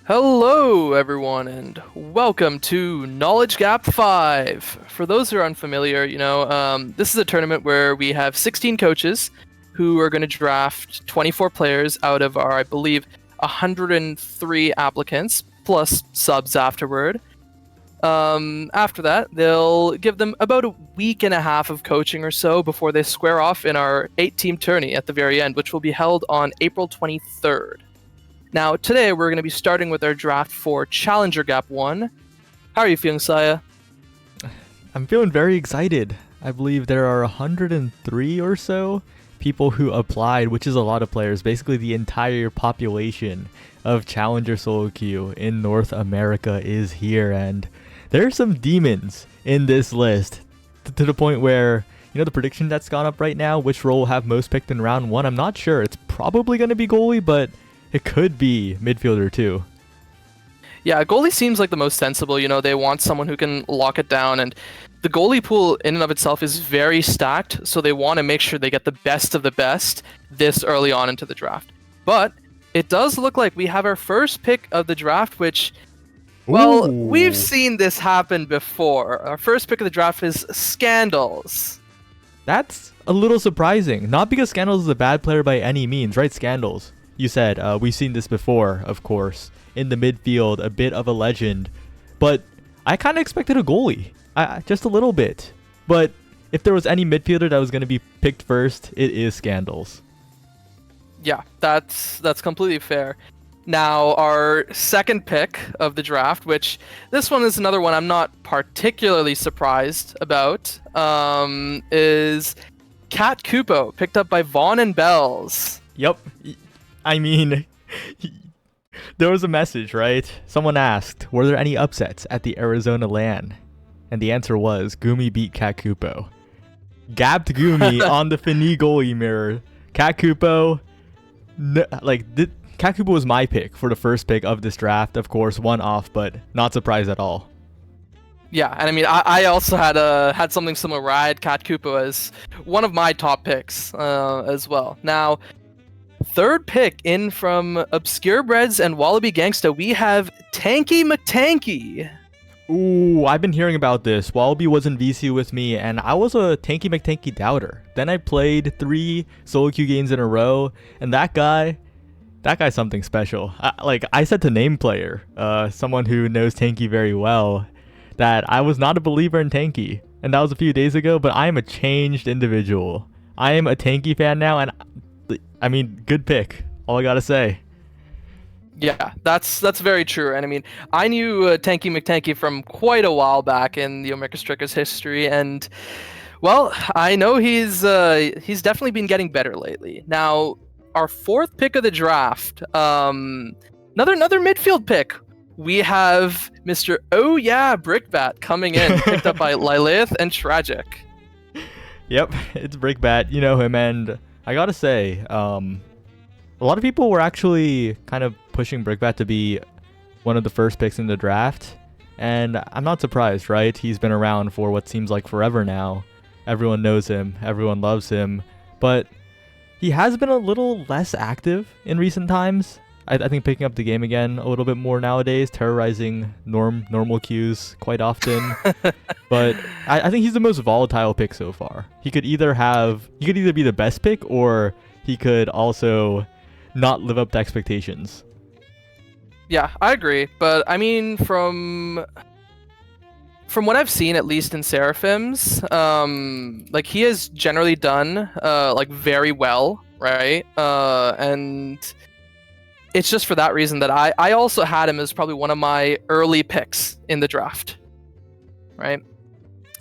Hello, everyone, and welcome to Knowledge Gap 5. For those who are unfamiliar, this is a tournament where we have 16 coaches who are going to draft 24 players out of our, I believe, 103 applicants, plus subs afterward. After that, they'll give them about a week and a half of coaching or so before they square off in our 8-team tourney at the very end, which will be held on April 23rd. Now, today we're going to be starting with our draft for Challenger Gap 1. How are you feeling, Saya? I'm feeling very excited. I believe there are 103 or so people who applied, which is a lot of players. Basically, the entire population of Challenger Solo Queue in North America is here, and there are some demons in this list to the point where, the prediction that's gone up right now, which role will have most picked in round 1, I'm not sure. It's probably going to be goalie, but it could be midfielder too. Yeah, goalie seems like the most sensible. They want someone who can lock it down, and the goalie pool in and of itself is very stacked, so they want to make sure they get the best of the best this early on into the draft. But it does look like we have our first pick of the draft, which, well, we've seen this happen before. Our first pick of the draft is Scandals. That's a little surprising. Not because Scandals is a bad player by any means, right, Scandals? You said, we've seen this before, of course. In the midfield, a bit of a legend. But I kind of expected a goalie. Just a little bit. But if there was any midfielder that was going to be picked first, it is Scandals. Yeah, that's completely fair. Now, our second pick of the draft, which this one is another one I'm not particularly surprised about, is Cat Kupo, picked up by Vaughn and Bells. Yep. I mean, there was a message, right? Someone asked, were there any upsets at the Arizona LAN? And the answer was, Gumi beat Cat Kupo. Gabbed Gumi on the Fini goalie mirror. Cat Kupo, Cat Kupo was my pick for the first pick of this draft. Of course, one off, but not surprised at all. Yeah, and I mean, I also had something similar where I had Cat Kupo as one of my top picks as well. Now, third pick in from Obscure Breads and Wallaby Gangsta, we have Tanky McTanky. Ooh, I've been hearing about this. Wallaby was in VC with me, and I was a Tanky McTanky doubter. Then I played 3 solo queue games in a row, and that guy's something special. I said to Name Player, someone who knows Tanky very well, that I was not a believer in Tanky. And that was a few days ago, but I am a changed individual. I am a Tanky fan now, and I mean, good pick. All I gotta say. Yeah, that's very true. And I mean, I knew Tanky McTanky from quite a while back in the Omega Strikers history, and well, I know he's definitely been getting better lately. Now, our fourth pick of the draft, another midfield pick. We have Mr. Oh Yeah Brickbat coming in, picked up by Lilith and Tragic. Yep, it's Brickbat. You know him, and I gotta say, a lot of people were actually kind of pushing Brickbat to be one of the first picks in the draft, and I'm not surprised, right? He's been around for what seems like forever now. Everyone knows him, everyone loves him, but he has been a little less active in recent times. I think picking up the game again a little bit more nowadays, terrorizing normal queues quite often. But I think he's the most volatile pick so far. He could either be the best pick, or he could also not live up to expectations. Yeah, I agree. But I mean, from what I've seen, at least in Seraphims, he has generally done very well, right? And it's just for that reason that I also had him as probably one of my early picks in the draft, right?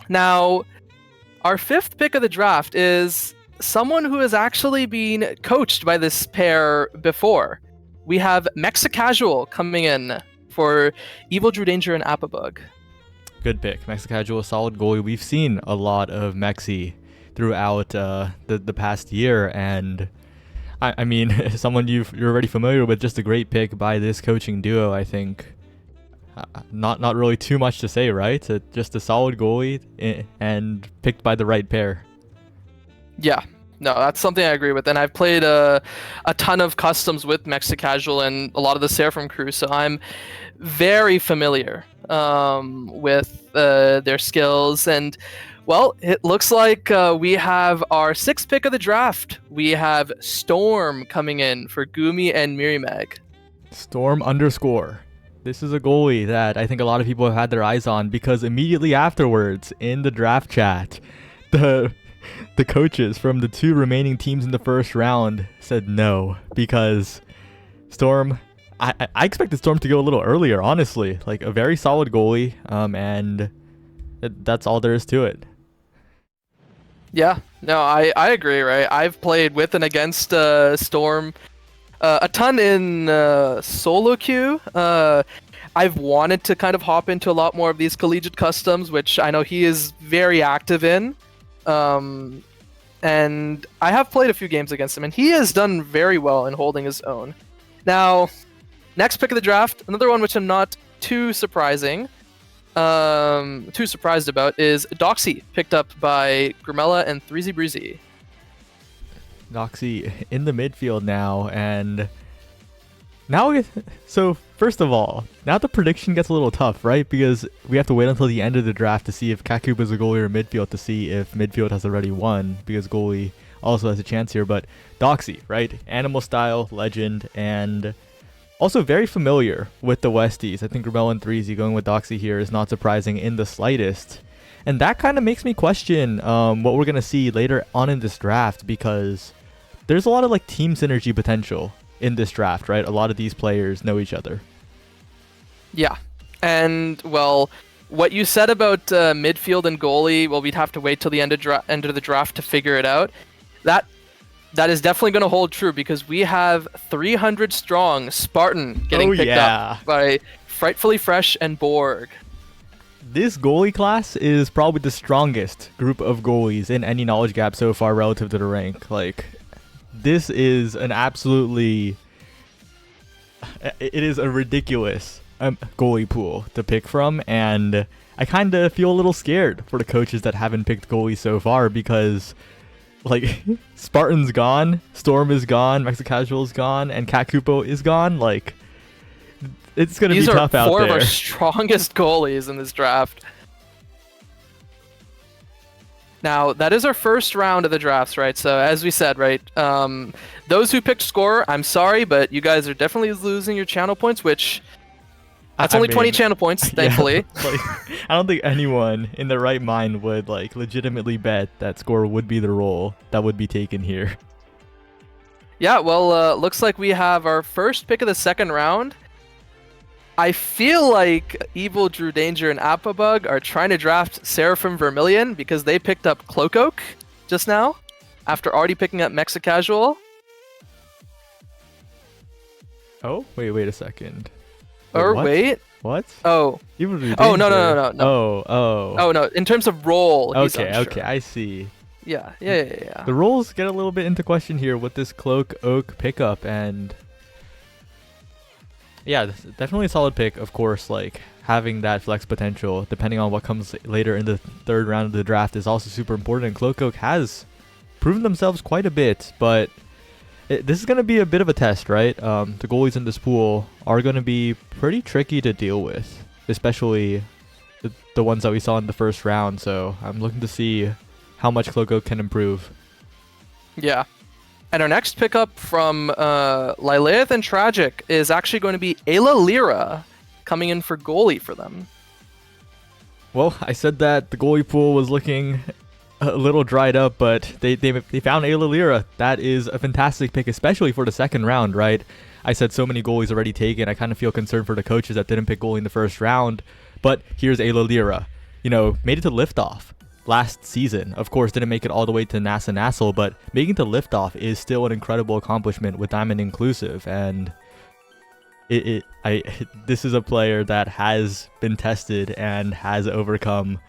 Now, our fifth pick of the draft is someone who has actually been coached by this pair before. We have Mexicasual coming in for Evil Drew Danger and Appabug. Good pick. Mexicasual, solid goalie. We've seen a lot of Mexi throughout the past year, and I mean, someone you're already familiar with, just a great pick by this coaching duo, I think. Not really too much to say, right? Just a solid goalie and picked by the right pair. Yeah, No, that's something I agree with, and I've played a ton of customs with Mexicasual and a lot of the Seraphim crew, so I'm very familiar with their skills. And well, it looks like we have our sixth pick of the draft. We have Storm coming in for Gumi and Mirimag. Storm underscore. This is a goalie that I think a lot of people have had their eyes on because immediately afterwards in the draft chat, the coaches from the two remaining teams in the first round said no because Storm. I expected Storm to go a little earlier, honestly. Like a very solid goalie, and that's all there is to it. Yeah, no, I agree, right? I've played with and against Storm a ton in solo queue. I've wanted to kind of hop into a lot more of these collegiate customs, which I know he is very active in. And I have played a few games against him, and he has done very well in holding his own. Now, next pick of the draft, another one which I'm not too surprised about, is Doxy, picked up by Grimella and 3Z Breezy. Doxy in the midfield now, and so first of all, now the prediction gets a little tough, right? Because we have to wait until the end of the draft to see if Kakuba is a goalie or midfield to see if midfield has already won, because goalie also has a chance here. But Doxy, right? Animal style, legend, and also very familiar with the Westies. I think Grimella and 3Z going with Doxy here is not surprising in the slightest. And that kind of makes me question what we're going to see later on in this draft, because there's a lot of like team synergy potential in this draft, right? A lot of these players know each other. Yeah. And, well, what you said about midfield and goalie, well, we'd have to wait till the end of the draft to figure it out. That is definitely going to hold true, because we have 300 strong Spartan getting picked up by Frightfully Fresh and Borg. This goalie class is probably the strongest group of goalies in any knowledge gap so far relative to the rank. Like, this is an absolutely... It is a ridiculous goalie pool to pick from, and I kind of feel a little scared for the coaches that haven't picked goalies so far, because like Spartan's gone, Storm is gone, Mexicasual is gone, and Cat Kupo is gone. Like, it's going to be tough out there. These are four of our strongest goalies in this draft. Now, that is our first round of the drafts, right? So, as we said, right, those who picked Score, I'm sorry, but you guys are definitely losing your channel points, which... That's only 20 channel points, thankfully. Yeah, like, I don't think anyone in their right mind would like legitimately bet that Score would be the role that would be taken here. Yeah, well, looks like we have our first pick of the second round. I feel like Evil, Drew Danger, and Appabug are trying to draft Seraphim Vermilion because they picked up Cloakoak just now, after already picking up Mexicasual. Oh, wait a second. Wait. What? Oh. Evil, Drew Danger. Oh, no. Oh, no. In terms of role, he's unsure. Okay, I see. Yeah. The roles get a little bit into question here with this Cloak Oak pickup, and yeah, definitely a solid pick. Of course, like having that flex potential, depending on what comes later in the third round of the draft, is also super important. And Cloak Oak has proven themselves quite a bit, but this is going to be a bit of a test, right? The goalies in this pool are going to be pretty tricky to deal with, especially the ones that we saw in the first round. So I'm looking to see how much Cloak Oak can improve. Yeah. And our next pickup from Lilith and Tragic is actually going to be Ayla Lyra coming in for goalie for them. Well, I said that the goalie pool was looking a little dried up, but they found Ayla Lyra. That is a fantastic pick, especially for the second round, right? I said so many goalies already taken. I kind of feel concerned for the coaches that didn't pick goalie in the first round, but here's Ayla Lyra. You know, made it to liftoff last season. Of course, didn't make it all the way to NASA Nassau, but making to liftoff is still an incredible accomplishment with Diamond inclusive, and this is a player that has been tested and has overcome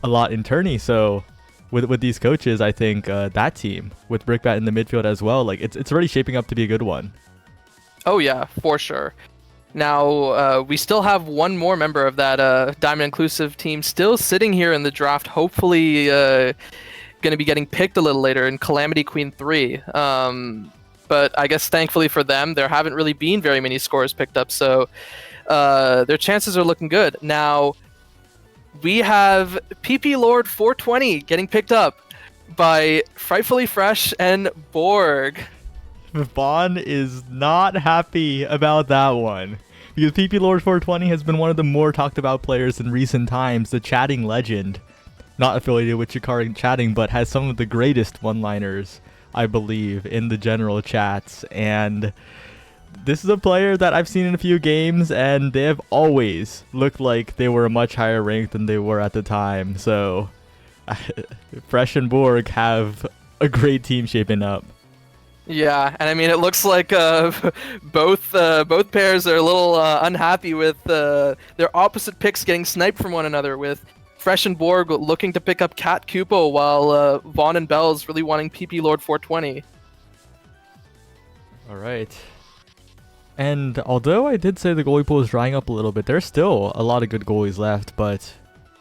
a lot in tourney. So with these coaches, I think that team with Brickbat in the midfield as well, like it's already shaping up to be a good one. Oh yeah, for sure. Now, we still have one more member of that Diamond Inclusive team still sitting here in the draft, hopefully going to be getting picked a little later in Calamity Queen 3. But I guess thankfully for them, there haven't really been very many scores picked up, so their chances are looking good. Now, we have PP Lord 420 getting picked up by Frightfully Fresh and Borg. Vaughn is not happy about that one. Because PP Lord 420 has been one of the more talked about players in recent times, the chatting legend. Not affiliated with Chikari Chatting, but has some of the greatest one-liners, I believe, in the general chats. And this is a player that I've seen in a few games, and they have always looked like they were a much higher rank than they were at the time. So, Fresh and Borg have a great team shaping up. Yeah, and I mean, it looks like both pairs are a little unhappy with their opposite picks getting sniped from one another, with Fresh and Borg looking to pick up Cat Kupo, while Vaughn and Bell's really wanting PP Lord 420. All right. And although I did say the goalie pool is drying up a little bit, there's still a lot of good goalies left, but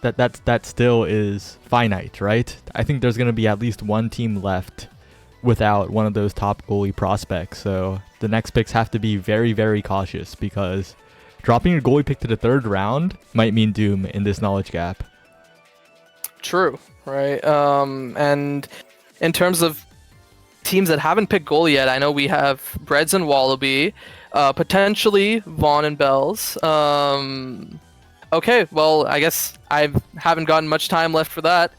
that still is finite, right? I think there's going to be at least one team left without one of those top goalie prospects. So the next picks have to be very, very cautious, because dropping your goalie pick to the 3rd round might mean doom in this knowledge gap. True, right? And in terms of teams that haven't picked goalie yet, I know we have Breads and Wallaby, potentially Vaughn and Bells. Okay, well, I guess I haven't gotten much time left for that.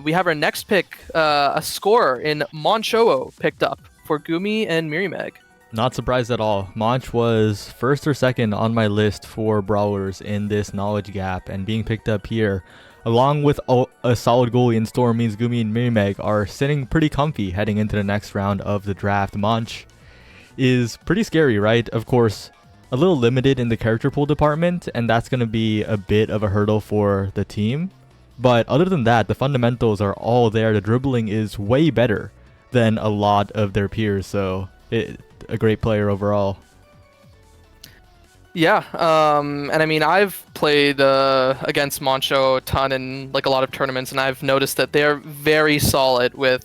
We have our next pick, a scorer in Monchoo picked up for Gumi and Mirimeg. Not surprised at all. Monch was 1st or 2nd on my list for brawlers in this knowledge gap, and being picked up here, along with a solid goalie in store, means Gumi and Mirimeg are sitting pretty comfy heading into the next round of the draft. Monch is pretty scary, right? Of course, a little limited in the character pool department, and that's going to be a bit of a hurdle for the team. But other than that, the fundamentals are all there. The dribbling is way better than a lot of their peers, so a great player overall. Yeah, and I mean, I've played against Moncho a ton in like a lot of tournaments, and I've noticed that they're very solid with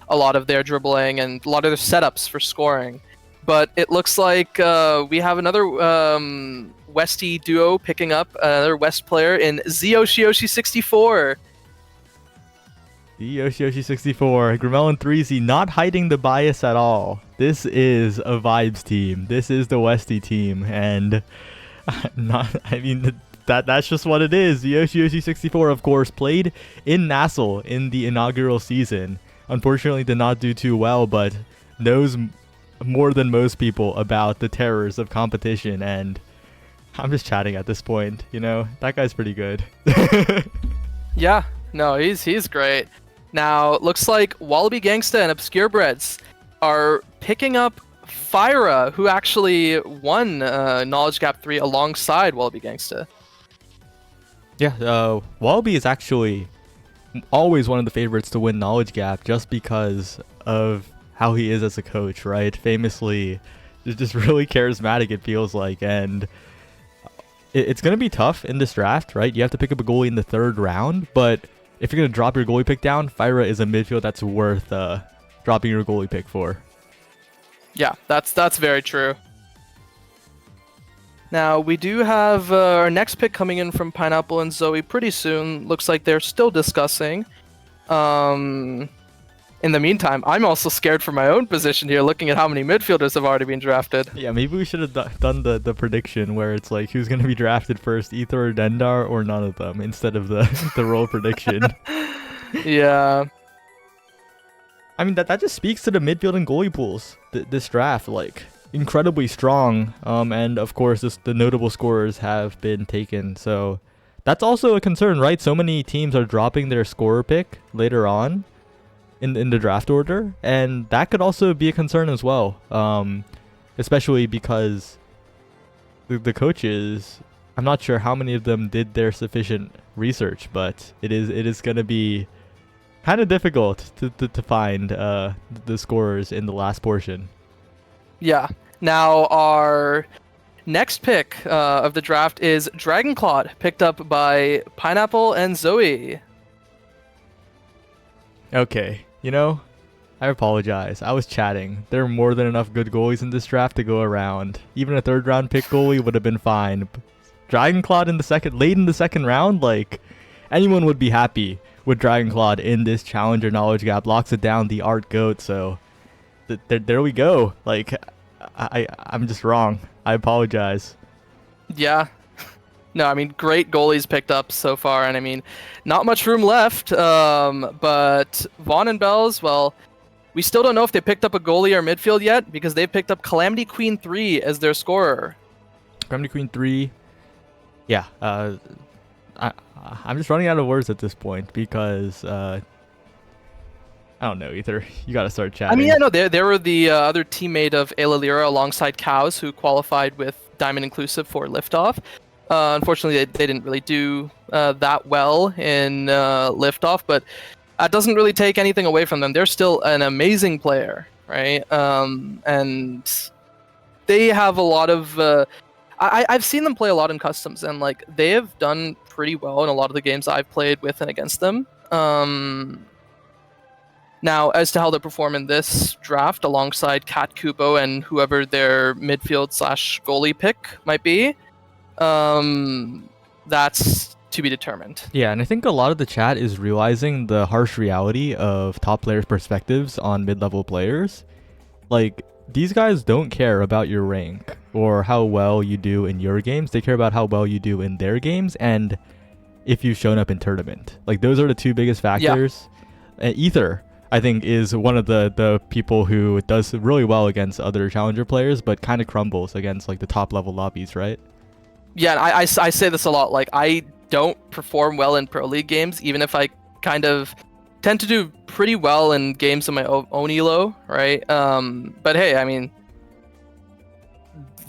a lot of their dribbling and a lot of their setups for scoring. But it looks like we have another Westie duo picking up another West player in Yoshi64. Yoshi64, Grimmel and 3Z not hiding the bias at all. This is a vibes team. This is the Westie team, and that's just what it is. Yoshi64, of course, played in Nassau in the inaugural season. Unfortunately, did not do too well, but knows more than most people about the terrors of competition, and I'm just chatting at this point, you know? That guy's pretty good. Yeah, no, he's great. Now, it looks like Wallaby Gangsta and Obscure Breads are picking up Fyra, who actually won Knowledge Gap 3 alongside Wallaby Gangsta. Yeah, Wallaby is actually always one of the favorites to win Knowledge Gap, just because of how he is as a coach, right? Famously, just really charismatic, it feels like, and it's going to be tough in this draft, right? You have to pick up a goalie in the 3rd round, but if you're going to drop your goalie pick down, Fyra is a midfield that's worth dropping your goalie pick for. Yeah, that's very true. Now, we do have our next pick coming in from Pineapple and Zoe pretty soon. Looks like they're still discussing. In the meantime, I'm also scared for my own position here, looking at how many midfielders have already been drafted. Yeah, maybe we should have done the prediction where it's like who's going to be drafted first, Ether or Dendar, or none of them, instead of the role prediction. Yeah. I mean, that just speaks to the midfield and goalie pools. This draft, like, incredibly strong. And of course, the notable scorers have been taken. So that's also a concern, right? So many teams are dropping their scorer pick later on in the draft order, and that could also be a concern as well, especially because the coaches, I'm not sure how many of them did their sufficient research, but it is going to be kind of difficult to find the scorers in the last portion. Yeah. Now our next pick of the draft is Dragonclawed, picked up by Pineapple and Zoe. Okay, I apologize. I was chatting. There are more than enough good goalies in this draft to go around. Even a third round pick goalie would have been fine. Dragonclaw late in the second round, like anyone would be happy with Dragonclaw in this challenger knowledge gap. Locks it down, the art goat. So there we go. Like I'm just wrong. I apologize. Yeah. No, I mean, great goalies picked up so far, and I mean, not much room left. But Vaughn and Bells, well, we still don't know if they picked up a goalie or midfield yet because they picked up Calamity Queen 3 as their scorer. Calamity Queen 3. Yeah. I'm just running out of words at this point because I don't know either. You got to start chatting. I mean, yeah, no, they were the other teammate of Ayla Lira alongside Cows, who qualified with Diamond Inclusive for Liftoff. Unfortunately, they didn't really do that well in Liftoff, but that doesn't really take anything away from them. They're still an amazing player, right? And they have a lot of... I've seen them play a lot in customs, and like they have done pretty well in a lot of the games I've played with and against them. Now, as to how they perform in this draft alongside Kat Kubo and whoever their midfield/goalie pick might be, that's to be determined. Yeah, and I think a lot of the chat is realizing the harsh reality of top players' perspectives on mid-level players. Like, these guys don't care about your rank or how well you do in your games. They care about how well you do in their games and if you've shown up in tournament. Like, those are the two biggest factors. Yeah. Ether, I think, is one of the people who does really well against other challenger players, but kind of crumbles against like the top level lobbies, right? Yeah, and I say this a lot. Like, I don't perform well in Pro League games, even if I kind of tend to do pretty well in games of my own elo, right? But hey, I mean,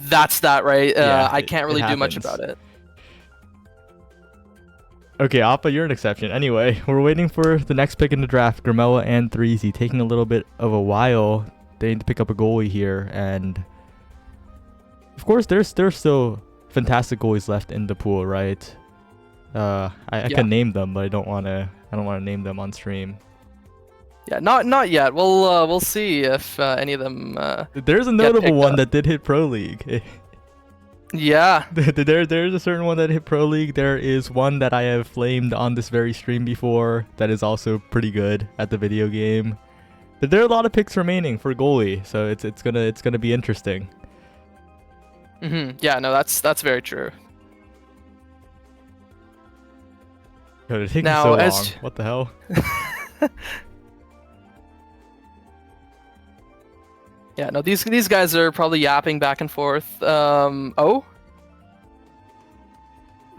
that's that, right? I can't really do much about it. Okay, Appa, you're an exception. Anyway, we're waiting for the next pick in the draft, Grimella and Threezy, taking a little bit of a while. They need to pick up a goalie here, and of course, there's still fantastic goalies left in the pool, right? I can name them, but I don't want to name them on stream. Yeah, not yet. We'll see if any of them. There's a notable one that did hit Pro League. Yeah. There's a certain one that hit Pro League. There is one that I have flamed on this very stream before that is also pretty good at the video game. But there are a lot of picks remaining for goalie, so it's gonna be interesting. Yeah, no, that's very true. Yo, they're taking so long. What the hell? Yeah, no, these guys are probably yapping back and forth.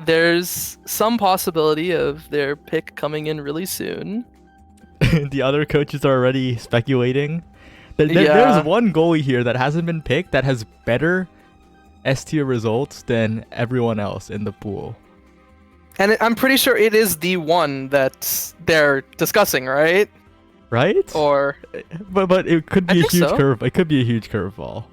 There's some possibility of their pick coming in really soon. The other coaches are already speculating. There's one goalie here that hasn't been picked that has better S-tier results than everyone else in the pool. And I'm pretty sure it is the one that they're discussing, right? Right? Or, but it could be a huge curve. It could be a huge curveball.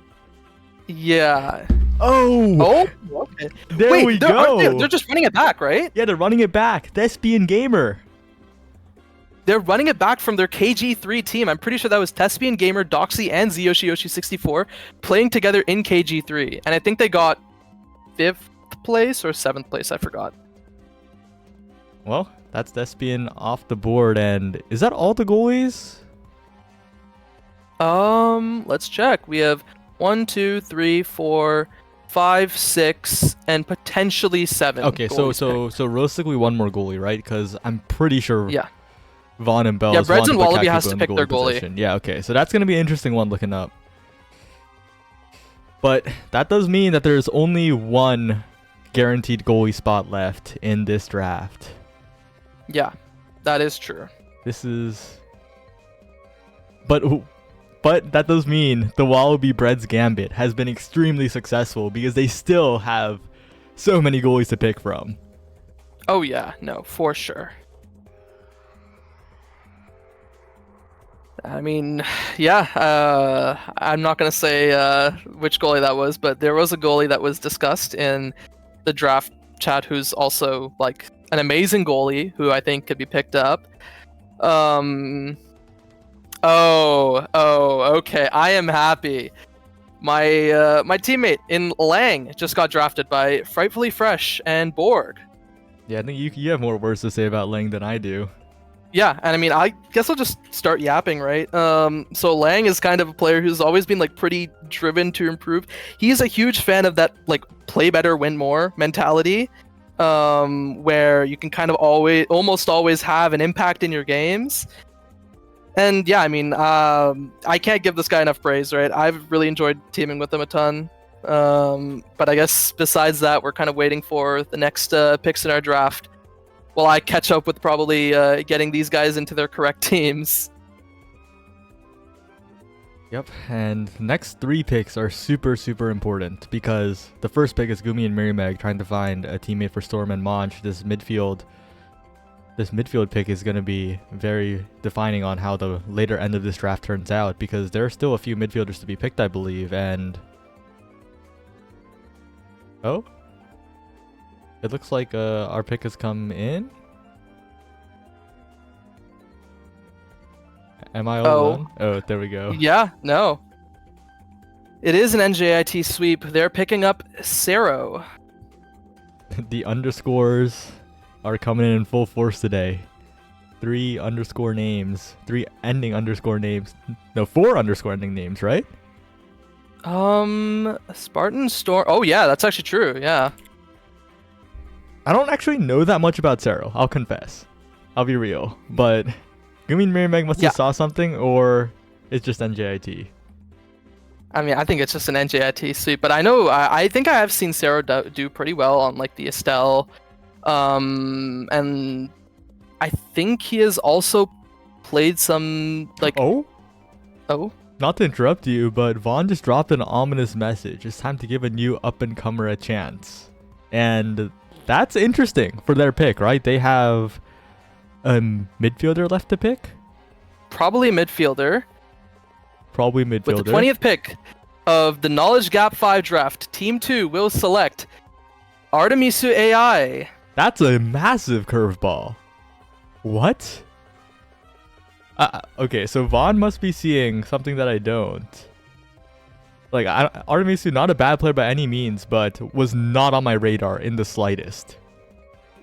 Yeah. Oh. Okay. There we go. They're just running it back, right? Yeah, they're running it back. Thespian Gamer. They're running it back from their KG3 team. I'm pretty sure that was Thespian Gamer, Doxy, and Zyoshi64 playing together in KG3. And I think they got 5th place or 7th place. I forgot. Well, that's Thespian off the board. And is that all the goalies? Let's check. We have 1, 2, 3, 4, 5, 6, and potentially 7. Okay, so realistically one more goalie, right? Because I'm pretty sure. Yeah. Vaughn and Bells. Yeah, Breads and Wallaby has to pick their goalie. Position. Yeah, okay. So that's going to be an interesting one looking up. But that does mean that there's only one guaranteed goalie spot left in this draft. Yeah, that is true. This is... But that does mean the Wallaby Breads Gambit has been extremely successful because they still have so many goalies to pick from. Oh yeah, no, for sure. I mean, yeah, I'm not going to say which goalie that was, but there was a goalie that was discussed in the draft chat who's also like an amazing goalie who I think could be picked up. Okay. I am happy. My teammate in Lang just got drafted by Frightfully Fresh and Borg. Yeah, I think you have more words to say about Lang than I do. Yeah, and I mean, I guess I'll just start yapping, right? So Lang is kind of a player who's always been like pretty driven to improve. He's a huge fan of that like play better, win more mentality, where you can kind of almost always have an impact in your games. And yeah, I mean, I can't give this guy enough praise, right? I've really enjoyed teaming with him a ton. But I guess besides that, we're kind of waiting for the next picks in our draft. While I catch up with probably getting these guys into their correct teams. Yep, and the next 3 picks are super, super important because the first pick is Gumi and Mary Meg trying to find a teammate for Storm and Monch. This midfield pick is going to be very defining on how the later end of this draft turns out because there are still a few midfielders to be picked, I believe, and... Oh? It looks like our pick has come in. Am I all alone? Oh, there we go. Yeah, no. It is an NJIT sweep. They're picking up Sero. The underscores are coming in full force today. 3 underscore names. 3 ending underscore names. No, 4 underscore ending names, right? Spartan Storm. Oh, yeah, that's actually true. Yeah. I don't actually know that much about Sero, I'll confess. I'll be real. But Gumi and Mary Meg must have saw something, or it's just NJIT. I mean, I think it's just an NJIT sweep, but I know, I think I have seen Sero do pretty well on like the Estelle. And I think he has also played some like... Oh? Oh? Not to interrupt you, but Vaughn just dropped an ominous message. It's time to give a new up-and-comer a chance. And... that's interesting for their pick, right? They have a midfielder left to pick? Probably a midfielder. Probably midfielder. With the 20th pick of the Knowledge Gap 5 draft, Team 2 will select Artemisu AI. That's a massive curveball. What? Okay, so Vaughn must be seeing something that I don't. Like, Artemisu, not a bad player by any means, but was not on my radar in the slightest.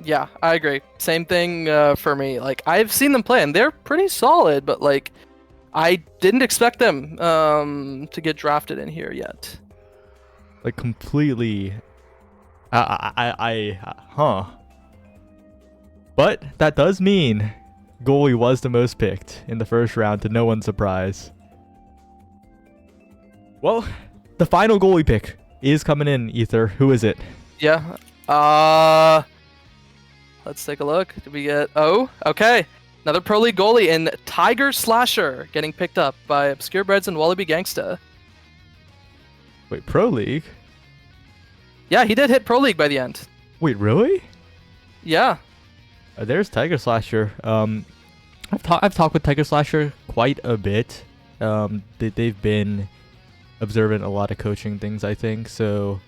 Yeah, I agree. Same thing for me. Like, I've seen them play, and they're pretty solid, but, like, I didn't expect them to get drafted in here yet. Like, completely... Huh. But that does mean goalie was the most picked in the first round, to no one's surprise. Well, the final goalie pick is coming in, Ether. Who is it? Yeah. Let's take a look. Did we get... Oh, okay. Another Pro League goalie in Tiger Slasher getting picked up by Obscure Breads and Wallaby Gangsta. Wait, Pro League? Yeah, he did hit Pro League by the end. Wait, really? Yeah. There's Tiger Slasher. I've talked with Tiger Slasher quite a bit. They've been... observant a lot of coaching things, I think, so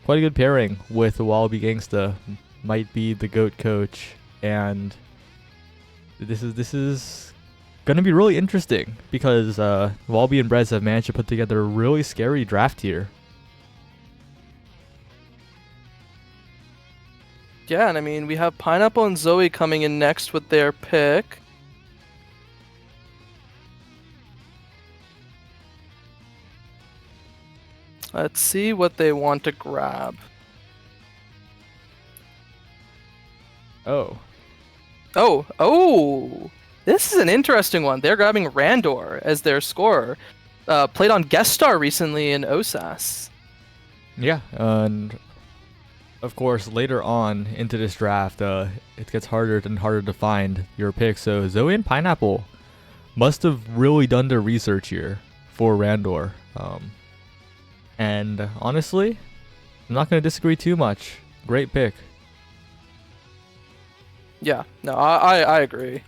quite a good pairing with Wallaby Gangsta. Might be the GOAT coach, and this is gonna be really interesting because Wallaby and Brez have managed to put together a really scary draft here. Yeah, and I mean, we have Pineapple and Zoe coming in next with their pick. Let's see what they want to grab. Oh. Oh! This is an interesting one. They're grabbing Randor as their scorer. Played on guest star recently in OSAS. Yeah, and of course later on into this draft, it gets harder and harder to find your pick. So Zoe and Pineapple must have really done their research here for Randor. And honestly, I'm not going to disagree too much. Great pick. Yeah, no, I agree.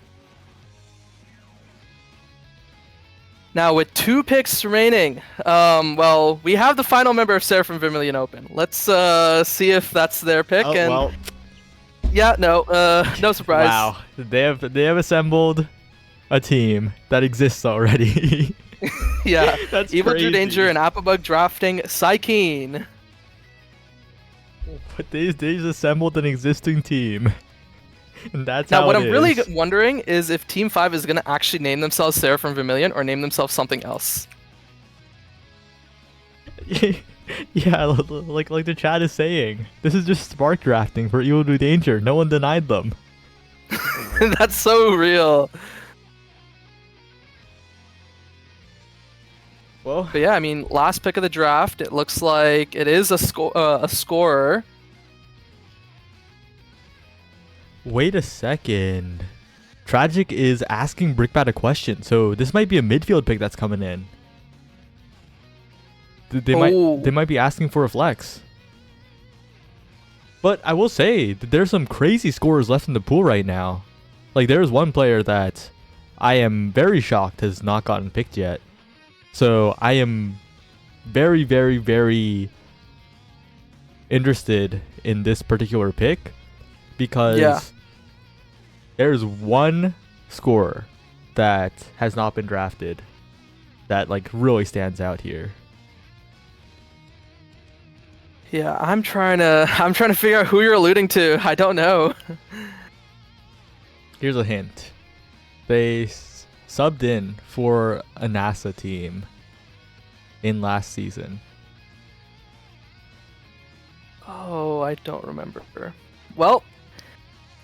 Now, with 2 picks remaining, well, we have the final member of Seraphim Vermilion open. Let's see if that's their pick. Oh, well. Yeah, no, no surprise. Wow, they have assembled a team that exists already. Yeah, That's Evil crazy. Drew Danger and Applebug drafting Psykeen. But they just assembled an existing team. And that's Now, how what it I'm really is. wondering is if Team 5 is going to actually name themselves Seraphim Vermilion or name themselves something else. Yeah, like the chat is saying, this is just spark drafting for Evil Drew Danger. No one denied them. That's so real. Well, But yeah, I mean, last pick of the draft, it looks like it is a scorer. wait a second. Tragic is asking Brickbat a question, so this might be a midfield pick that's coming in. They might be asking for a flex. But I will say that there's some crazy scorers left in the pool right now. Like there's one player that I am very shocked has not gotten picked yet. So I am very, very, very interested in this particular pick because there's one scorer that has not been drafted that like really stands out here. Yeah, I'm trying to figure out who you're alluding to. I don't know. Here's a hint. They subbed in for a NASA team in last season. Oh, I don't remember. Well,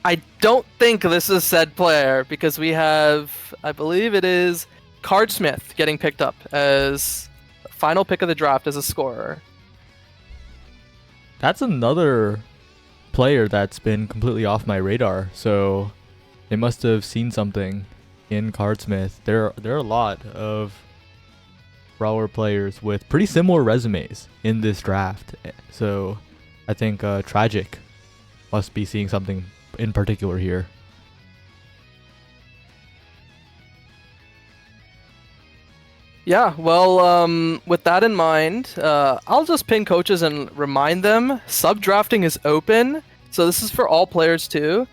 I don't think this is said player because we have, I believe it is Cardsmith getting picked up as final pick of the draft as a scorer. That's another player that's been completely off my radar. So they must have seen something in Cardsmith. There are a lot of brawler players with pretty similar resumes in this draft. So I think Tragic must be seeing something in particular here. Yeah, well, with that in mind, I'll just ping coaches and remind them sub drafting is open. So this is for all players too.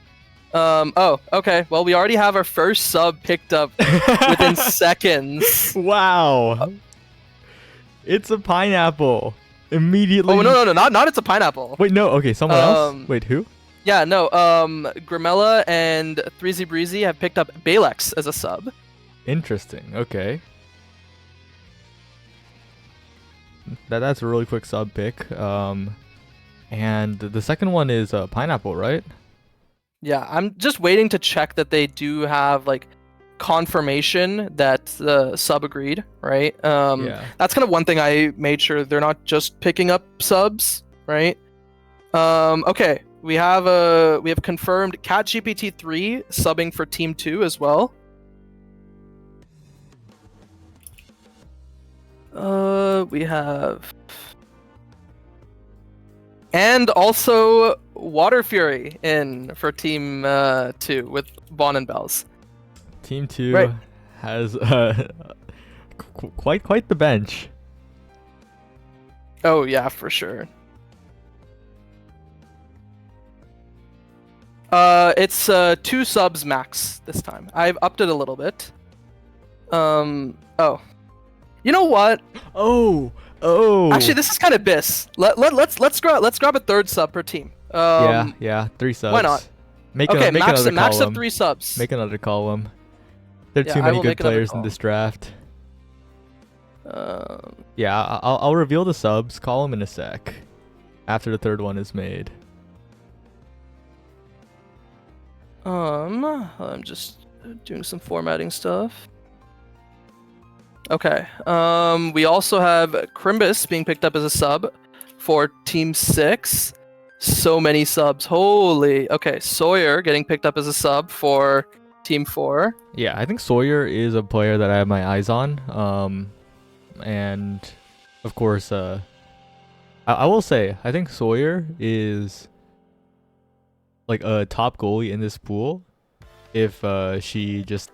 Oh, okay. Well, we already have our first sub picked up within seconds. Wow. It's a pineapple. Immediately. Oh, no, not it's a pineapple. Wait, no. Okay, someone else. Wait, who? Yeah, no. Grimella and 3Z Breezy have picked up Balex as a sub. Interesting. Okay. That's a really quick sub pick. And the second one is pineapple, right? Yeah, I'm just waiting to check that they do have like confirmation that the sub agreed, right? Yeah. That's kind of one thing I made sure they're not just picking up subs, right? Okay, we have confirmed CatGPT3 subbing for Team 2 as well. We have, and also Water Fury in for Team 2 with Bon and Bells. Team 2 right. has quite the bench. Oh yeah, for sure. It's 2 subs max this time. I've upped it a little bit. Oh. You know what? Oh. Actually, this is kind of bis. Let's grab a 3rd sub per team. Yeah, 3 subs. Why not? Make max another max column. of 3 subs. Make another column. There are Yeah, too I many will good make another players in column. this draft. Um, Yeah, I'll reveal the subs column in a sec. After the 3rd one is made. I'm just doing some formatting stuff. Okay. We also have Crimbus being picked up as a sub for Team 6. So many subs. Holy. Okay, Sawyer getting picked up as a sub for Team 4. Yeah, I think Sawyer is a player that I have my eyes on. And of course, I will say I think Sawyer is like a top goalie in this pool if she just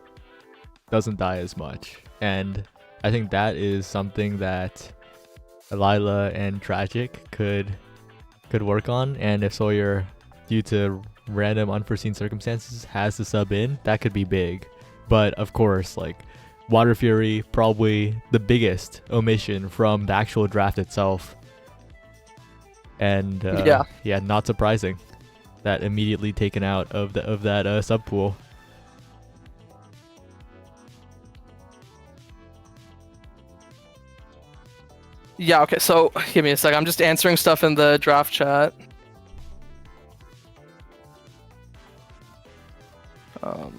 doesn't die as much. And I think that is something that Lila and Tragic could work on. And if Sawyer, due to random unforeseen circumstances, has to sub in, that could be big. But of course, like Water Fury, probably the biggest omission from the actual draft itself. And yeah, not surprising that immediately taken out of that sub pool. Yeah, okay, so give me a sec. I'm just answering stuff in the draft chat. All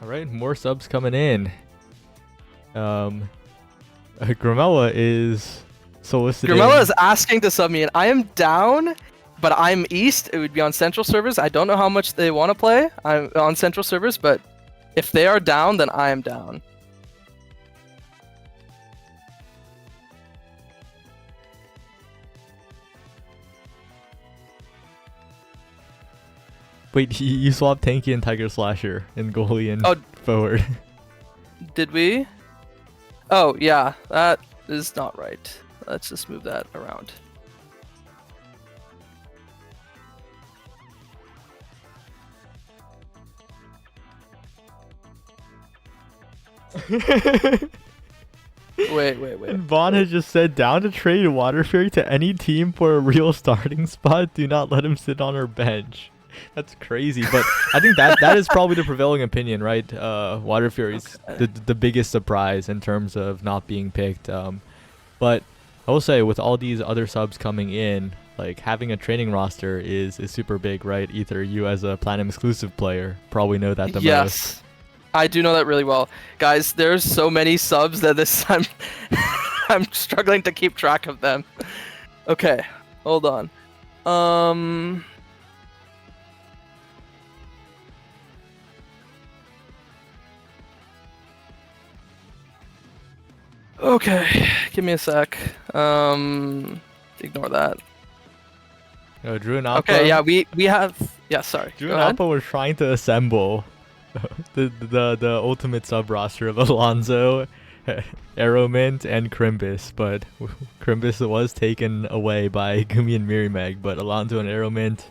right, more subs coming in. Gramella is soliciting. Gramella is asking to sub me, and I am down, but I'm east. It would be on central servers. I don't know how much they want to play. I'm on central servers, but if they are down, then I am down. Wait, you swapped Tanky and Tiger Slasher and goalie and forward. Did we? Oh, yeah. That is not right. Let's just move that around. Wait. And Vaughn has just said, down to trade Water Fury to any team for a real starting spot. Do not let him sit on our bench. That's crazy, but I think that is probably the prevailing opinion, right? Water Fury's the biggest surprise in terms of not being picked. But I will say, with all these other subs coming in, like having a training roster is super big, right? Either you as a Platinum exclusive player probably know that the most. Yes, I do know that really well, guys. There's so many subs that this time I'm struggling to keep track of them. Okay, hold on. Okay, give me a sec. Ignore that. No, Drew and Appa. Okay, yeah, we have. Yeah, sorry. Drew and Appa were trying to assemble the ultimate sub roster of Alonso, Aeromint, and Crimbus, but Crimbus was taken away by Gumi and Mirimeg. But Alonso and Aeromint,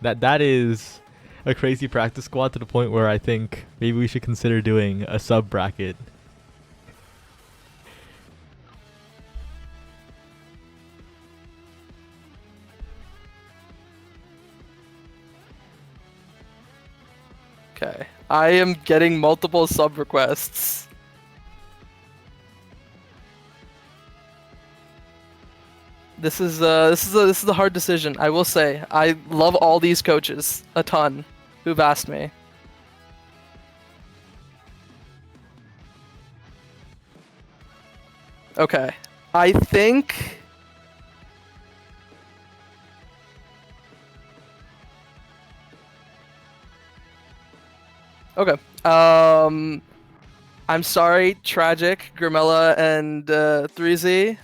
that is a crazy practice squad to the point where I think maybe we should consider doing a sub bracket. Okay, I am getting multiple sub requests. This is a hard decision. I will say I love all these coaches a ton who've asked me. Okay, I think. Okay. I'm sorry, Tragic, Grimella, and 3Z.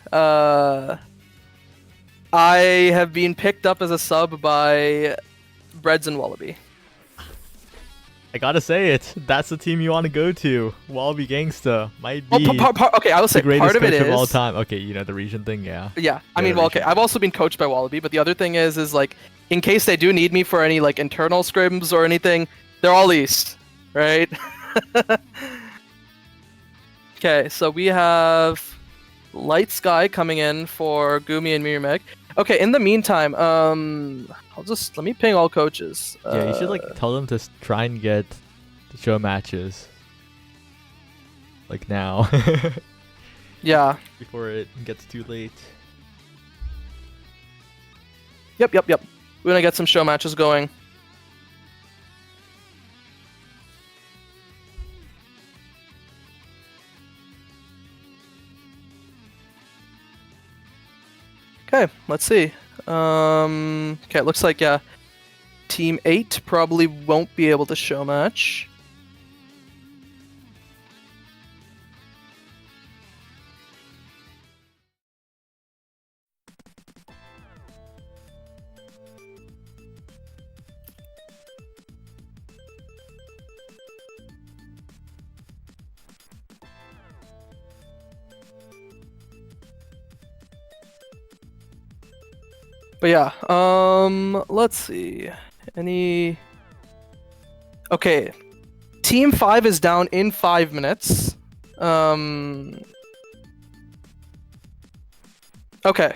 I have been picked up as a sub by Breads and Wallaby. I gotta say it. That's the team you want to go to. Wallaby Gangsta might be okay, I will say the greatest part of it coach is of all time. Okay, you know the region thing, yeah. Yeah, I mean, well, okay. I've also been coached by Wallaby, but the other thing is like, in case they do need me for any like internal scrims or anything, they're all East, right? Okay, so we have Light Sky coming in for Gumi and Mirimeg. Okay, in the meantime, let me ping all coaches. Yeah, you should like tell them to try and get the show matches. Like now. Yeah. Before it gets too late. Yep. We're gonna get some show matches going. Okay, let's see. Okay, it looks like Team 8 probably won't be able to show match. But yeah, let's see. Okay, Team 5 is down in 5 minutes. Okay.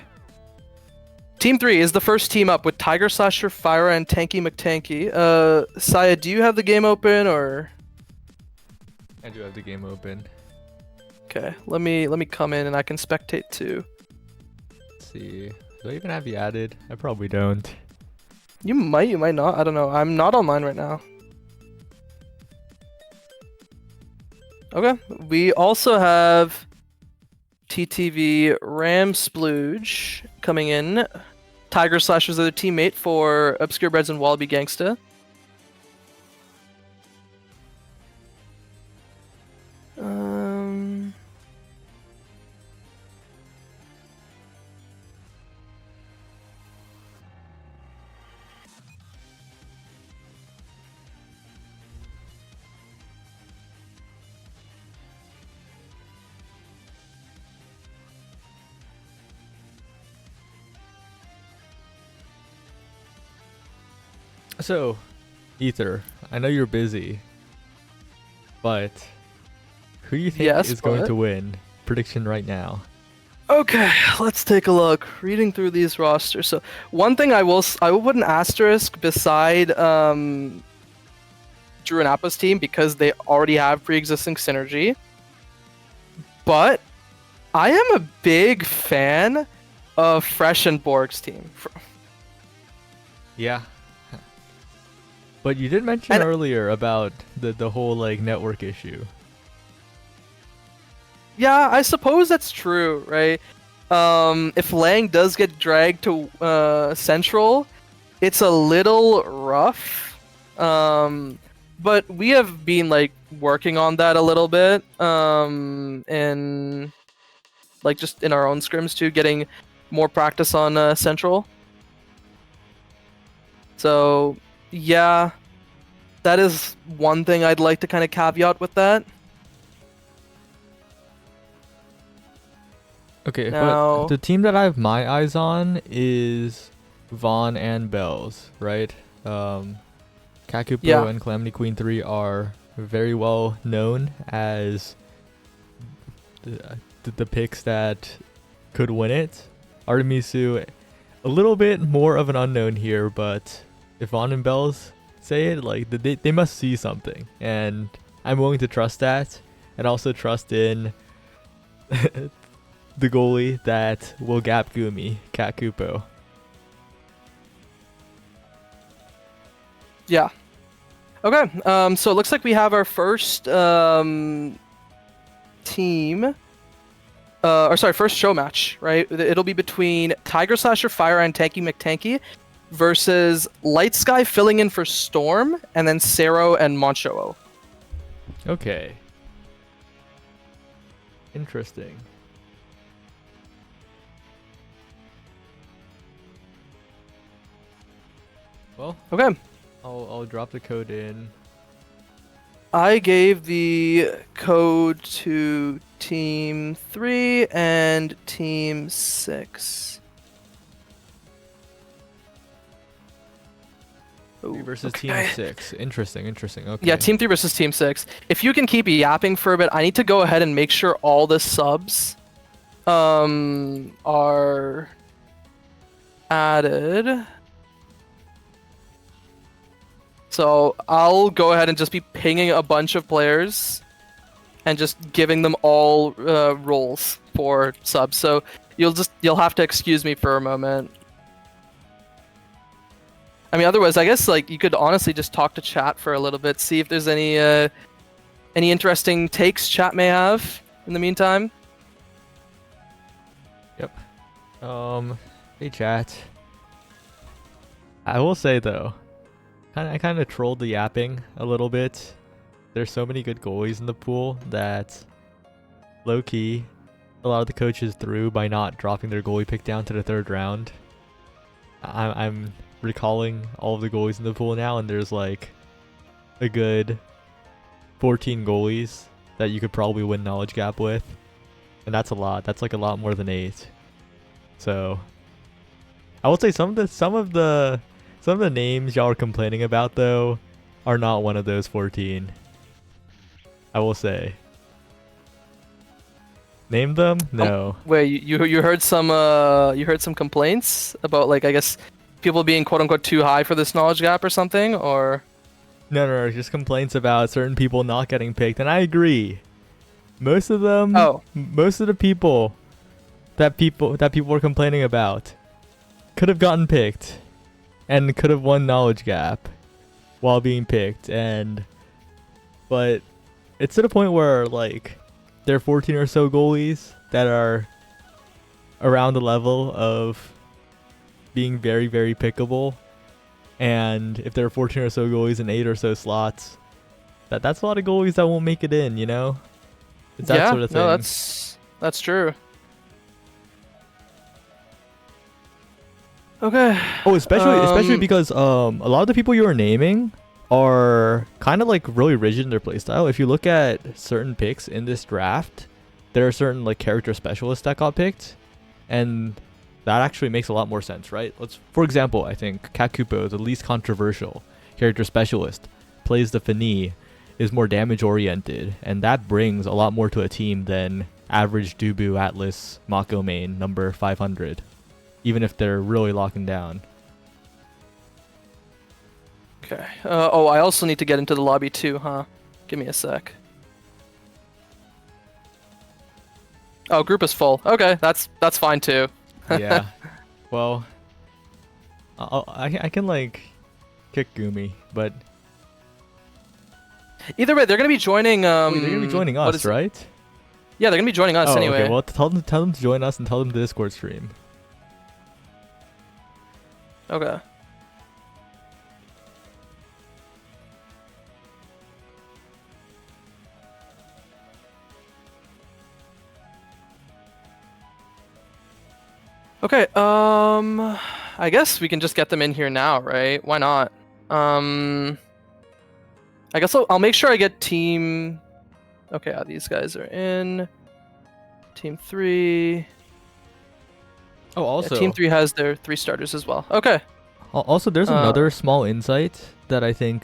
Team 3 is the first team up with Tiger Slasher, Fyra, and Tanky McTanky. Saya, do you have the game open or? I do have the game open. Okay, let me come in and I can spectate too. Let's see. Do I even have you added? I probably don't. You might not. I don't know. I'm not online right now. Okay. We also have TTV Ram Splooge coming in. Tiger Slasher's their teammate for Obscure Breads and Wallaby Gangsta. So, Ether, I know you're busy, but who do you think Yes, is going what? to win? Prediction right now. Okay, let's take a look. Reading through these rosters. So one thing I will put an asterisk beside Drew and Appa's team because they already have pre-existing synergy. But I am a big fan of Fresh and Borg's team. Yeah. But you did mention And earlier about the whole like network issue. yeah, I suppose that's true, right? If Lang does get dragged to Central, it's a little rough. But we have been like working on that a little bit. And like just in our own scrims too, getting more practice on Central. So yeah, that is one thing I'd like to kind of caveat with that. Okay, Now, but the team that I have my eyes on is Vaughn and Bells, right? Kakupo yeah, and Calamity Queen 3 are very well known as the picks that could win it. Artemisu, a little bit more of an unknown here, but if Vaughn and Bells say it, like they must see something, and I'm willing to trust that, and also trust in the goalie that will gap Gumi, Kakupo. yeah. Okay, so it looks like we have our first team. First show match, right? It'll be between Tiger Slasher, Fyra, and Tanky McTanky versus Light Sky filling in for Storm, and then Sero and Moncho. Okay. Interesting. Well, Okay. I'll drop the code in. I gave the code to Team 3 and Team 6. 3 versus Team 6. Interesting. Okay. Yeah, Team 3 versus Team 6. If you can keep yapping for a bit, I need to go ahead and make sure all the subs are added. So I'll go ahead and just be pinging a bunch of players and just giving them all roles for subs. So you'll have to excuse me for a moment. I mean, otherwise, I guess like you could honestly just talk to chat for a little bit, see if there's any interesting takes chat may have in the meantime. Yep. Hey chat. I will say though, I kind of trolled the yapping a little bit. There's so many good goalies in the pool that low key, a lot of the coaches threw by not dropping their goalie pick down to the 3rd round. I'm recalling all of the goalies in the pool now, and there's like a good 14 goalies that you could probably win knowledge gap with, and that's a lot. That's like a lot more than 8. So I would say some of the names y'all are complaining about though are not one of those 14. I will say. Name them? No. Wait, you heard some complaints about, like, I guess people being quote unquote too high for this knowledge gap or something, or No, just complaints about certain people not getting picked, and I agree. Most of them, oh most of the people that people are complaining about could have gotten picked and could have won knowledge gap while being picked, but it's to the point where like there are 14 or so goalies that are around the level of being very, very pickable. And if there are 14 or so goalies in 8 or so slots, that's a lot of goalies that won't make it in, you know? It's that yeah, sort of thing. no, that's true. Okay. Oh, especially because a lot of the people you are naming are kind of like really rigid in their playstyle. If you look at certain picks in this draft, there are certain like character specialists that got picked, and that actually makes a lot more sense, right? For example, I think Kakupo, the least controversial character specialist, plays the Fini, is more damage oriented, and that brings a lot more to a team than average Dubu Atlas Mako main number 500, even if they're really locking down. Okay. Oh, I also need to get into the lobby too, huh? Give me a sec. Oh, group is full. Okay, that's fine too. Yeah. Well, I can like kick Gumi, but Either way, they're gonna be joining. they're gonna be joining us, right? Yeah, they're gonna be joining us anyway. Okay. Well, tell them to join us and tell them the Discord stream. Okay. Okay, I guess we can just get them in here now, right? Why not? I guess I'll make sure I get team... Okay, these guys are in. Team 3. Oh, also, Team 3 has their 3 starters as well. Okay. Also, there's another small insight that I think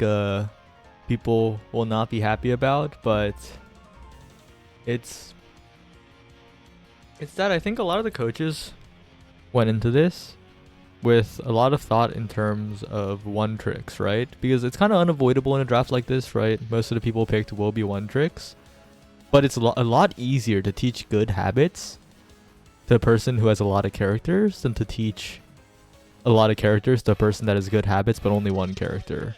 people will not be happy about, but it's that I think a lot of the coaches went into this with a lot of thought in terms of one tricks, right? Because it's kind of unavoidable in a draft like this, right? Most of the people picked will be one tricks, but it's a lot easier to teach good habits to a person who has a lot of characters than to teach a lot of characters to a person that has good habits but only one character.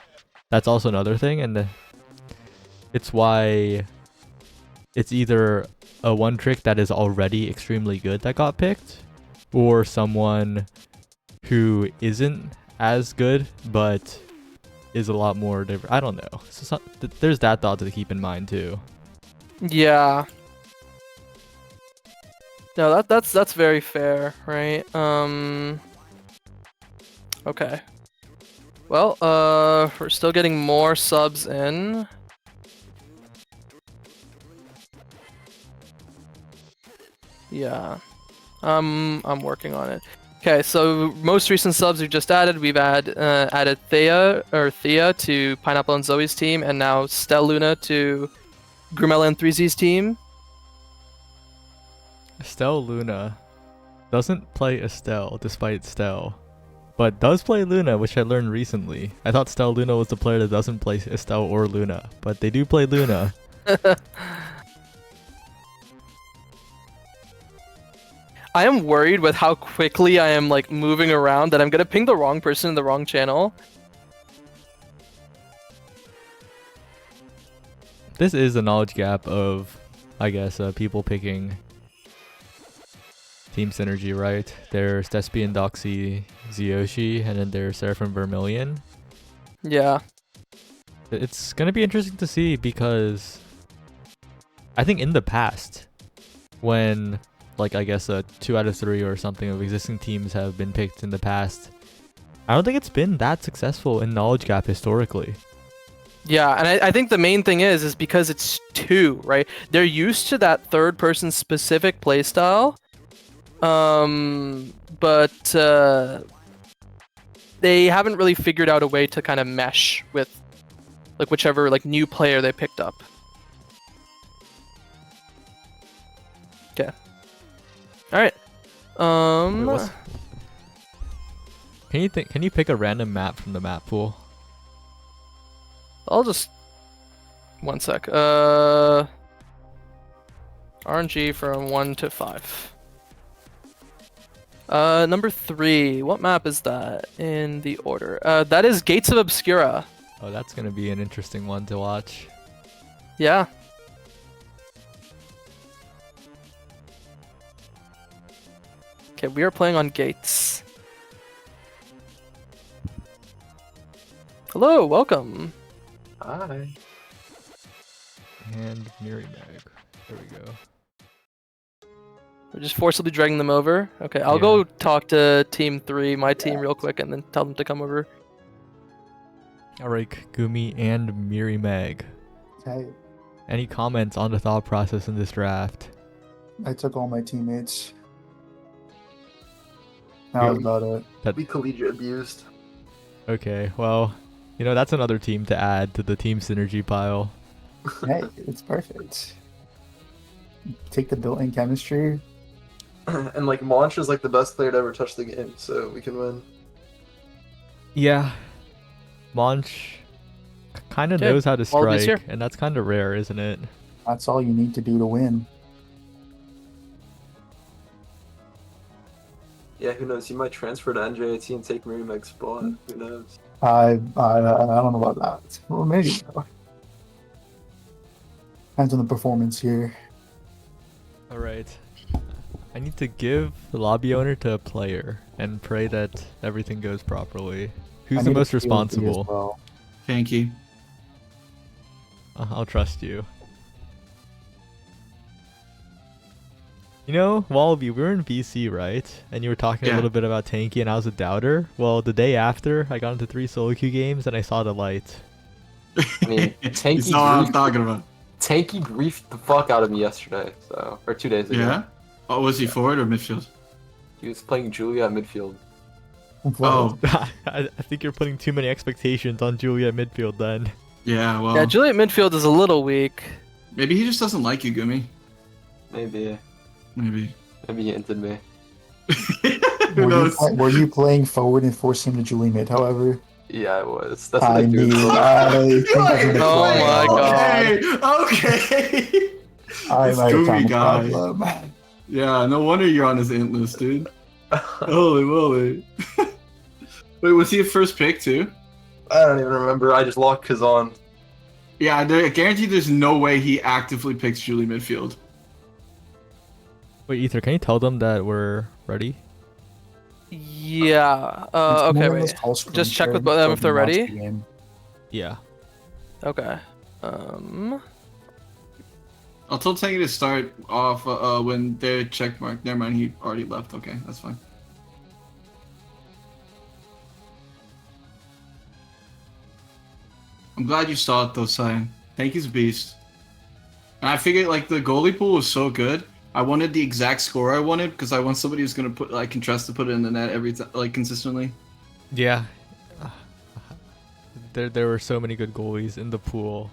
That's also another thing, and it's why it's either a one trick that is already extremely good that got picked, or someone who isn't as good but is a lot more different. I don't know. So there's that thought to keep in mind too. Yeah. No, that's very fair, right? Okay. Well, we're still getting more subs in. Yeah. I'm working on it. Okay, so most recent subs we've just added. We've added Thea to Pineapple and Zoe's team, and now Stel Luna to Grumella and 3Z's team. Stel Luna doesn't play Estelle despite Stel, but does play Luna, which I learned recently. I thought Stel Luna was the player that doesn't play Estelle or Luna, but they do play Luna. I am worried with how quickly I am like moving around that I'm gonna ping the wrong person in the wrong channel. This is the knowledge gap of, I guess, people picking Team Synergy, right? There's Thespian, Doxy, Zioshi, and then there's Seraphim Vermilion. Yeah. It's gonna be interesting to see because I think in the past, when like I guess 2 out of 3 or something of existing teams have been picked in the past, I don't think it's been that successful in knowledge gap historically. Yeah, and I think the main thing is because it's 2, right? They're used to that third person specific playstyle. But they haven't really figured out a way to kind of mesh with like whichever like new player they picked up. Okay. All right. Wait, Can you pick a random map from the map pool? I'll just 1 sec. RNG from 1 to 5. Number 3. What map is that in the order? That is Gates of Obscura. Oh, that's gonna be an interesting one to watch. Yeah. Okay, we are playing on Gates. Hello, welcome. Hi. And Mirror Mag. There we go. We're just forcibly dragging them over. Okay, I'll go talk to Team 3, my team, real quick, and then tell them to come over. Alright, Gumi and Miri Meg. Okay, Any comments on the thought process in this draft? I took all my teammates. That was about it. We collegiate abused. Okay, well, you know, that's another team to add to the team synergy pile. Hey, it's perfect. Take the built-in chemistry. And like Monch is like the best player to ever touch the game, so we can win. Yeah. Monch kind of Okay, knows how to all of these strike, here. and that's kind of rare, isn't it? That's all you need to do to win. Yeah, who knows? He might transfer to NJAT and take Mary Meg's spot. Who knows? I don't know about that. Well, maybe. Depends on the performance here. Alright. I need to give the lobby owner to a player and pray that everything goes properly. Who's I the need a most POV as responsible? well. Thank you. I'll trust you. You know, Wallaby, we were in VC, right? And you were talking a Yeah. little bit about Tanky, and I was a doubter. Well, the day after, I got into 3 solo queue games, and I saw the light. I mean, Tanky You saw what I'm griefed- talking about. Tanky griefed the fuck out of me yesterday, or 2 days ago. Yeah? Oh, was he forward or midfield? He was playing Julia at midfield. Oh, I think you're putting too many expectations on Julia at midfield then. yeah, well. Yeah, Juliet midfield is a little weak. Maybe he just doesn't like you, Gumi. Maybe Maybe. he hinted me. Who knows? Were you playing forward and forcing him to Julie mid, however? Yeah, I was. That's what I I do. mean, I think that's a Oh my god. Okay. I This might have Gumi found a guy. problem. Yeah, no wonder you're on his int list, dude. Holy moly. Wait, was he a first pick too? I don't even remember. I just locked Kazan. Yeah, I guarantee there's no way he actively picks Julie midfield. Wait, Ether, can you tell them that we're ready? Yeah. It's Okay, more or wait. less all screen Just check with shared both of them for if they're the last ready. game. Yeah. Okay. I'll tell Tangy to start off when they're check marked. Never mind, he already left. Okay, that's fine. I'm glad you saw it though, Cyan. Tanky's a beast. And I figured like the goalie pool was so good. I wanted the exact score I wanted because I want somebody who's gonna put I can trust to put it in the net every time, like consistently. Yeah. There were so many good goalies in the pool.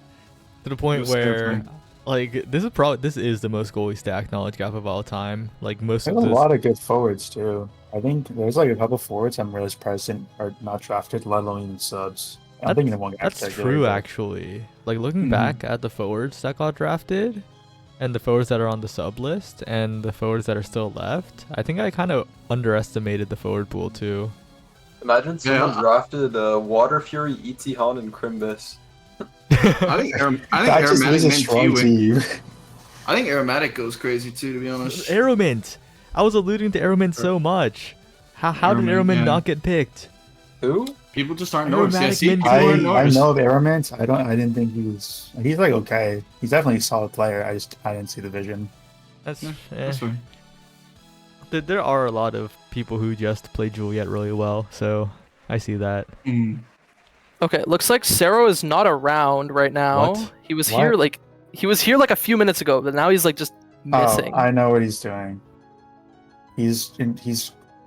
To the point was where terrifying. like this is the most goalie stack knowledge gap of all time. Like most There's of a this lot of good forwards too. I think there's like a couple forwards I'm really surprised are not drafted, let alone even subs. I don't think anyone got That's that true, good. actually. Like looking Mhm. back at the forwards that got drafted, and the forwards that are on the sub list, and the forwards that are still left, I think I kind of underestimated the forward pool too. Imagine someone Yeah. drafted Water Fury, E.T. Han, and Crimbus. I think That just Aromatic is a meant strong T-Wing. team. I think Aromatic goes crazy too, to be honest. Aeromint. I was alluding to Aeromint so much. How did Aeromint, Aeromint yeah. not get picked? Who? People just aren't noticed. Yeah, Aromatic see, people Mint aren't I noticed. know of Aeromint. I didn't think he was. He's like okay. He's definitely a solid player. I didn't see the vision. That's Yeah, eh. that's fine. There are a lot of people who just play Juliet really well, so I see that. Mm. Okay, looks like Sero is not around right now. What? He was What? here like a few minutes ago, but now he's like just missing. Oh, I know what he's doing. He's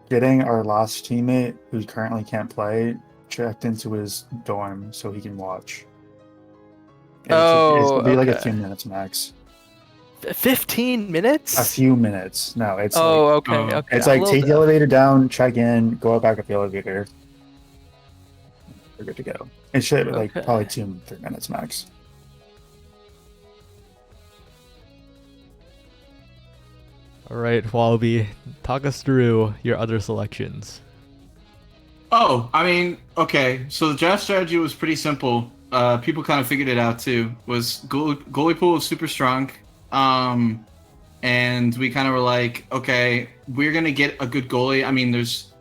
getting our last teammate who currently can't play checked into his dorm so he can watch. It's gonna be like a okay. few minutes max. 15 minutes? A few minutes. No, it's Oh, like okay, okay. it's I'm a like little take the deaf. elevator down, check in, go back up the elevator. We're good to go. It should like Okay. probably 2-3 minutes max. All right, Wallaby, talk us through your other selections. Oh, I mean, okay. So the draft strategy was pretty simple. People kind of figured it out too. Was goalie pool was super strong, and we kind of were like, okay, we're gonna get a good goalie. I mean, there's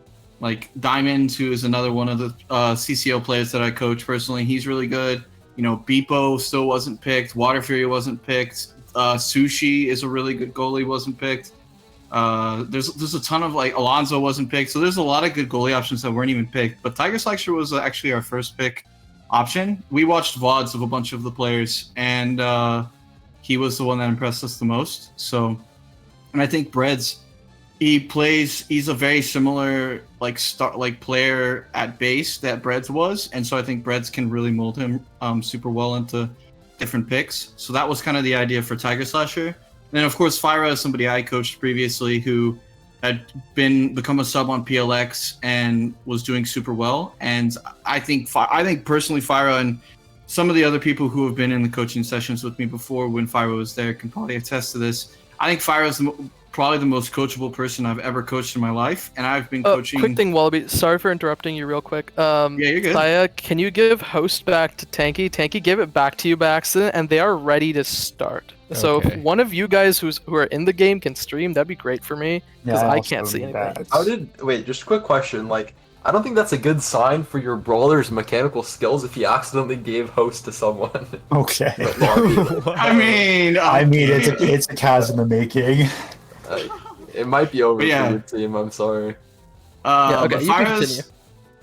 like Diamond, who is another one of the CCL players that I coach personally. He's really good. You know, Beepo still wasn't picked. Water Fury wasn't picked. Sushi is a really good goalie, wasn't picked. There's a ton of like Alonso wasn't picked, so there's a lot of good goalie options that weren't even picked. But Tiger Selection was actually our first pick option. We watched VODs of a bunch of the players, and he was the one that impressed us the most. So, and I think Breads, he's a very similar player at base that Breads was, and so I think Breads can really mold him super well into different picks. So that was kind of the idea for Tiger Slasher. And then of course Fyra is somebody I coached previously who had become a sub on PLX and was doing super well. And I think personally Fyra and some of the other people who have been in the coaching sessions with me before when Fyra was there can probably attest to this. I think Fyra is probably the most coachable person I've ever coached in my life, and I've been coaching. Quick thing, Wallaby. Sorry for interrupting you real quick. Yeah, you're good. Saya, can you give host back to Tanky? Tanky gave it back to you by accident, and they are ready to start. So Okay. if one of you guys who are in the game can stream, that'd be great for me because I can't see anything. Wait, just a quick question. Like, I don't think that's a good sign for your brawler's mechanical skills if he accidentally gave host to someone. Okay. I mean, it's a chasm in the making. It might be over But yeah. for your team. I'm sorry. Yeah, okay, but you can Fyra's- continue.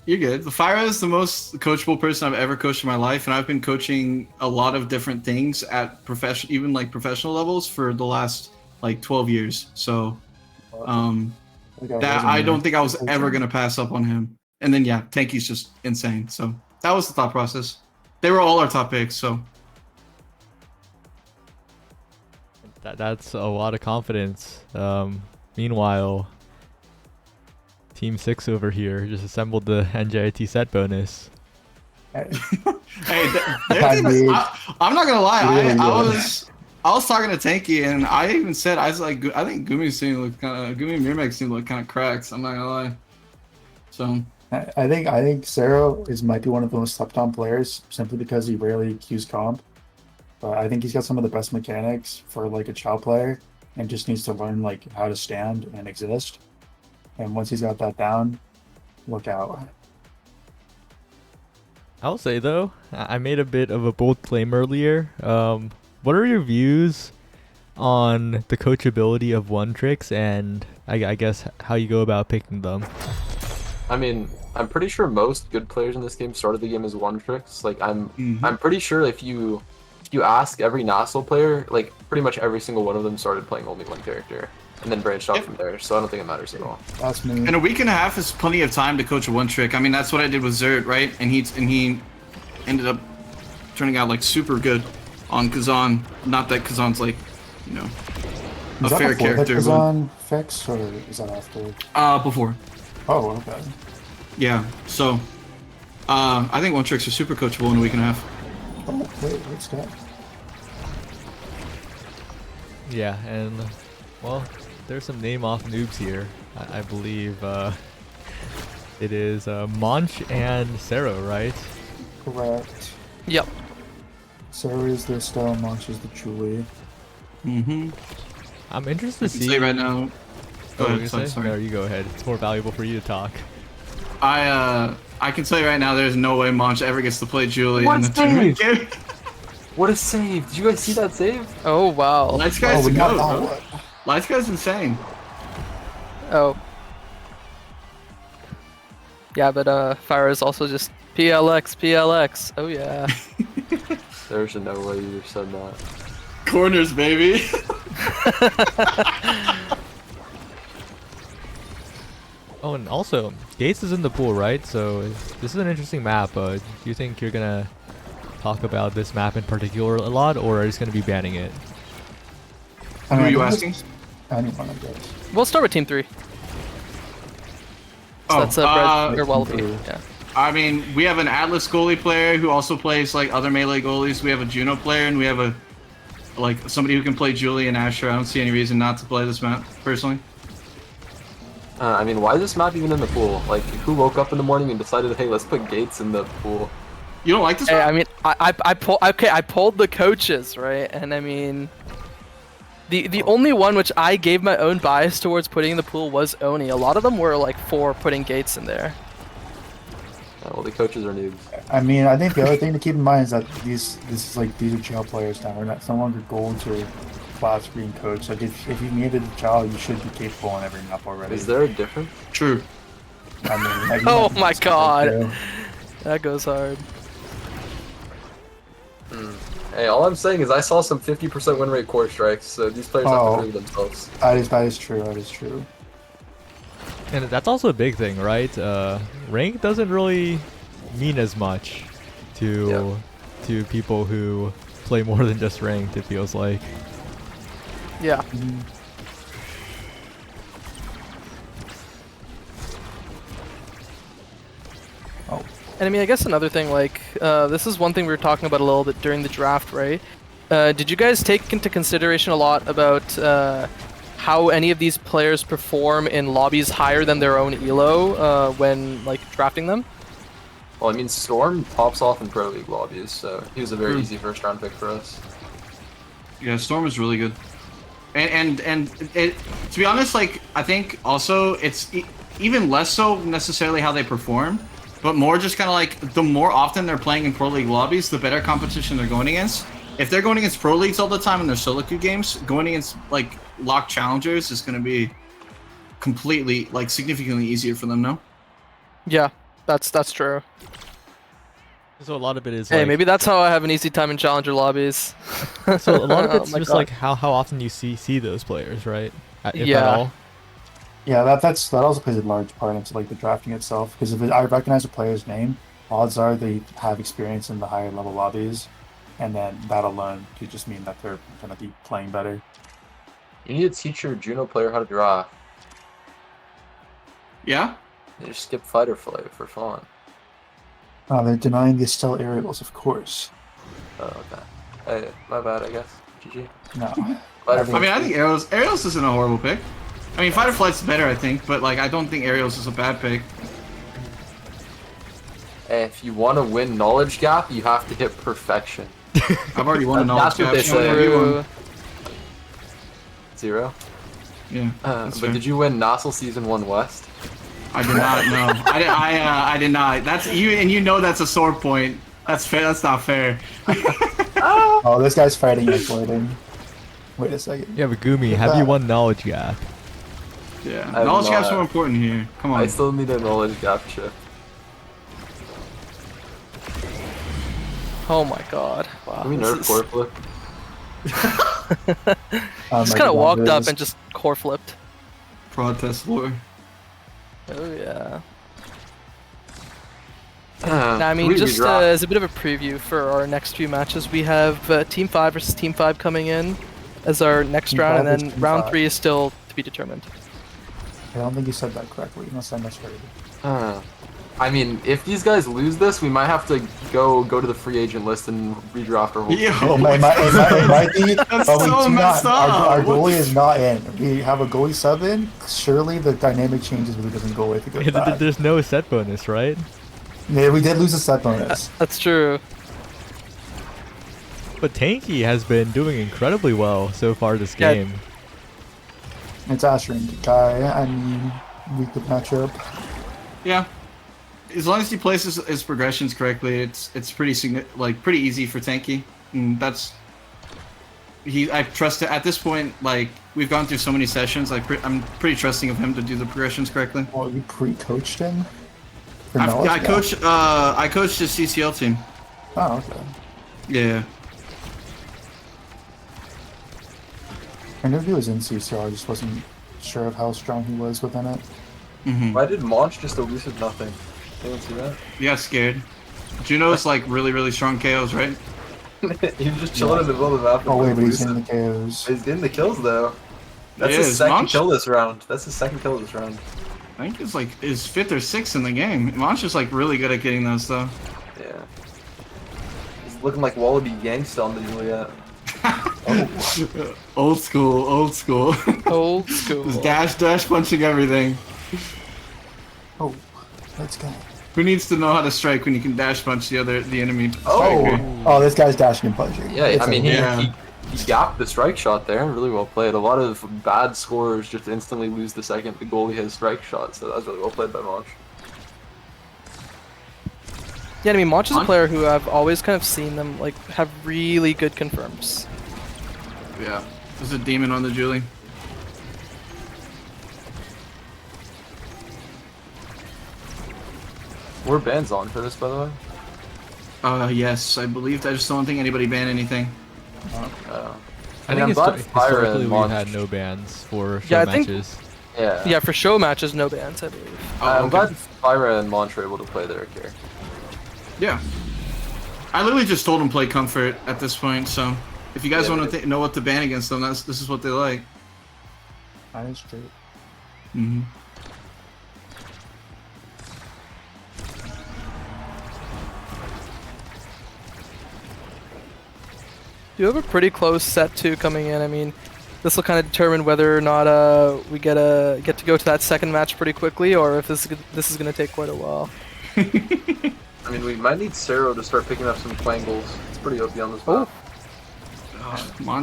You're good. Fyra is the most coachable person I've ever coached in my life, and I've been coaching a lot of different things at professional levels for the last like 12 years. So, that I don't think I was ever gonna pass up on him. And then yeah, Tanky's just insane. So that was the thought process. They were all our top picks. So That's a lot of confidence. Meanwhile, Team 6 over here just assembled the NJIT set bonus. hey, I'm not gonna lie. I was talking to Tanky, and I even said I was like, I think Gumi's team looked kind of Gumi and Mirmag's team looked kind of cracks. I'm not gonna lie. So I think Zero might be one of the most slept on players simply because he rarely cues comp. But I think he's got some of the best mechanics for like a Chow player, and just needs to learn like how to stand and exist. And once he's got that down, look out. I'll say though, I made a bit of a bold claim earlier. What are your views on the coachability of one tricks and I guess how you go about picking them? I mean, I'm pretty sure most good players in this game started the game as one tricks. Like, I'm pretty sure if you ask every Nassau player, like pretty much every single one of them started playing only one character and then branched out from there. So I don't think it matters at all. That's me. and a week and a half is plenty of time to coach a one trick. I mean, that's what I did with Zert, right? And he ended up turning out like super good on Kazan. Not that Kazan's like, you know, a Is that fair before the character. Kazan fix, or is that after? But, before. Oh, okay. Yeah. So, I think one tricks are super coachable in a week and a half. Oh, wait, what's that? Yeah, and well, there's some name off noobs here. I believe it is Monch and Sero, right? Correct. Yep. Sarah is the Stella, Monch is the Julie. Mm-hmm. I'm interested to I can see. say right now. Go Oh, ahead, you sorry. say? No, you go ahead. It's more valuable for you to talk. I can tell you right now, there's no way Monch ever gets to play Julie What in the save? tournament game. What a save! Did you guys see that save? Oh wow. Lights guy's we the got goat, that bro. one. Lights guy's insane. Oh. Yeah, but Fire is also just PLX. Oh yeah. There's no way you said that. Corners, baby. Oh, and also, Gates is in the pool, right? So this is an interesting map. Do you think you're gonna talk about this map in particular a lot, or are you just going to be banning it? Who are you I asking? guess Anyone, I guess. We'll start with Team 3. So Oh, that's Brett or Wallaby. Team Yeah. I mean, we have an Atlas goalie player who also plays like other melee goalies. We have a Juno player, and we have a somebody who can play Julie and Asher. I don't see any reason not to play this map personally. I mean, why is this map even in the pool? Like, who woke up in the morning and decided, hey, let's put gates in the pool? You don't like this Hey, map? I mean, I polled the coaches, right? And I mean, the only one which I gave my own bias towards putting in the pool was Oni. A lot of them were like for putting gates in there. Well, the coaches are noobs. I mean, I think the other thing to keep in mind is that these are child players now. We're not it's no longer gold or class green coach. Like if you made it a child, you should be capable on every map already. Is there a difference? True. I mean, like, Oh you know, my it's God. too. That goes hard. Hey, all I'm saying is I saw some 50% win rate core strikes, so these players have Oh. to prove themselves. That is true. That is true. And that's also a big thing, right? Rank doesn't really mean as much to people who play more than just ranked, it feels like. Yeah. Oh, And I mean, I guess another thing, like, this is one thing we were talking about a little bit during the draft, right? Did you guys take into consideration a lot about how any of these players perform in lobbies higher than their own elo when, like, drafting them? Well, I mean, Storm pops off in Pro League lobbies, so he was a very easy first round pick for us. Yeah, Storm is really good. And it, to be honest, like, I think also it's even less so necessarily how they perform, but more just kind of like the more often they're playing in Pro League lobbies, the better competition they're going against. If they're going against Pro Leagues all the time in their solo queue games, going against like locked challengers is going to be completely, like, significantly easier for them, no? Yeah, that's true. So a lot of it is Hey, like, maybe that's how I have an easy time in challenger lobbies. so a lot of Oh it's my just God. like how often you see those players, right? If at Yeah. all. yeah. That also plays a large part into like the drafting itself. Because if I recognize a player's name, odds are they have experience in the higher level lobbies, and then that alone could just mean that they're gonna be playing better. You need to teach your Juno player how to draft. Yeah? You just skip fight or flight for fun. They're denying the Estelle aerials, of course. Oh, okay. Hey, my bad, I guess. GG. No. Fight or I I flight. mean, I think Aerials isn't a horrible pick. I mean, Fight or Flight's better, I think, but like, I don't think Aerials is a bad pick. Hey, if you want to win knowledge gap, you have to hit perfection. I've already won a knowledge That's what gap. they so say. whatever you want. 0. Yeah, But that's fair. did you win Nossel Season 1 West? I did not know. I did not. That's you, and you know that's a sore point. That's fair. That's not fair. Oh, this guy's fighting and flirting. Wait a second. Yeah, but Gumi, have you won knowledge gap? Yeah, I'm knowledge gap's not- more important here. Come on. I still need a knowledge gap chip. Oh my God! Wow. Can we this nerf is- core flip? Just kind of walked up and just core flipped. Protest lore. Oh yeah. Now, Now, I mean, just as a bit of a preview for our next few matches, we have Team 5 versus Team 5 coming in as our next Team round, 5 and is then Team round 5. 3 is still to be determined. I don't think you said that correctly, unless I misheard. I mean, if these guys lose this, we might have to go to the free agent list and redraft our whole Yo, team. It might be, That's but we so do messed not. Our up. goalie is not in. We have a goalie sub in. Surely the dynamic changes when he doesn't go away if he goes back. There's no set bonus, right? Yeah, we did lose a set bonus. That's true. But Tanky has been doing incredibly well so far this Yeah. game. It's Asher and Guy. I mean, we could match up. Yeah. As long as he places his progressions correctly, it's pretty pretty easy for Tanky. And that's I trust it at this point. Like, we've gone through so many sessions. Like, I'm pretty trusting of him to do the progressions correctly. Well, you pre-coached him. For I knowledge? I coached his CCL team. Oh, okay. Yeah. I knew he was in CCR. I just wasn't sure of how strong he was within it. Mm-hmm. Why did Monch just elusive nothing? Anyone see that? He got scared. Juno's like really strong KOs, right? He's just chilling in the middle of the map. Oh wait, but he's losing. in the KOs. He's getting the kills though. That's He his is. second Monch- kill this round. That's his second kill this round. I think it's like his 5th or 6th in the game. Monch is like really good at getting those though. Yeah. He's looking like Wallaby Gangsta on the Juliet. Old school, old school. Old school. Just dash punching everything. Oh, let's go. Who needs to know how to strike when you can dash punch the enemy Oh. striker? Oh, this guy's dashing and punching. Yeah, It's I mean, Yeah. he gapped the strike shot there. Really well played. A lot of bad scorers just instantly lose the second the goalie has strike shot, so that was really well played by Monch. Yeah, I mean, Monch is a Monch- player who I've always kind of seen them like have really good confirms. Yeah. There's a demon on the Julie. Were bans on for this, by the way? Yes, I believe. I just don't think anybody banned anything. I mean, think I'm glad Fire historically and we've Monch- had no bans for show Yeah, I think- matches. Yeah. Yeah, for show matches, no bans, I believe. I'm okay. glad Fyra and Monch were able to play their care. Yeah. I literally just told them play comfort at this point, so if you guys Yeah, want to know what to ban against them, this is what they like. That is true. Mm-hmm. You have a pretty close set two coming in. I mean, this will kind of determine whether or not we get to go to that second match pretty quickly, or if this is going to take quite a while. I mean, we might need Cero to start picking up some twangles. It's pretty OP on this map.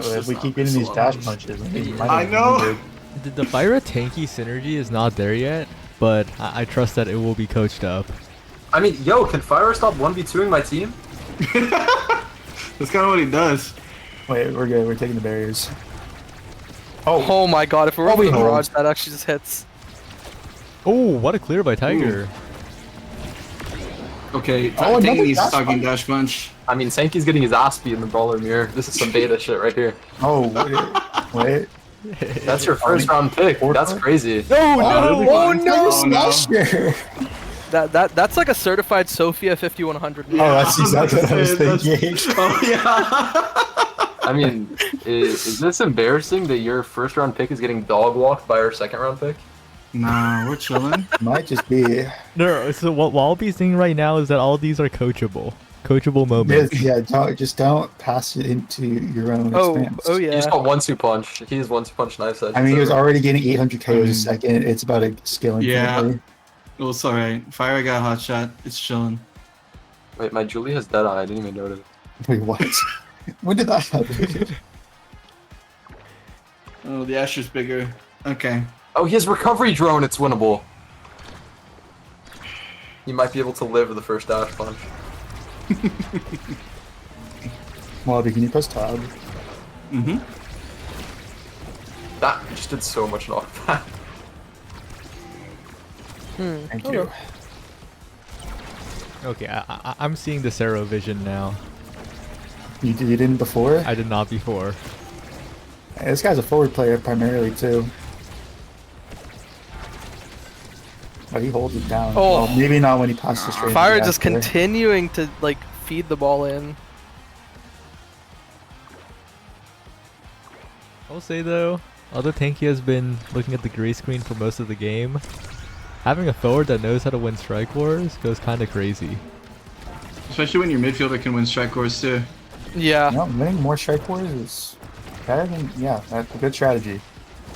So if we keep getting these dash punches, we might I have know. injured. The Fyra tanky synergy is not there yet, but I trust that it will be coached up. I mean, yo, can Fyra stop 1v2ing my team? That's kind of what he does. Wait, we're good. We're taking the barriers. Oh my god, if we're Oh, over we the hold. garage, that actually just hits. Oh, what a clear by Tiger. Okay, Oh, I think another he's dash talking punch. dash punch. I mean, Sankey's getting his ass beat in the brawler mirror. This is some beta shit right here. Oh, wait. That's your first round pick. That's crazy. Oh, no, Oh, no. Smasher! That's like a certified Sophia 5100. Oh, that's exactly what I was That's- thinking. Oh yeah. I mean, is this embarrassing that your first round pick is getting dog walked by our second round pick? Nah, we're chilling. Might just be. No, so what Wallaby's saying right now is that all these are coachable. Coachable moments. Yeah, don't pass it into your own expanse. Oh He yeah. just got 1-2 punch. He is 1-2 punch knife edge. I mean, he was already getting 800 KOs a second. It's about a scaling. Yeah. thing. Well, it's alright. Fire got a hot shot. It's chilling. Wait, my Julie has dead eye. I didn't even notice. Wait, what? When did that happen? Oh, the Asher's bigger. Okay. Oh, he has recovery drone. It's winnable. He might be able to live the first dash punch. Well, can you press tab? Mm-hmm. That just did so much knockback. Thank Okay. you. Okay, I'm seeing the Cero vision now. You didn't before? I did not before. Hey, this guy's a forward player primarily too. But he holds it down. Oh. Well, maybe not when he passes straight. Fire into the just back there. continuing to like feed the ball in. I will say though, although Tanky has been looking at the gray screen for most of the game, having a forward that knows how to win strike wars goes kind of crazy. Especially when your midfielder can win strike wars too. Yeah. No, winning more strike wars is better than, yeah, that's a good strategy.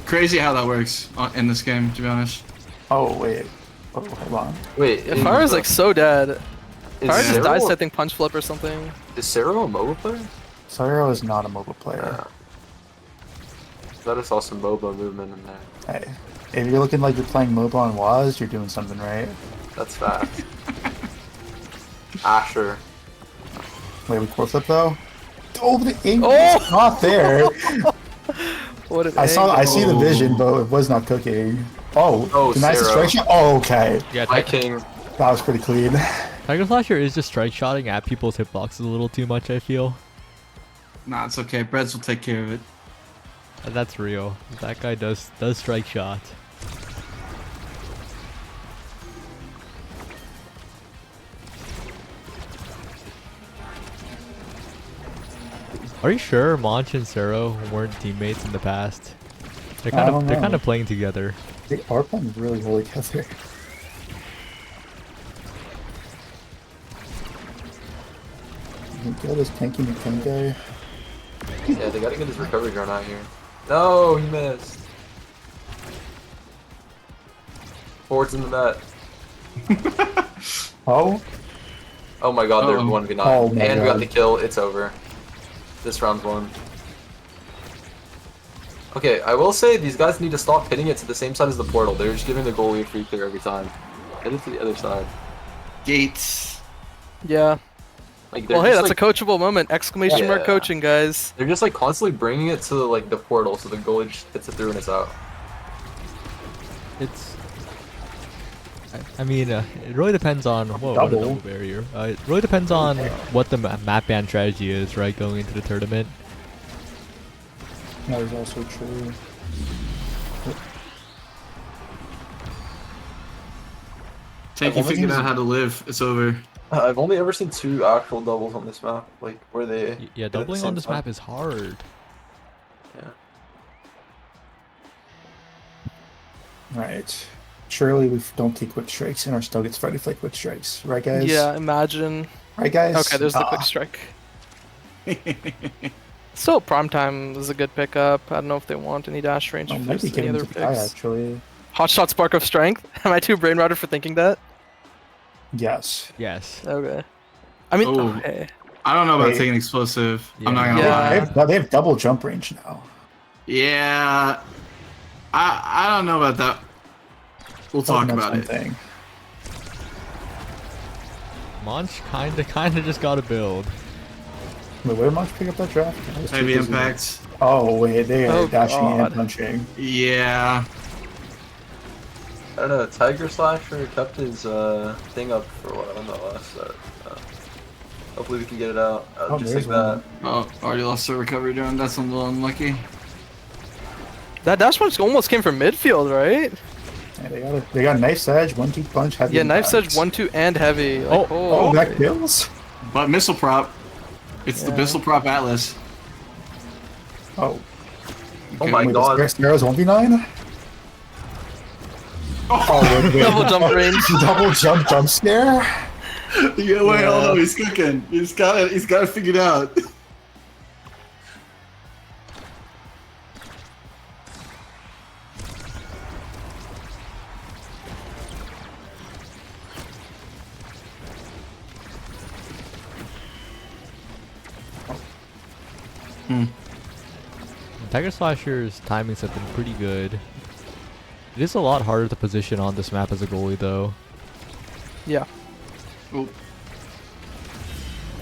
Crazy how that works in this game, to be honest. Oh, wait. Oh, hold on. Wait, Yeah, Fire is like so dead. is Fire just Cero- dies to I think punch flip or something. Is Cero a mobile player? Saro is not a mobile player. That is saw some MOBA movement in there. Hey, if you're looking like you're playing MOBA on WAS, you're doing something right. That's fast. Asher. Wait, we core flip though? Oh, the angle Oh! is not there. What an I see the Oh. vision, but it was not cooking. Oh, Oh, the nice Cero. distraction? Oh, okay. Yeah, My king. That was pretty clean. Tiger Slasher is just strike shotting at people's hitboxes a little too much, I feel. Nah, it's okay. Breads will take care of it. And that's real. That guy does strike shot. Are you sure Monch and Sero weren't teammates in the past? They're I kind don't of they're know. kind of playing together. They are playing really well together. Kill this tanky McCann guy. Yeah, they gotta get his recovery drone out here. No, he missed. Forward's in the net. Oh, Oh my god, there's Uh-oh. 1v9. Oh my And we got God. the kill, it's over. This round's won. Okay, I will say these guys need to stop hitting it to the same side as the portal. They're just giving the goalie a free clear every time. Hit it to the other side. Gates. Yeah. Like, they're Well, hey, just, that's like, a coachable moment! Exclamation mark Yeah. coaching, guys. They're just like constantly bringing it to like the portal, so the goalie just hits it through and it's out. It's. I mean, it really depends on whoa, what a Double. double barrier. It really depends on what the map ban strategy is, right, going into the tournament. that is also true. Tanky I've figured only out how to live. It's over. I've only ever seen 2 actual doubles on this map, like where they. Yeah, hit at the doubling same on this time. map is hard. Yeah. Alright. Surely we don't take quick strikes and our still gets Friday Flight quick strikes. Right, guys? Yeah, imagine. Right, guys? Okay, there's the quick strike. Still, prime time is a good pickup. I don't know if they want any dash range I might be versus any giving other to the guy, picks. actually. Hotshot Spark of Strength. Am I too brain routed for thinking that? Yes. Yes. Okay. I mean, Oh. okay. I don't know about Wait. taking explosive. Yeah. I'm not gonna Yeah. lie. They have double jump range now. Yeah. I don't know about that. We'll talk That's about one it. thing. Monch kinda just got to build. Wait, where did Monch pick up that draft? I was too Heavy busy. impacts. Oh, wait, they are Oh, dashing God. and punching. Yeah. I don't know, Tiger Slasher kept his thing up for a while on the last set. Hopefully we can get it out. Oh, Just there's like that. Oh, already lost the recovery drone. That's a little unlucky. That dash punch almost came from midfield, right? Yeah, they got knife edge, 1-2 punch, heavy Yeah, knife impacts. edge 1-2 and heavy. Like, Oh, that kills? But missile prop. It's the Yeah. missile prop Atlas. Oh. Oh my Wait, god. is Sparrow's 1v9? Oh, wait, double jump range. Double jump scare? Yeah, wait, hold on. He's cooking. He's got it figured out. Tiger Slasher's timings have been pretty good. It is a lot harder to position on this map as a goalie, though. Yeah. Oh,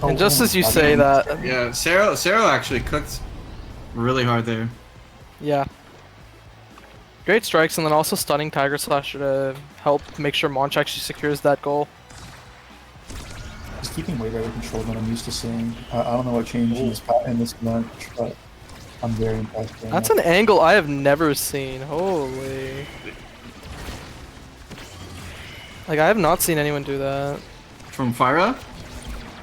And just as you I say mean, that, yeah. Sarah actually cooked really hard there. yeah. Great strikes, and then also stunning Tiger Slasher to help make sure Monch actually secures that goal. He's keeping way better control than I'm used to seeing. I don't know what changed in this match, but I'm very impressed. Right That's now. an angle I have never seen. Holy. Like, I have not seen anyone do that. From Fyra?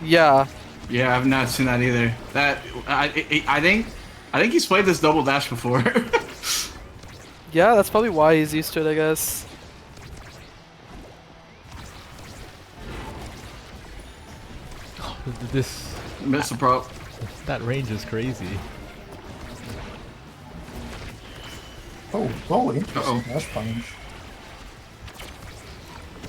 Yeah. Yeah, I've not seen that either. I think he's played this double dash before. Yeah, that's probably why he's used to it, I guess. This Missile prop. that range is crazy. Oh, interesting. Uh-oh. Dash punch.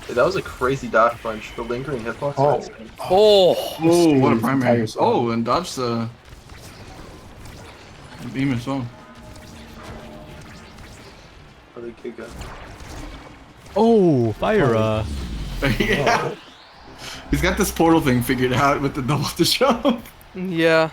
Hey, that was a crazy dash punch. The lingering hitbox. Oh. Oh. Oh, what a Jeez, primary. Tiger's Oh, and dodge the beam as well. Really good guy. Oh, fire! Yeah. He's got this portal thing figured out with the double to jump. Yeah.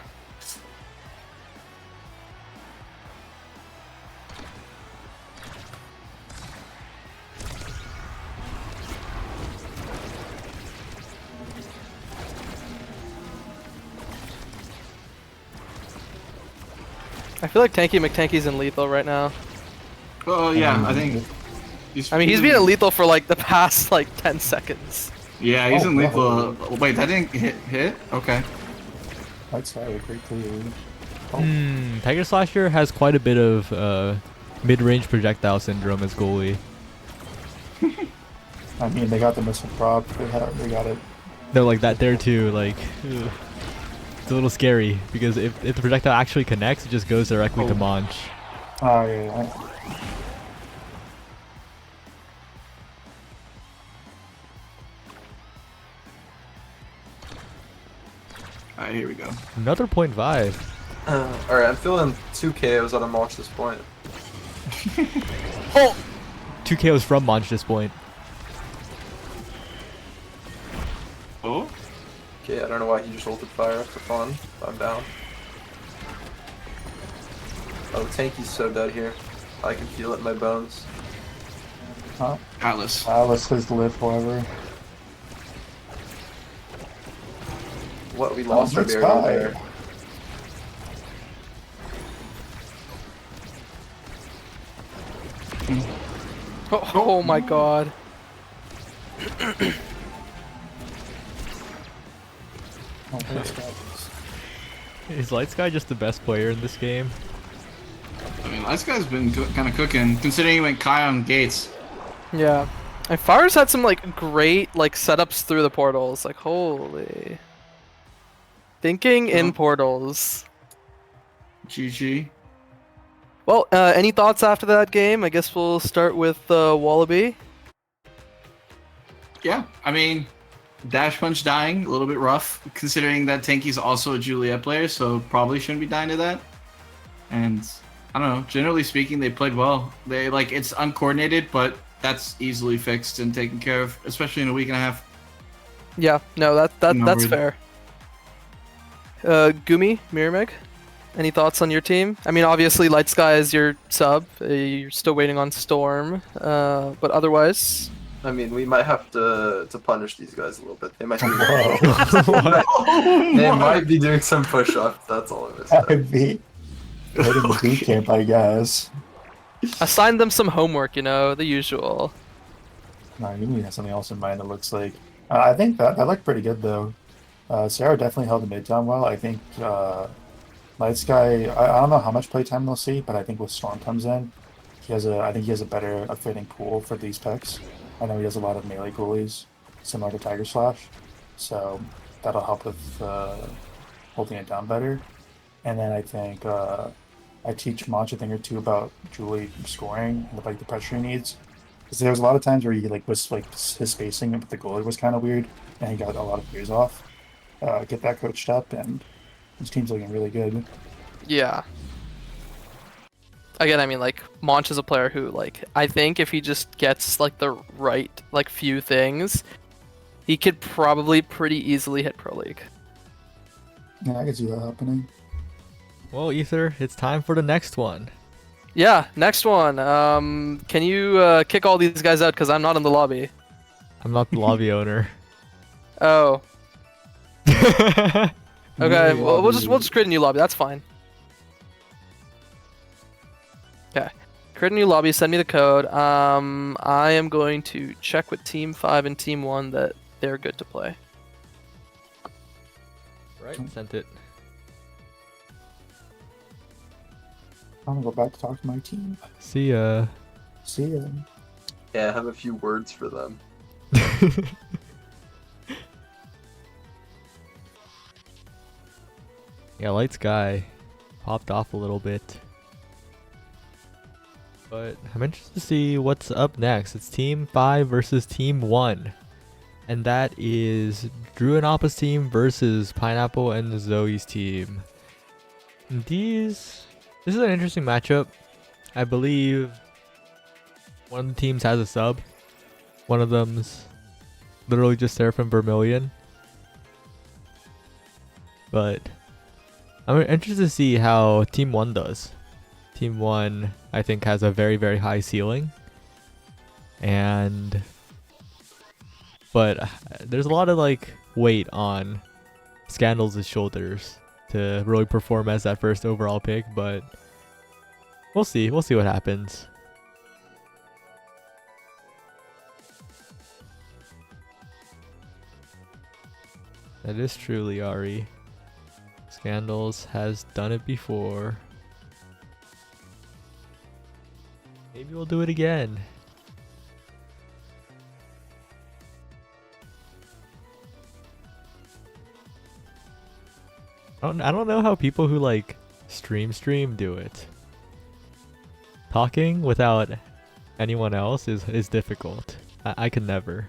I feel like Tanky McTanky's in lethal right now. Oh yeah, I think. I mean, he's been in lethal for like the past like 10 seconds. Yeah, he's Oh, in lethal. no. Wait, that didn't hit? Okay. Right side, great clear. Tiger Slasher has quite a bit of mid-range projectile syndrome as goalie. I mean, they got the missile prop. They got it. No, like that there too. Like, ugh. It's a little scary because if the projectile actually connects, it just goes directly to Monch. Oh yeah. Alright, here we go. Another 0.5. Alright, I'm feeling 2 KOs out of March this point. Oh! 2 KOs from Monch this point. Oh? Okay, I don't know why he just ulted fire for fun. I'm down. Oh, Tanky's so dead here. I can feel it in my bones. Huh? Atlas. Alice has lived forever. What? We lost our good barrier spy. there. Oh my god. Oh, that's bad. Is Lightsky just the best player in this game? I mean, this guy's been kind of cooking, considering he went Kai on Gates. Yeah. And Fire's had some like great like setups through the portals. Like holy. Thinking in portals. GG. Well, any thoughts after that game? I guess we'll start with Wallaby. Yeah, I mean, Dash Punch dying, a little bit rough, considering that Tanky's also a Juliet player, so probably shouldn't be dying to that. And, I don't know, generally speaking, they played well. They, like, it's uncoordinated, but that's easily fixed and taken care of, especially in a week and a half. Yeah, no, that's Numbered. fair. Gumi, Mirameg, any thoughts on your team? I mean, obviously, Light Sky is your sub. You're still waiting on Storm, but otherwise, I mean, we might have to punish these guys a little bit. They might be, they might be doing some push-ups. That's all it is. I'd be hitting the boot camp, I guess. assign them some homework. You know, the usual. No, you need to have something else in mind. It looks like. I think that looked pretty good though. Sarah definitely held the mid down well. I think Light Sky. I don't know how much playtime they'll see, but I think with Storm comes in, I think he has a better fitting pool for these picks. I know he has a lot of melee goalies, similar to Tiger Slash, so that'll help with holding it down better. And then I think I teach Monch a thing or two about Julie scoring and like the pressure he needs. Because there was a lot of times where he like was like his spacing with the goalie was kind of weird, and he got a lot of years off. Get that coached up, and his team's looking really good. Yeah. Again, I mean, like, Monch is a player who, like, I think if he just gets, like, the right, like, few things, he could probably pretty easily hit Pro League. Yeah, I can see that happening. Well, Ether, it's time for the next one. Yeah, next one. Can you kick all these guys out because I'm not in the lobby? I'm not the lobby owner. Oh, okay. New Well, we'll lobby. just create a new lobby. That's fine. Okay, create a new lobby. Send me the code. I am going to check with Team 5 and Team 1 that they're good to play. Right, sent it. I'm gonna go back to talk to my team. See ya. See ya. Yeah, I have a few words for them. Yeah, Light Sky popped off a little bit. But I'm interested to see what's up next. It's Team 5 versus Team 1. And that is Drew and Appa's team versus Pineapple and Zoe's team. And this is an interesting matchup. I believe one of the teams has a sub. One of them's literally just there from Vermilion. But I'm interested to see how Team 1 does. Team 1, I think, has a very, very high ceiling. But there's a lot of like weight on Scandals' shoulders to really perform as that first overall pick, but we'll see. We'll see what happens. That is truly Ari. Scandals has done it before. Maybe we'll do it again. I don't know how people who like stream do it. Talking without anyone else is difficult. I can never.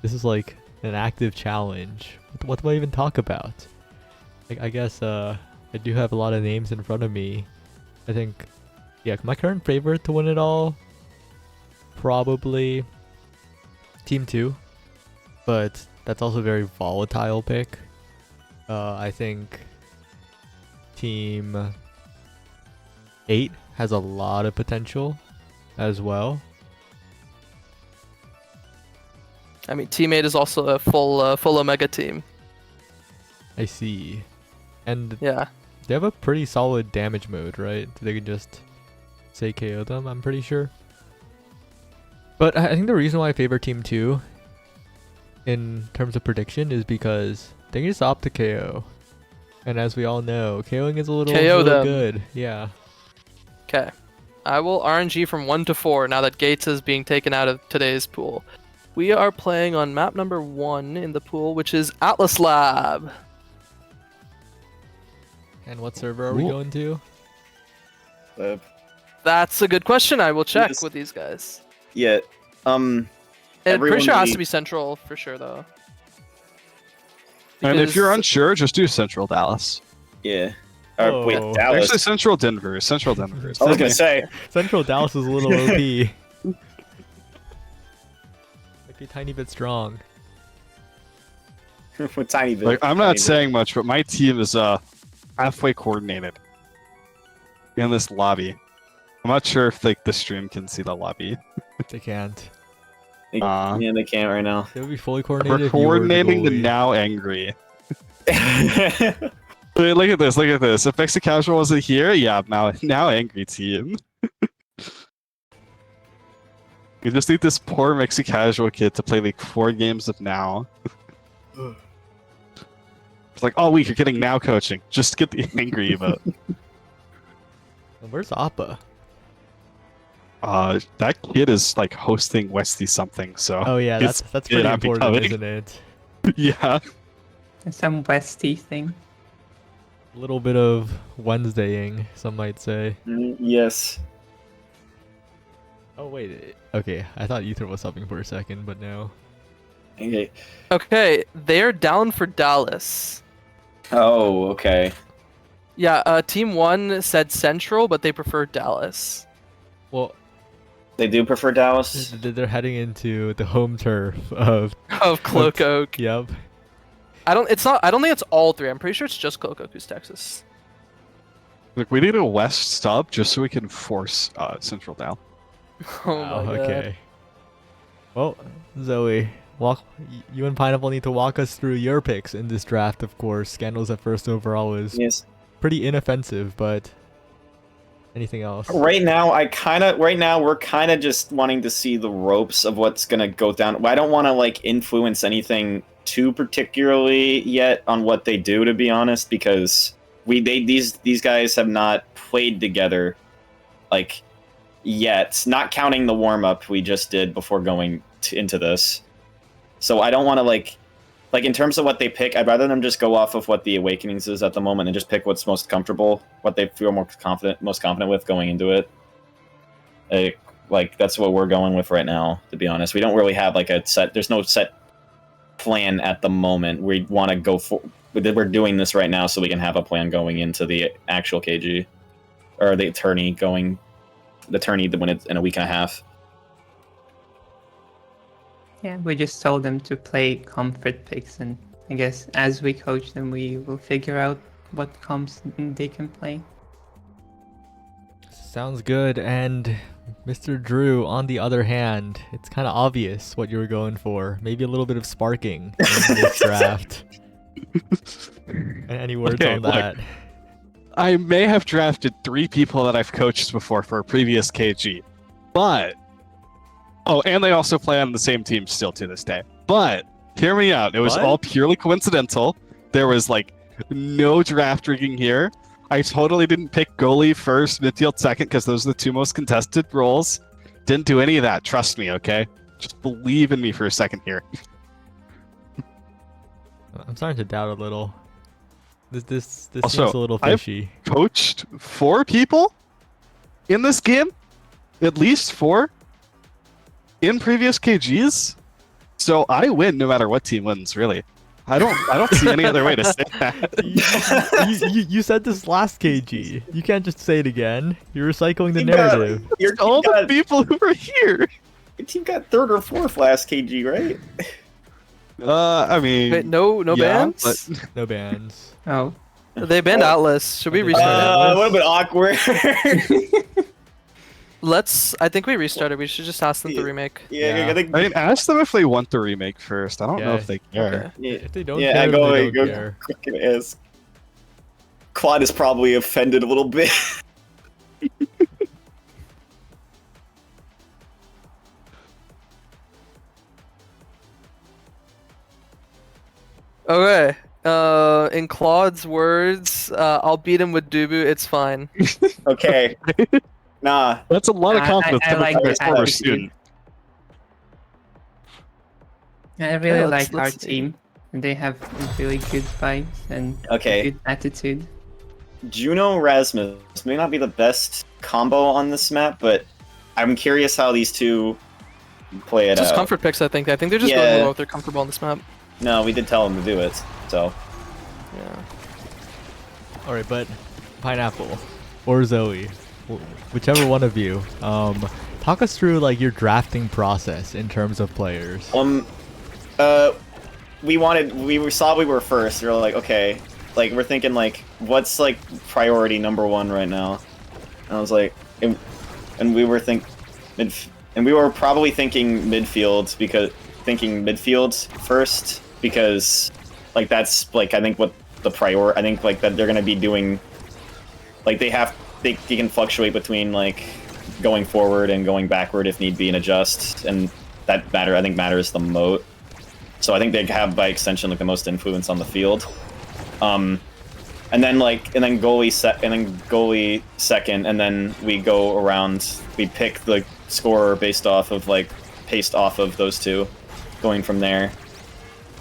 This is like an active challenge. What do I even talk about? I guess I do have a lot of names in front of me. I think, yeah, my current favorite to win it all, probably Team 2, but that's also a very volatile pick. I think Team 8 has a lot of potential as well. I mean, Team 8 is also a full Omega team. I see. And Yeah. they have a pretty solid damage mode, right? They can just say KO them, I'm pretty sure. But I think the reason why I favor Team 2 in terms of prediction is because they can just opt to KO. And as we all know, KOing is a little them. good. Yeah. Okay. I will RNG from 1 to 4 now that Gates is being taken out of today's pool. We are playing on map number 1 in the pool, which is Atlas Lab. And what server are we going to? That's a good question. I will check Yes. with these guys. Yeah. Pretty Everyone sure it has we- to be Central for sure, though. And if you're Because- unsure, just do Central Dallas. Yeah. Oh. Wait, Dallas. Actually, Central Denver. Central Denver. I was gonna say. Central Dallas is a little OP. Might be a tiny bit strong. With tiny bit. Like, I'm tiny not bit. saying much, but my team is halfway coordinated in this lobby. I'm not sure if like the stream can see the lobby. They can't. Uh, Yeah, they can't right now. They would be fully coordinated. We're if you were coordinating the goalie. now angry. Look at this. Look at this. If Mexi Casual wasn't here, yeah, now angry team. We just need this poor Mexi Casual kid to play like 4 games of now. It's like all week you're getting now coaching. Just get the angry about. Where's Appa? That kid is like hosting Westy something. So Oh yeah, it's- that's it pretty not be important, coming. isn't it? yeah. Some Westy thing. A little bit of Wednesdaying, some might say. Yes. Oh wait, okay. I thought Ether was subbing for a second, but no. Okay. Okay, they're down for Dallas. Oh, okay. Yeah, Team 1 said Central, but they prefer Dallas. Well, They do prefer Dallas. they're heading into the home turf of. Of Cloak Oak. Yep. I don't think it's all 3. I'm pretty sure it's just Cloak Oak who's Texas. Look, we need a West stub just so we can force Central down. Oh Wow, my god. okay. Well, Zoe, you and Pineapple need to walk us through your picks in this draft. Of course, Scandals at first overall was Yes. pretty inoffensive, but anything else? Right now, we're kind of just wanting to see the ropes of what's gonna go down. I don't want to like influence anything too particularly yet on what they do, to be honest, because these guys have not played together like yet, not counting the warm up we just did before going into this. So I don't want to like in terms of what they pick, I'd rather them just go off of what the Awakenings is at the moment and just pick what's most comfortable, what they feel most confident with going into it. Like that's what we're going with right now, to be honest. We don't really have like a set. There's no set plan at the moment. We want to go for. We're doing this right now so we can have a plan going into the actual KG or the tourney when it's in a week and a half. Yeah, we just told them to play comfort picks, and I guess as we coach them, we will figure out what comps they can play. Sounds good. And Mr. Drew, on the other hand, it's kind of obvious what you were going for. Maybe a little bit of sparking in this draft. Any words Okay, on look. that? I may have drafted 3 people that I've coached before for a previous KG, but and they also play on the same team still to this day. But hear me out. It was What? all purely coincidental. There was like No draft rigging here. I totally didn't pick goalie first, midfield second, because those are the two most contested roles. Didn't do any of that. Trust me, okay? Just believe in me for a second here. I'm starting to doubt a little. This Also, seems a little I've fishy. coached 4 people in this game, at least 4 in previous KGs. So I win no matter what team wins, really. I don't see any other way to say that. You said this last KG. You can't just say it again. You're recycling the You got- narrative. Your team, All the got, people who were here. your team got third or fourth last KG, right? I mean, Wait, no yeah, bans? but No bans. Oh, They banned Atlas. Should we They restart banned it? A little bit awkward. I think we restarted. We should just ask them to remake. Yeah, I think. I mean, ask them if they want the remake first. I don't know Yeah. if they care. Okay. Yeah, If they don't yeah, care, I then go, they go don't care. quick and ask. Claude is probably offended a little bit. Okay. In Claude's words, I'll beat him with Dubu. It's fine. Okay. Nah. That's a lot of I- confidence I coming like from a this former attitude. student. I really Yeah, like our let's see. team. They have really good vibes and Okay. good attitude. Juno Rasmus may not be the best combo on this map, but I'm curious how these two play it Just out. comfort picks, I think. I think they're just Yeah. going well if they're comfortable on this map. No, we did tell them to do it, so. Yeah. All right, but Pineapple or Zoe, whichever one of you, talk us through like your drafting process in terms of players. We saw we were first. We were like, okay, like we're thinking like, what's like priority number 1 right now? And I was like, and we were we were probably thinking midfield first because like that's like I think what the I think like that they're gonna be doing, like they can fluctuate between like going forward and going backward if need be and adjust, and that I think matters the most. So I think they have by extension like the most influence on the field. And then goalie second, and then we go around. We pick the scorer based off of those two, going from there.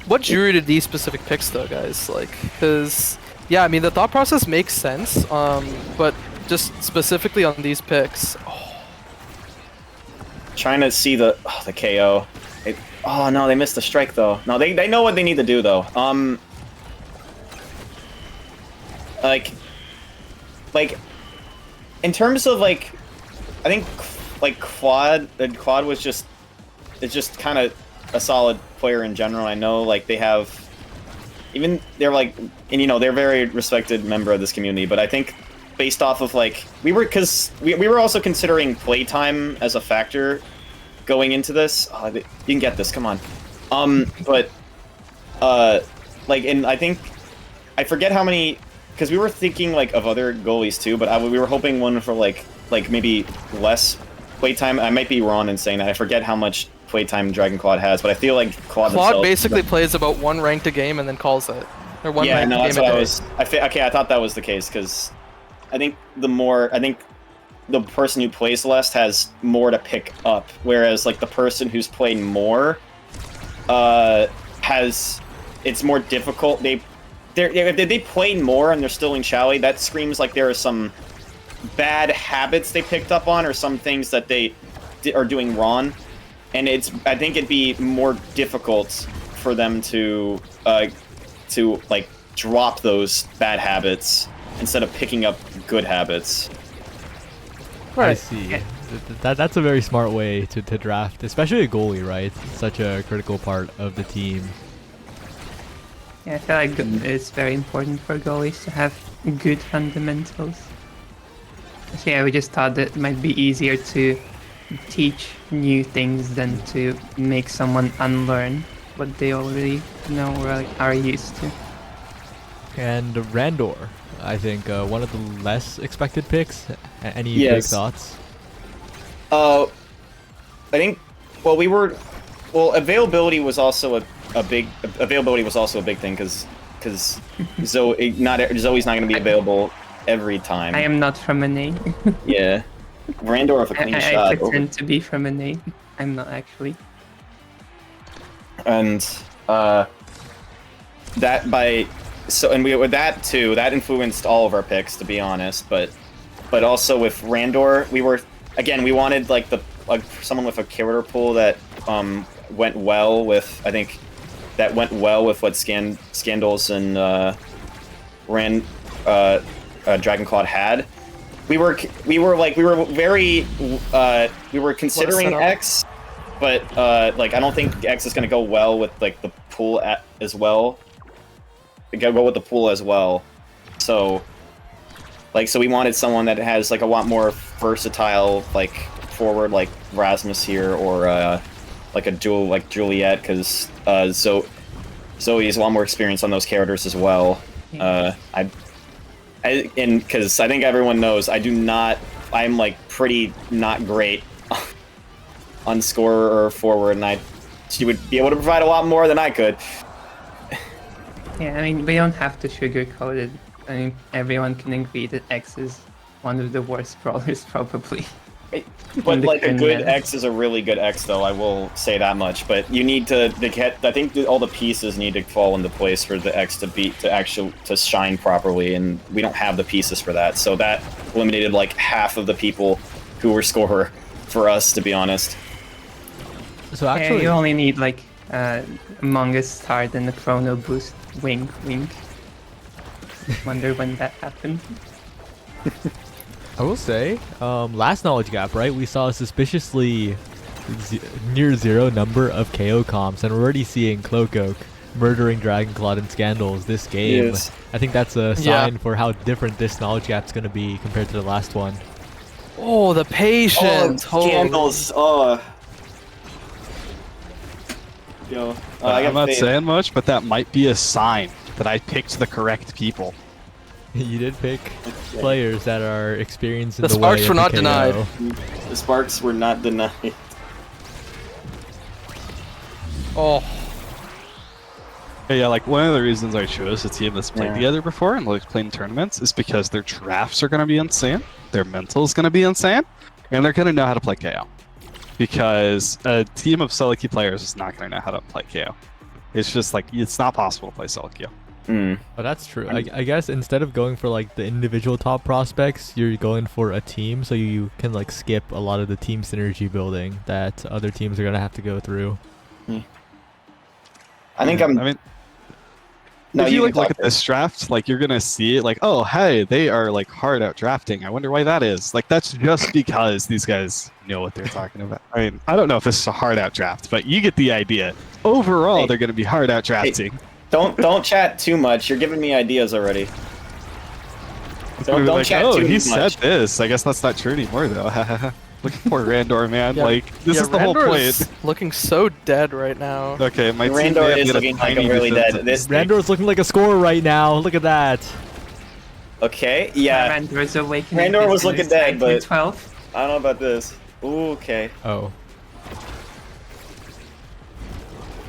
What drew you to these specific picks, though, guys? Like, because yeah, I mean the thought process makes sense. But just specifically on these picks, Trying to see the KO. Oh no, they missed the strike though. No, they know what they need to do though. Like in terms of like, I think like Quad was just kind of a solid player in general. I know like they're like, and you know they're a very respected member of this community, but I think based off of like we were also considering playtime as a factor going into this. Oh, you can get this, come on. But like, and I think I forget how many, because we were thinking like of other goalies too, but we were hoping one for like maybe less playtime. I might be wrong in saying that. I forget how much playtime Dragon Claude has, but I feel like Claude basically plays about 1 ranked a game and then calls it. Or 1 yeah, ranked no, game that's a what I day. was. Okay, I thought that was the case because I think the person who plays less has more to pick up, whereas like the person who's played more it's more difficult. If they played more and they're still in Chally, that screams like there are some bad habits they picked up on or some things that they are doing wrong, and I think it'd be more difficult for them to like drop those bad habits instead of picking up good habits. I see. That's a very smart way to draft, especially a goalie, right? It's such a critical part of the team. Yeah, I feel like it's very important for goalies to have good fundamentals. So yeah, we just thought that it might be easier to teach new things than to make someone unlearn what they already know or like, are used to. And Randor, I think one of the less expected picks. Any big Yes. thoughts? I think availability was also a big thing because because Zoe's not going to be available every time. I am not from an A. Yeah. Randor with a clean I shot. pretend to be from an A. I'm not actually. And with that too, that influenced all of our picks, to be honest. But also with Randor, we wanted like someone with a character pool that went well with what Scandals and Dragonclaw had. We were considering X, but like I don't think X is gonna go well with like the pool as well. Go with the pool as well. So we wanted someone that has like a lot more versatile like forward like Rasmus here, or like a dual like Juliet, because Zoe has a lot more experience on those characters as well. Because I think everyone knows I'm like pretty not great on scorer or forward, and she would be able to provide a lot more than I could. Yeah, I mean, we don't have to sugarcoat it. I mean, everyone can agree that X is one of the worst brawlers, probably. But like a good X is a really good X, though. I will say that much. But you need to get. I think all the pieces need to fall into place for the X to shine properly, and we don't have the pieces for that. So that eliminated like half of the people who were scorer for us, to be honest. So actually, you only need like Among Us start and a chrono boost. Wink, wink. Wonder when that happened. I will say, last knowledge gap, right? We saw a suspiciously near zero number of KO comps, and we're already seeing Cloakoak murdering Dragonclaw and Scandals this game. Yes. I think that's a sign for how different this knowledge gap's going to be compared to the last one. Oh, the patience! Scandals! Yo, I'm not saying much, but that might be a sign that I picked the correct people. You did pick players that are experienced in The the sparks way were of not the denied. KO. The sparks were not denied. Oh, Yeah, like one of the reasons I chose a team that's played together before and like played in tournaments is because their drafts are going to be insane, their mental is going to be insane, and they're going to know how to play KO. Because a team of solo queue players is not going to know how to play KO. It's just like, it's not possible to play solo queue. Oh, that's true. I guess instead of going for like the individual top prospects, you're going for a team, so you can like skip a lot of the team synergy building that other teams are going to have to go through. I think No, if you can look at this draft, like you're gonna see it like, oh hey, they are like hard out drafting. I wonder why that is. Like that's just because these guys know what they're talking about. I mean, I don't know if this is a hard out draft, but you get the idea. Overall, they're gonna be hard out drafting. Don't chat too much. You're giving me ideas already. Don't like, chat oh, too he much. said this. I guess that's not true anymore though. Look at poor Randor, man. yeah. Like this is the whole Randor point. is looking so dead right now. Okay, my team Randor may is get looking like a tiny really defense dead. at This Randor's looking like a scorer right now. Look at that. Okay, yeah. Randor's awakening. Randor was looking dead, but 12. I don't know about this. Ooh, okay. Oh.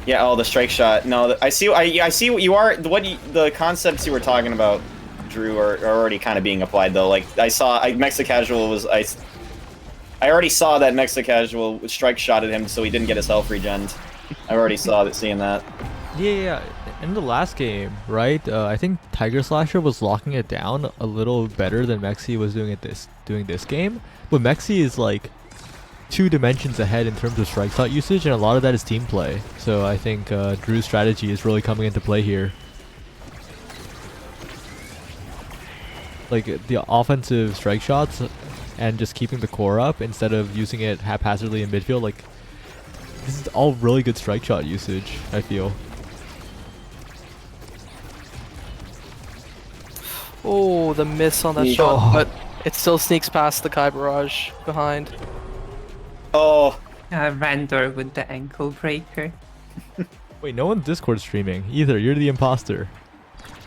Yeah. Oh, the strike shot. No, I see what you are. The concepts you were talking about, Drew, are already kind of being applied though. Like Mexicasual was I already saw that Mexicasual strike shot at him, so he didn't get his health regen. I already seeing that. Yeah. In the last game, right? I think Tiger Slasher was locking it down a little better than Mexi was doing this game. But Mexi is like 2 dimensions ahead in terms of strike shot usage, and a lot of that is team play. So I think Drew's strategy is really coming into play here. Like the offensive strike shots and just keeping the core up instead of using it haphazardly in midfield, like this is all really good strike shot usage, I feel. Oh, the miss on that shot, but it still sneaks past the Kai Barrage behind. Oh. Randor with the ankle breaker. Wait, no one's Discord streaming either. You're the imposter.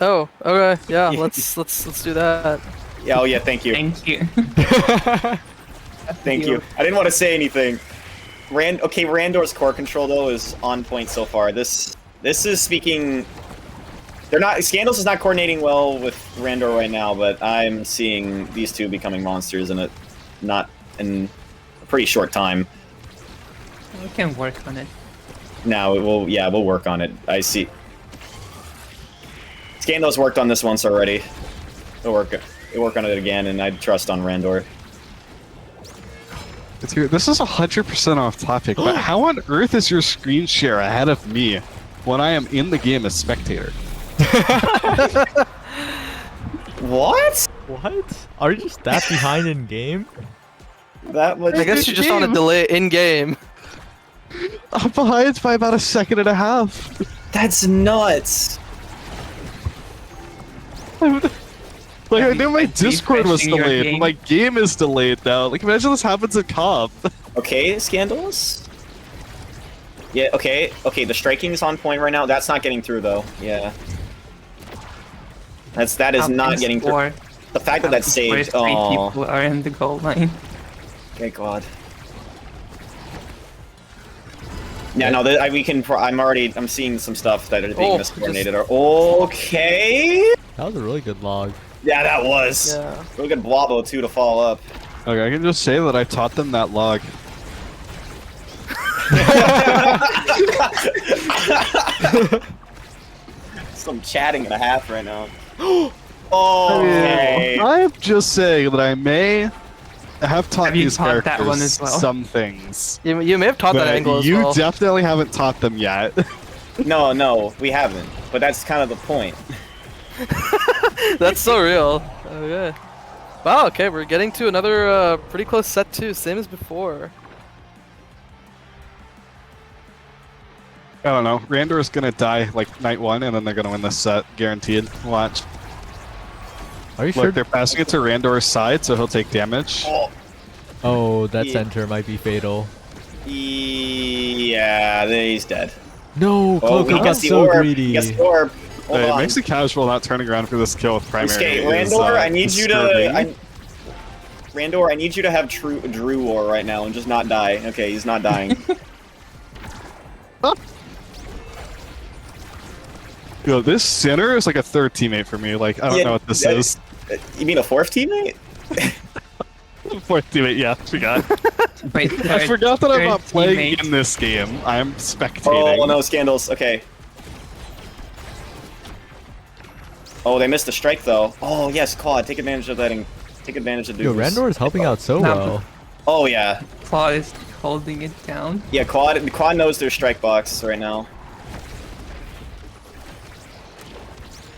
Oh, okay, yeah, let's do that. Yeah. Oh yeah. Thank you. Thank you. Thank you. I didn't want to say anything. Randor's core control though is on point so far. This is speaking They're not. Scandals is not coordinating well with Randor right now, but I'm seeing these two becoming monsters in a pretty short time. We can work on it. Now we'll work on it. I see. Scandals worked on this once already. They'll work on it again, and I trust on Randor. This is 100% off topic, but how on earth is your screen share ahead of me when I am in the game as spectator? What? What? Are you just that behind in game? That was. I guess you're just on a delay in game. I'm behind by about a second and a half. That's nuts. Like, I knew my Discord was refreshing your delayed, but game? my game is delayed now. Like, imagine this happens in comp. Okay, Scandals. Yeah. Okay. Okay. The striking is on point right now. That's not getting through though. Yeah. That is not getting through. The fact that that's saved. Three Oh. people are in the goal line. Thank God. Yeah, no, I'm seeing some stuff that are being miscoordinated. Okay. That was a really good log. Yeah, that was. Yeah. Really good Blobbo too to follow up. Okay, I can just say that I taught them that log. Some chatting and a half right now. Okay. I'm just saying that I may have taught Have you these taught that characters one as well? some things. You may have taught that But angle as you well. definitely haven't taught them yet. No, we haven't. But that's kind of the point. That's so real. Okay. Wow, okay, we're getting to another pretty close set 2, same as before. I don't know. Randor is gonna die like night 1, and then they're gonna win this set, guaranteed. Watch. Are you Look, sure? they're passing it to Randor's side, so he'll take damage. Oh, that Yeah. center might be fatal. Yeah, he's dead. No, Oh, Cloaky he got gets the so orb. greedy. He gets the orb. Hold It on. makes it casual not turning around for this kill with primary. Okay, is, Randor, I need you disturbing. Randor, I need you to have Drew War right now and just not die. Okay, he's not dying. Yo, this center is like a third teammate for me. Like, I don't Yeah, know what this that- is. You mean a fourth teammate? Fourth teammate, yeah, forgot. Wait, I forgot that I'm not third playing teammate. in this game. I'm spectating. Oh no, Scandals. Okay. Oh, they missed the strike though. Oh yes, Claude, take advantage of that and take advantage of Yo, Dooms. Randor is helping out so No. well. Oh yeah, Claw is holding it down. yeah. Claude knows their strike box right now.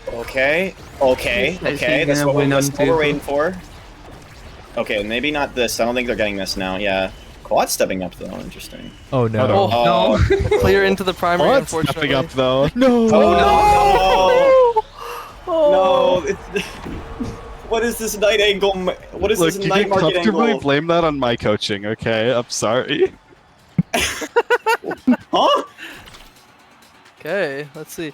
Okay, okay, Is he okay. That's gonna what win on we're two? waiting for. Okay, maybe not this. I don't think they're getting this now. Yeah, Claude's stepping up though. Interesting. Oh no. Oh, Oh. no. Clear into the primary, What's unfortunately. stepping up though? No. Oh no! Oh. No! What is this night angle? What is Look, this you night can market comfortably angle? blame that on my coaching, okay? I'm sorry. Huh? Okay, let's see.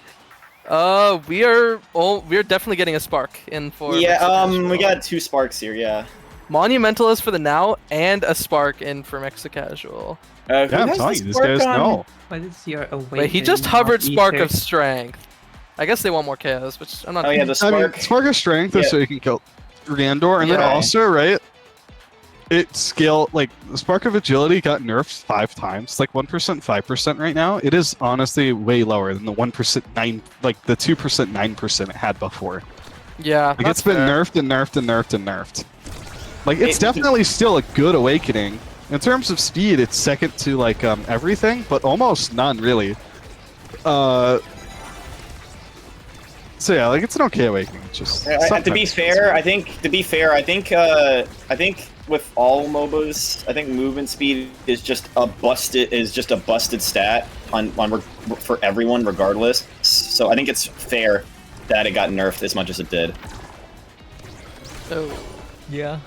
We are definitely getting a spark in for Yeah, Mexicash we Casual. got 2 sparks here, yeah. Monumentalist for the now and a spark in for Mexicasual. Who Yeah, I'm has telling the you, these spark guys on? know. What is your awakening? Wait, he just hovered not Spark ether? of Strength. I guess they want more KOs, which I'm not. Oh yeah, the I mean, spark. Spark of Strength is Yeah. so you can kill Randor, and then Yeah. also, right, it like, the Spark of Agility got nerfed 5 times. Like, 1%, 5% right now. It is honestly way lower than the 1%, 9, like, the 2%, 9% it had before. Yeah, Like, that's it's been fair. nerfed and nerfed and nerfed and nerfed. Like, it's It- definitely still a good awakening. In terms of speed, it's second to, like, everything, but almost none, really. So yeah, like, it's an okay awakening. It's just To be sometimes fair, I think with all MOBAs, I think movement speed is just a busted stat for everyone regardless. So I think it's fair that it got nerfed as much as it did. Oh. Yeah.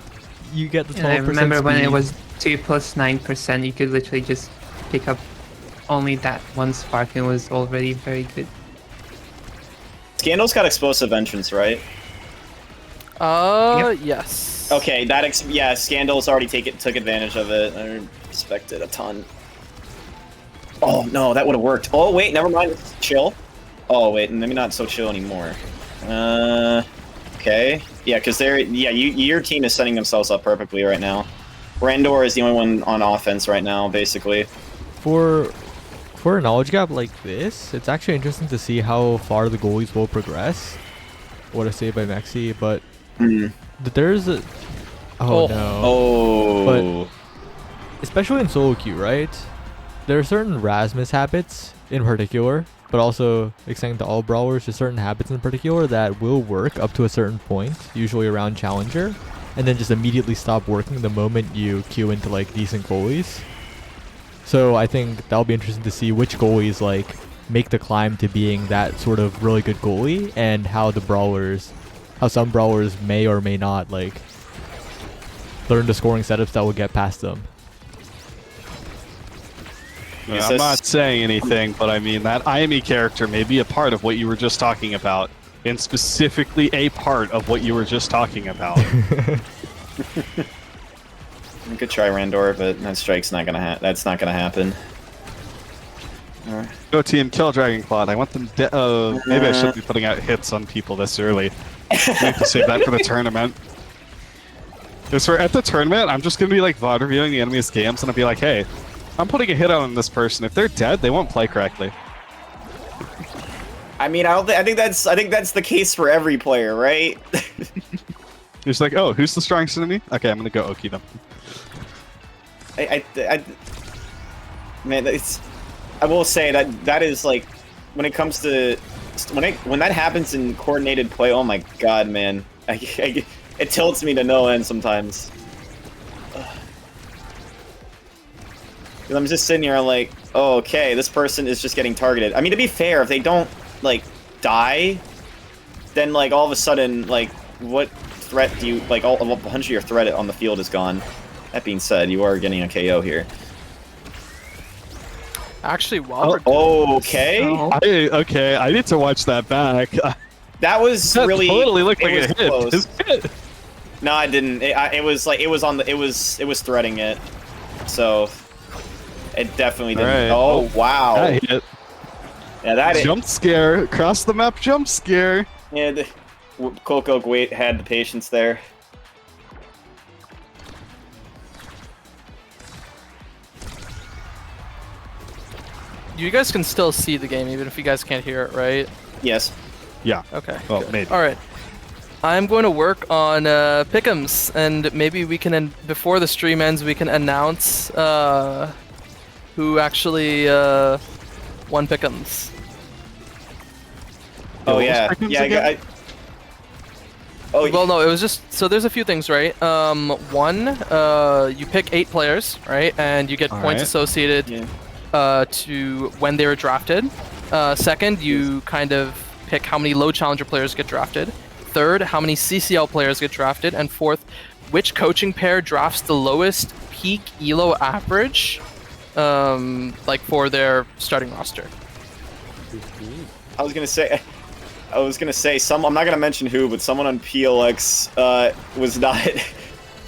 You get the 12% And I remember when it speed. was 2 plus 9%, you could literally just pick up only that one spark and it was already very good. Scandal's got explosive entrance, right? Yes. Okay, yeah, Scandal's already took advantage of it. I respect it a ton. Oh no, that would have worked. Oh wait, never mind. Chill. Oh wait, maybe not so chill anymore. Okay. Yeah, because your team is setting themselves up perfectly right now. Randor is the only one on offense right now, basically. For a knowledge gap like this, it's actually interesting to see how far the goalies will progress. What a save by Mexi, but there's a no. Oh. But especially in solo queue, right? There are certain Rasmus habits in particular, but also extending to all brawlers, there's certain habits in particular that will work up to a certain point, usually around Challenger, and then just immediately stop working the moment you queue into like decent goalies. So I think that'll be interesting to see which goalies like make the climb to being that sort of really good goalie, and how some brawlers may or may not like learn the scoring setups that will get past them. Yeah, I'm not saying anything, but I mean that IME character may be a part of what you were just talking about, and specifically a part of what you were just talking about. You could try Randor, but that strike's not gonna that's not gonna happen. Go team, kill Dragonclaw. I want them maybe I shouldn't be putting out hits on people this early. I need to save that for the tournament. Because at the tournament, I'm just gonna be like VOD reviewing the enemy's games, and I'll be like, hey, I'm putting a hit out on this person. If they're dead, they won't play correctly. I mean, I think that's the case for every player, right? It's like, oh, who's the strongest enemy? Okay, I'm gonna go Oki them. Man, I will say that is like, when it comes to when that happens in coordinated play, oh my god, man, it tilts me to no end sometimes. I'm just sitting here like, oh, okay, this person is just getting targeted. I mean, to be fair, if they don't like die, then like all of a sudden, like, what threat do you like? A bunch of your threat on the field is gone. That being said, you are getting a KO here. Actually, while we're doing okay. Okay, I need to watch that back. That was that really totally looked like a close. hit. No, I didn't. It was like it was threading it, so it definitely didn't. Right. Oh wow! That hit. Yeah, that jump scare across the map. Jump scare. Yeah, Coco had the patience there. You guys can still see the game even if you guys can't hear it, right? Yes. Yeah. Okay. Well, good. maybe. All right. I'm going to work on pick'ems, and maybe we can, before the stream ends, we can announce who actually won pick'ems. Oh yeah, yeah. Well, no, it was just so. There's a few things, right? One, you pick 8 players, right, and you get points associated to when they were drafted. Second, you kind of pick how many low challenger players get drafted. Third, how many CCL players get drafted, and fourth, which coaching pair drafts the lowest peak elo average, like for their starting roster. I was gonna say, I'm not gonna mention who, but someone on PLX was not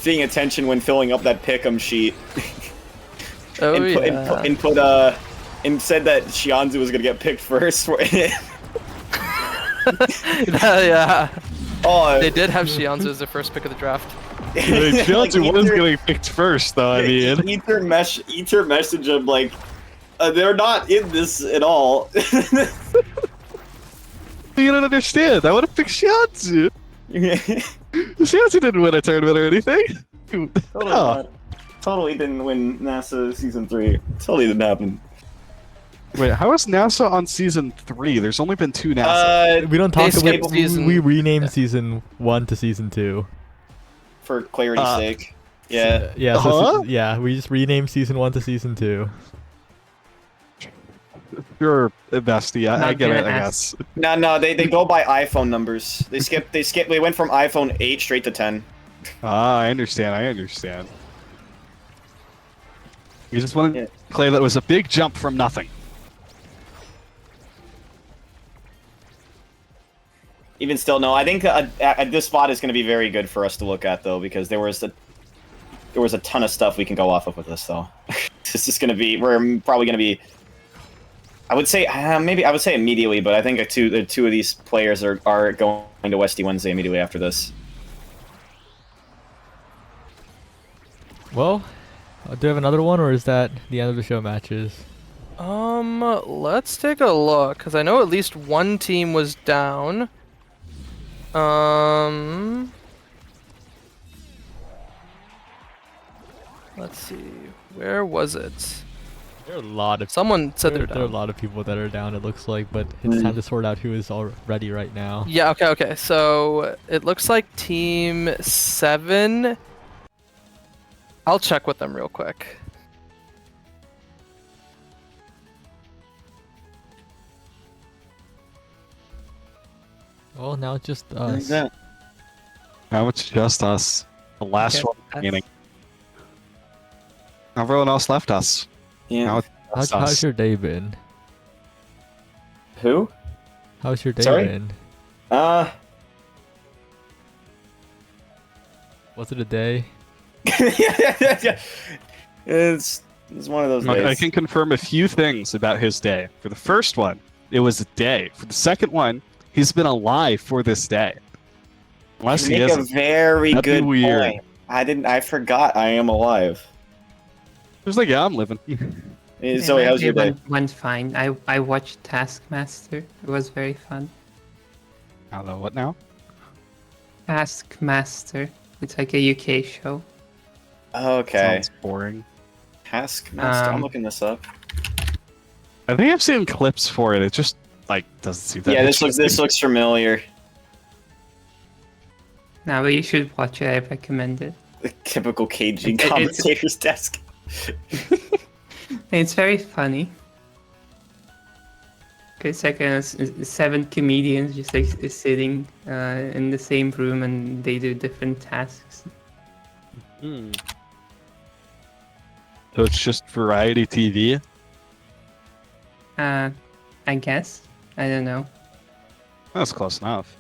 paying attention when filling up that pick'em sheet. Oh, and said that Shianzu was gonna get picked first for it. Yeah. Oh, They did have Shianzu as their first pick of the draft. Shianzu was getting picked first, though. I mean, Ether message him like, they're not in this at all. You don't understand. I would have picked Shianzu. Shianzu didn't win a tournament or anything. Totally didn't win NASA Season 3. Totally didn't happen. Wait, how is NASA on Season 3? There's only been 2 NASA. We don't talk skipped about season- we renamed Season 1 to Season 2. For clarity's sake. Yeah. Yeah, so we just renamed Season 1 to Season 2. You're a bestie. I get it, I guess. No, they go by iPhone numbers. They went from iPhone 8 straight to 10. I understand. You just wanted to play that was a big jump from nothing. Even still, no. I think this spot is going to be very good for us to look at, though, because there was a ton of stuff we can go off of with this, though. This is going to be... We're probably going to be I would say maybe I would say immediately, but I think the two of these players are going to Westie Wednesday immediately after this. Well, do you have another one, or is that the end of the show matches? Let's take a look, because I know at least one team was down. Let's see, where was it? There are a lot of Someone said they're there are a down. lot of people that are down. It looks like, but it's time to sort out who is already right now. Yeah, okay. So it looks like Team 7. I'll check with them real quick. Well, now it's just us. Yeah. Now it's just us. The last Yes, one that's- remaining. Everyone else left us. Yeah. Now it's just How's us. your day been? Who? How's your day Sorry? been? Was it a day? It's one of those days. I can confirm a few things about his day. For the first one, it was a day. For the second one, he's been alive for this day. Unless You he make a isn't. very That'd be good weird. point. I forgot I am alive. He was like, yeah, I'm living. Zoe, how's your day? Went fine. I watched Taskmaster. It was very fun. Hello, what now? Taskmaster. It's like a UK show. Okay. Sounds boring. Taskmaster. I'm Um, looking this up. I think I've seen clips for it. It just like doesn't seem that. Yeah, this interesting. looks familiar. Now, but you should watch it. I recommend it. The typical KG It's- commentator's desk. It's very funny. It's like 7 comedians just like sitting in the same room and they do different tasks. Hmm. So it's just variety TV. I guess. I don't know. That's close enough.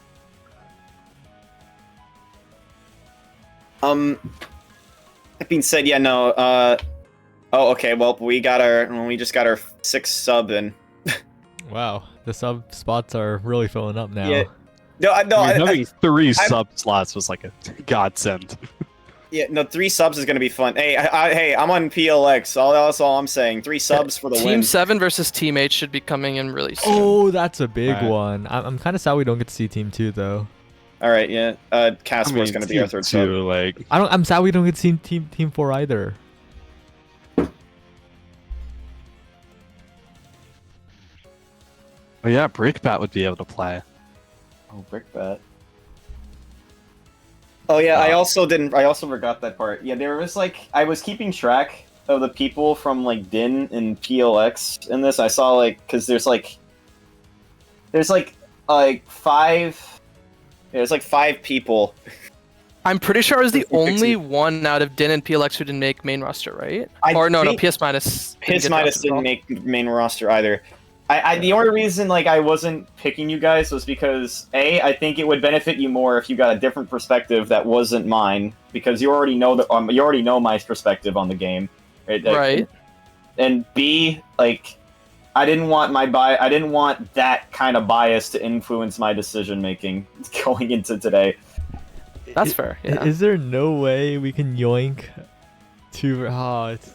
That being said, yeah, no. Oh, okay. Well, we just got our 6th sub in. Wow, the sub spots are really filling up now. Yeah. No, Having 3 sub slots was like a godsend. yeah, no. 3 subs is gonna be fun. Hey, hey, I'm on PLX. That's all I'm saying. 3 subs for the Team win. 7 versus Team 8 should be coming in really soon. Oh, that's a big Right. one. I'm kind of sad we don't get to see Team 2 though. All right, yeah. Casper's gonna be our 3rd sub. too, like I'm sad we don't get to see Team 4 either. oh yeah, Brickbat would be able to play. Oh, Brickbat. Oh yeah, I also forgot that part. Yeah, there was like I was keeping track of the people from like Din and PLX in this. I saw like because there's like 5. There's like 5 people. I'm pretty sure I was the Fifty. only one out of Din and PLX who didn't make main roster, right? I Or no, think PS Minus. Piss Midas didn't make main roster either. The only reason like I wasn't picking you guys was because I think it would benefit you more if you got a different perspective that wasn't mine because you already know you already know my perspective on the game, right? Right. And B, like I didn't want that kind of bias to influence my decision making going into today. That's fair. Yeah. Is there no way we can yoink 2? It's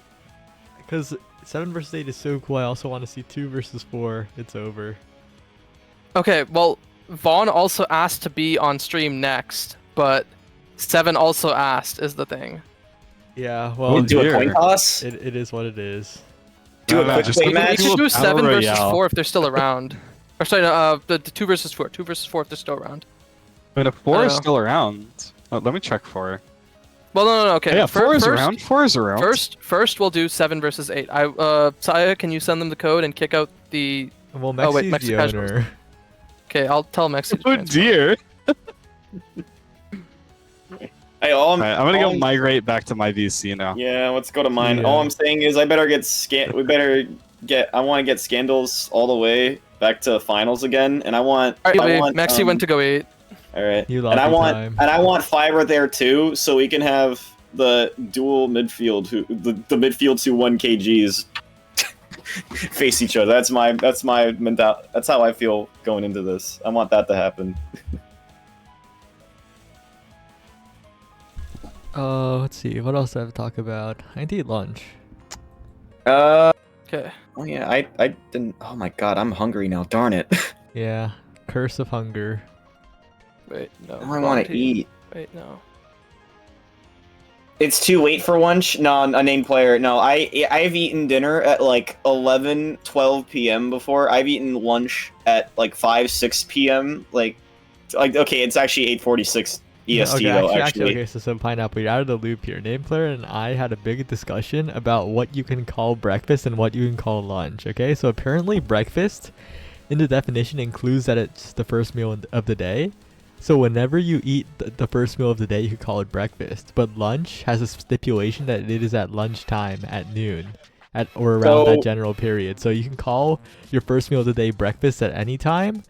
because 7 versus 8 is so cool. I also want to see 2 versus 4. It's over. Okay, well, Vaughn also asked to be on stream next, but 7 also asked is the thing. Yeah, We'll well, do a dear. coin toss. it is what it is. Do a No, quick just play look at We match. the could do Battle 7 versus Royale. 4 if they're still around. Or sorry, no, the 2 versus 4. 2 versus 4 if they're still around. I mean, if 4 is know. still around, let me check 4. Well, no, okay. Yeah, 4 is first, around. 4 is around. First, we'll do 7 versus 8. Saya, can you send them the code and kick out the? Well, Oh, wait, Mexi's Mexi the Casuals. owner. Okay, I'll tell Mexi. to Oh transfer. dear. Hey, Alright, I'm gonna go migrate back to my VC now. Yeah, let's go to mine. Yeah. All I'm saying is I better get I want to get Scandals all the way back to finals again, and I want. All right, I wait, want, Mexi went to go 8. All right, You and I lucky want time. and I want Fiber there too, so we can have the dual midfield the midfields who won KGs. face each other. That's my mental. That's how I feel going into this. I want that to happen. Let's see. What else do I have to talk about? I need to eat lunch. Okay. Oh yeah, I didn't. Oh my god, I'm hungry now. Darn it. Yeah. Curse of hunger. Wait, no. I want to Monty. eat. Wait, no. It's too late for lunch? No, a named player. No, I've eaten dinner at like 11, 12 p.m. before. I've eaten lunch at like 5, 6 p.m. Like okay, it's actually 8:46 EST okay, though. actually, okay. So Pineapple, you're out of the loop here. Name player and I had a big discussion about what you can call breakfast and what you can call lunch. Okay, so apparently breakfast, in the definition, includes that it's the first meal of the day. So whenever you eat the first meal of the day, you can call it breakfast. But lunch has a stipulation that it is at lunchtime at noon, or around that general period. So you can call your first meal of the day breakfast at any time,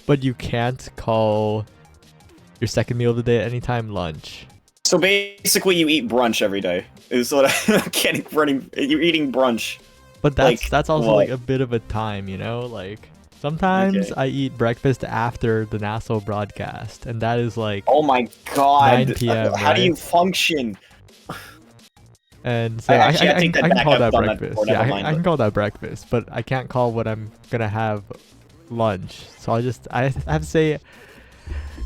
but you can't call your second meal of the day at any time lunch. So basically, you eat brunch every day. Is what I'm getting running. You're eating brunch. But that's also what? like a bit of a time, you know, like. Sometimes I eat breakfast after the Nassau broadcast, and that is like oh my god, 9 p.m. How do right? you function? And so I take that can back. call I've that done that breakfast. before, Yeah, never mind. I can call that breakfast, but I can't call what I'm gonna have lunch. So I have to say,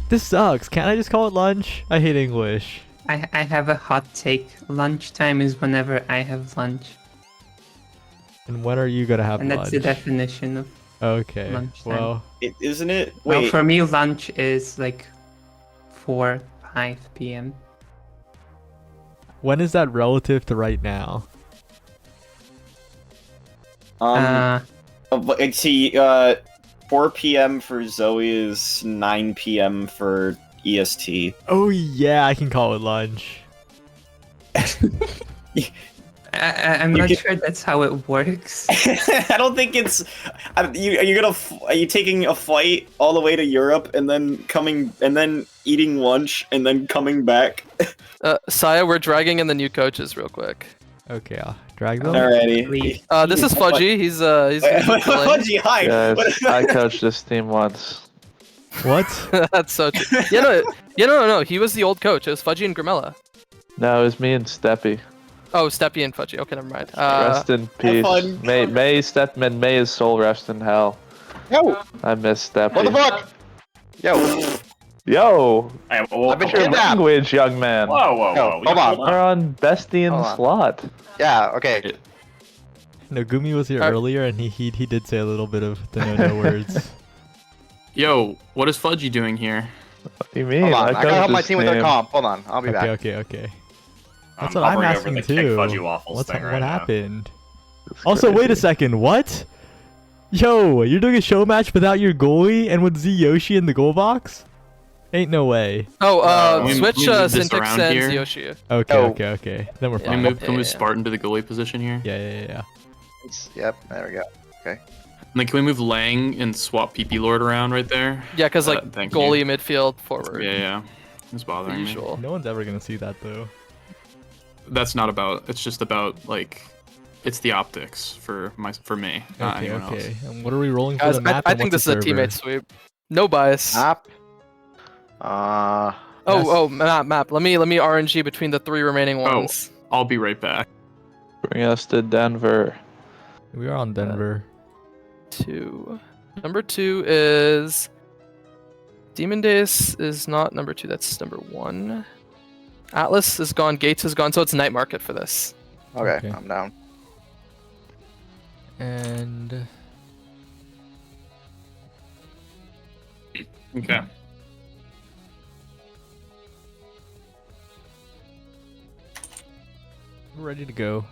this sucks. Can't I just call it lunch? I hate English. I have a hot take. Lunchtime is whenever I have lunch. And when are you gonna have And lunch? that's the definition of Okay. lunchtime. Well, Isn't it? well, Wait. for me, lunch is like 4, 5 p.m. when is that relative to right now? Let's see. 4 p.m. for Zoe is 9 p.m. for EST. Oh yeah, I can call it lunch. I'm not sure that's how it works. I don't think it's. Are you taking a flight all the way to Europe and then eating lunch and then coming back? Saya, we're dragging in the new coaches real quick. Okay, I'll drag them. Alrighty. This is Fudgy. He's chilling. Fudgy, hi. Guys, I coached this team once. What? That's so true. No. He was the old coach. It was Fudgy and Grimella. No, it was me and Steppy. Oh, Steppy and Fudgy. Okay, never mind. Rest in peace. fun. May his soul rest in hell. Yo, I miss Steppy. what the fuck? Yo, Yo, I've been what's your kidnapped. language, young man? Yo, hold on. We're on Bestie in Hold on. Slot. Yeah, okay. No, Gumi was here Alright. earlier, and he did say a little bit of the no words. Yo, what is Fudgy doing here? What do you mean? Hold on. I gotta coached help my this team with their comp. Hold on, I'll be back. Okay. That's what I'm hovering over asking the too. Kick Fudgy Waffles What thing right now. happened? It's Also, wait a crazy. second. What? Yo, you're doing a show match without your goalie and with Z Yoshi in the goal box? Ain't no way. Oh, Can we switch move this Syntax around and here? Yoshi. Okay, Yo. okay. Then we're Yeah. Can fine. we move Spartan to the goalie position here? Yeah. Yep, there we go. And then can we move Lang and swap PP Lord around right there? Yeah, because like Thank goalie, you. midfield, forward. Yeah. It's The bothering me. usual. No one's ever gonna see that though. That's not about. It's just about like, it's the optics for me, not Okay, anyone else. And what are we rolling for Guys, the map? I and think what's this is the a teammate server? sweep. No bias. Map. Map. Let me RNG between the 3 remaining ones. I'll be right back. Bring us to Denver. We are on Denver. 2. Number 2 is Demon Days is not number 2. That's number 1. Atlas is gone. Gates is gone. So it's night market for this. Okay, Okay. I'm down. And Okay. we're ready to go.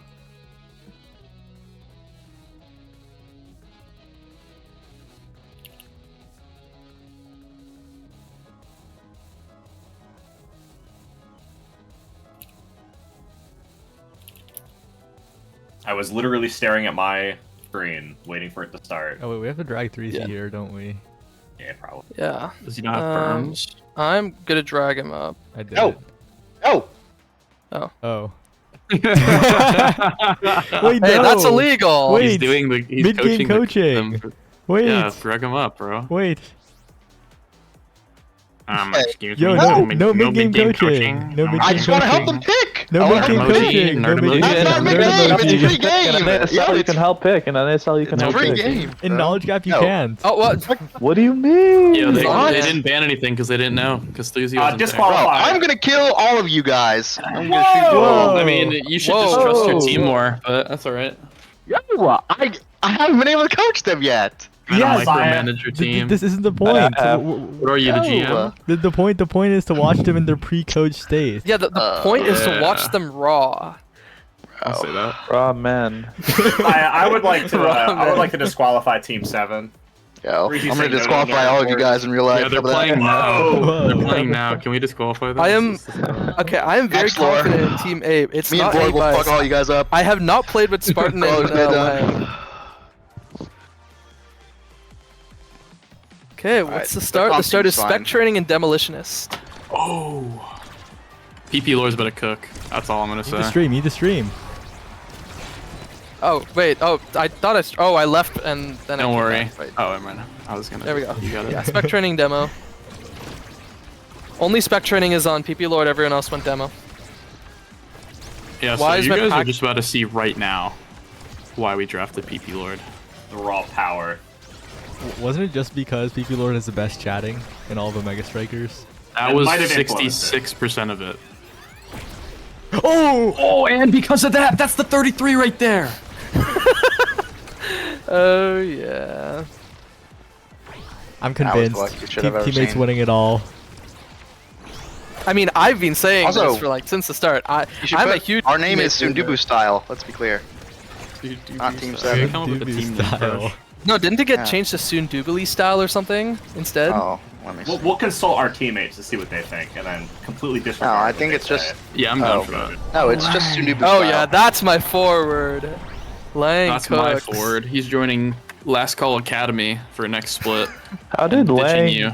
I was literally staring at my screen, waiting for it to start. Oh wait, we have to drag 3C Yeah. here, don't we? Yeah, probably. Yeah. Does he not have Um, firms? I'm gonna drag him up. I did. Yo! it. Oh! Oh. Wait, Hey, no. that's illegal. Wait, He's doing the. He's mid-game coaching. coaching. Wait. Yeah, drag him up, bro. Wait. Excuse Yo, me. no mid-game coaching. No mid-game I just want to help coaching. them pick. No I wanna mid-game help them pick. coaching. No Emoji. mid-game That's not coaching. mid-game. It's No free game. In an ASL, you can help pick. In an ASL, you can It's help free pick. game. In Knowledge Gap, you No. can't. Oh, what? What do you mean? Yeah, they What? didn't ban anything because they didn't know. Because Thuzy wasn't there. Bro, Disqualify. I'm gonna kill all of you guys. I'm gonna shoot you Whoa. all. I mean, you should just Whoa. trust your team more, but that's alright. Yo, I haven't been able to coach them yet. I don't Yes, micromanage your team. This isn't the point. What are you, the GM? The point is to watch them in their pre-coach state. Yeah, the point is to Yeah. watch them raw. I'll say that. Oh man. I would like to. I would like to disqualify Team 7. Yo, Reese's I'm gonna saying no, disqualify no, no, all of you words. guys in real life. Yeah, they're How about that? playing now. Whoa. They're playing now. Can we disqualify them? I am okay. I am very Next floor. confident in Team Ape. It's Me and not Borg any will fuck bias. all you guys up. I have not played with Spartan Oh, and it's been done. Wang. Okay, what's Alright, the start? The comp start is seems Spec fine. Training and Demolitionist. Oh. PP Lore's better cook. That's all I'm gonna Eat the say. stream. Eat the stream. Oh wait. Oh, I thought I left and then. I Don't came worry. back. Wait. Oh, never mind. I was gonna. There we go. You got it. Yeah, Spec Training demo. Only Spec Training is on PP Lord. Everyone else went demo. Yeah, so Why is you my guys are pack- just about to see right now why we drafted PP Lord. The raw power. Wasn't it just because PP Lord has the best chatting in all the Mega Strikers? That It was might have influenced it. 66% of it. Oh! Oh, and because of that, that's the 33 right there. Oh yeah. I'm That was the convinced. luckiest shit I've ever Teammates seen. winning it all. I mean, I've been saying Also- this for like since the start. You should I'm a put- huge. Our name is Team Ape Sundubu style. Let's be clear. Not Team Okay, 7. come up with a Doobie team name style. first. No, didn't it get Yeah. changed to Soon Doobly style or something instead? Oh, let me see. We'll consult our teammates to see what they think, and then completely No, disregard. I what think they it's just. say. Yeah, I'm down Oh. for that. No, it's just Sundubu Oh style. yeah, that's my forward. Lang That's my Cooks. forward. He's joining Last Call Academy for next split. How did Ditching Lang you.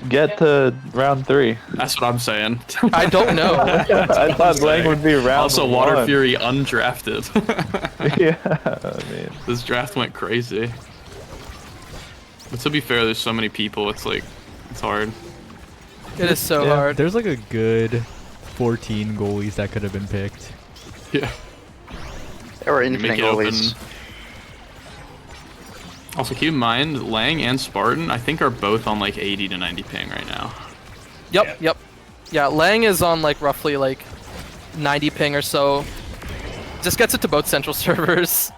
get to round 3? That's what I'm saying. I don't know. I thought Lang would be round Also, Water 1. Fury undrafted. Yeah, I mean, This draft went crazy. But to be fair, there's so many people. It's like, it's hard. It is so Yeah, hard. There's like a good 14 goalies that could have been picked. Yeah. There were You infinite make it open. goalies. Also, keep in mind, Lang and Spartan, I think, are both on like 80 to 90 ping right now. Yep, yep. Yeah, Lang is on like roughly like 90 ping or so. Just gets it to both central servers.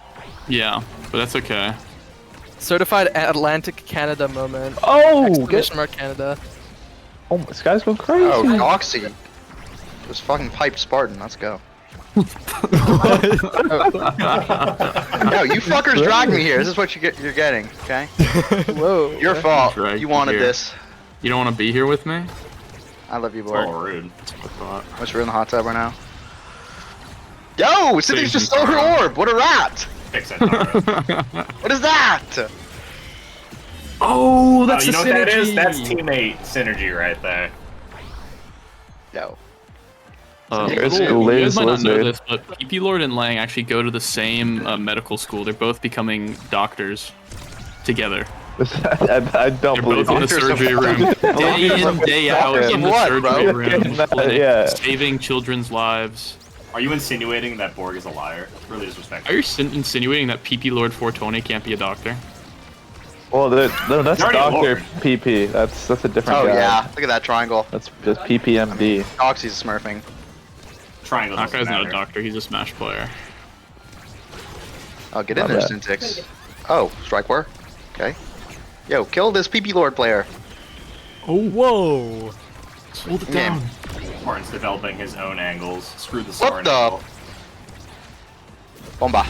Yeah, but that's okay. Certified Atlantic Canada moment. oh, Exclamation mark Canada. oh, this guy's going crazy. Oh, Noxy. Just fucking pipe Spartan. Let's go. Yo, you fuckers dragged me here. This is what you're getting, okay? Whoa. Your fault. Dragged You you wanted here. this. You don't want to be here with me? I love you, It's all Borg. rude. That's what I thought. Unless we're in the hot tub right now. Yo, Sydney's just stole her Taro. orb. What a rat. Fix it. Taro. What is that? Oh, Oh, you know what that is? That's teammate synergy right there. Yo. There's You the guys latest might not know lizard. this, but PP Lord and Lang actually go to the same medical school. They're both becoming doctors together. I don't They're believe both in the it. surgery room, day in, day out, in the What, bro? surgery room, Yeah, clinic, yeah. saving children's lives. Are you insinuating that Borg is a liar? Really disrespectful. Are you insinuating that PP Lord 420 can't be a doctor? Well, no, that's Already Doctor Lord. PP. That's a different Oh, guy. yeah. Look at that triangle. That's just PPMD. Noxy's smurfing. Triangle That doesn't guy's not a matter. doctor. He's a Smash player. Oh, get in My there, bad. Syntix. Oh, strike war. Okay. Yo, kill this PP Lord player. Oh, whoa! Hold it Yeah. down. Martin's developing his own angles. Screw the What Soren the? angle. Bomba.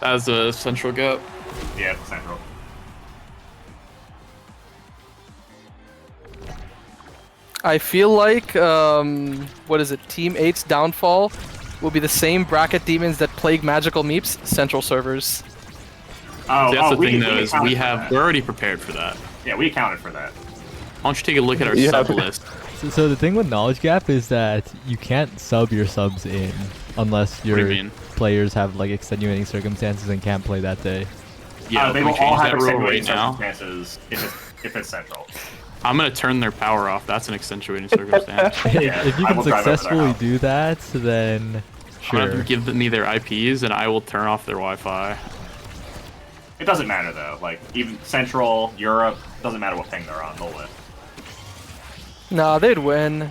As a central gap. Yeah, central. I feel like, what is it? Team 8's downfall will be the same bracket demons that plague magical meeps, central servers. Oh, See, that's the we thing, accounted though, is for we that. we're already prepared for that. Yeah, we accounted for that. don't you take a look at our Yeah. sub list? So the thing with Knowledge Gap is that you can't sub your subs in unless do you your mean? players have like extenuating circumstances and can't play that day. Yeah, they can we will all change have that rule extenuating right now? circumstances if it's central. I'm gonna turn their power off. That's an accentuating circumstance. Yeah, If you I can will drive over their successfully house. do that, then I'm gonna have sure. them give me their IPs, and I will turn off their Wi-Fi. It doesn't matter though. Like even Central Europe doesn't matter what ping they're on. They'll win. Nah, they'd win.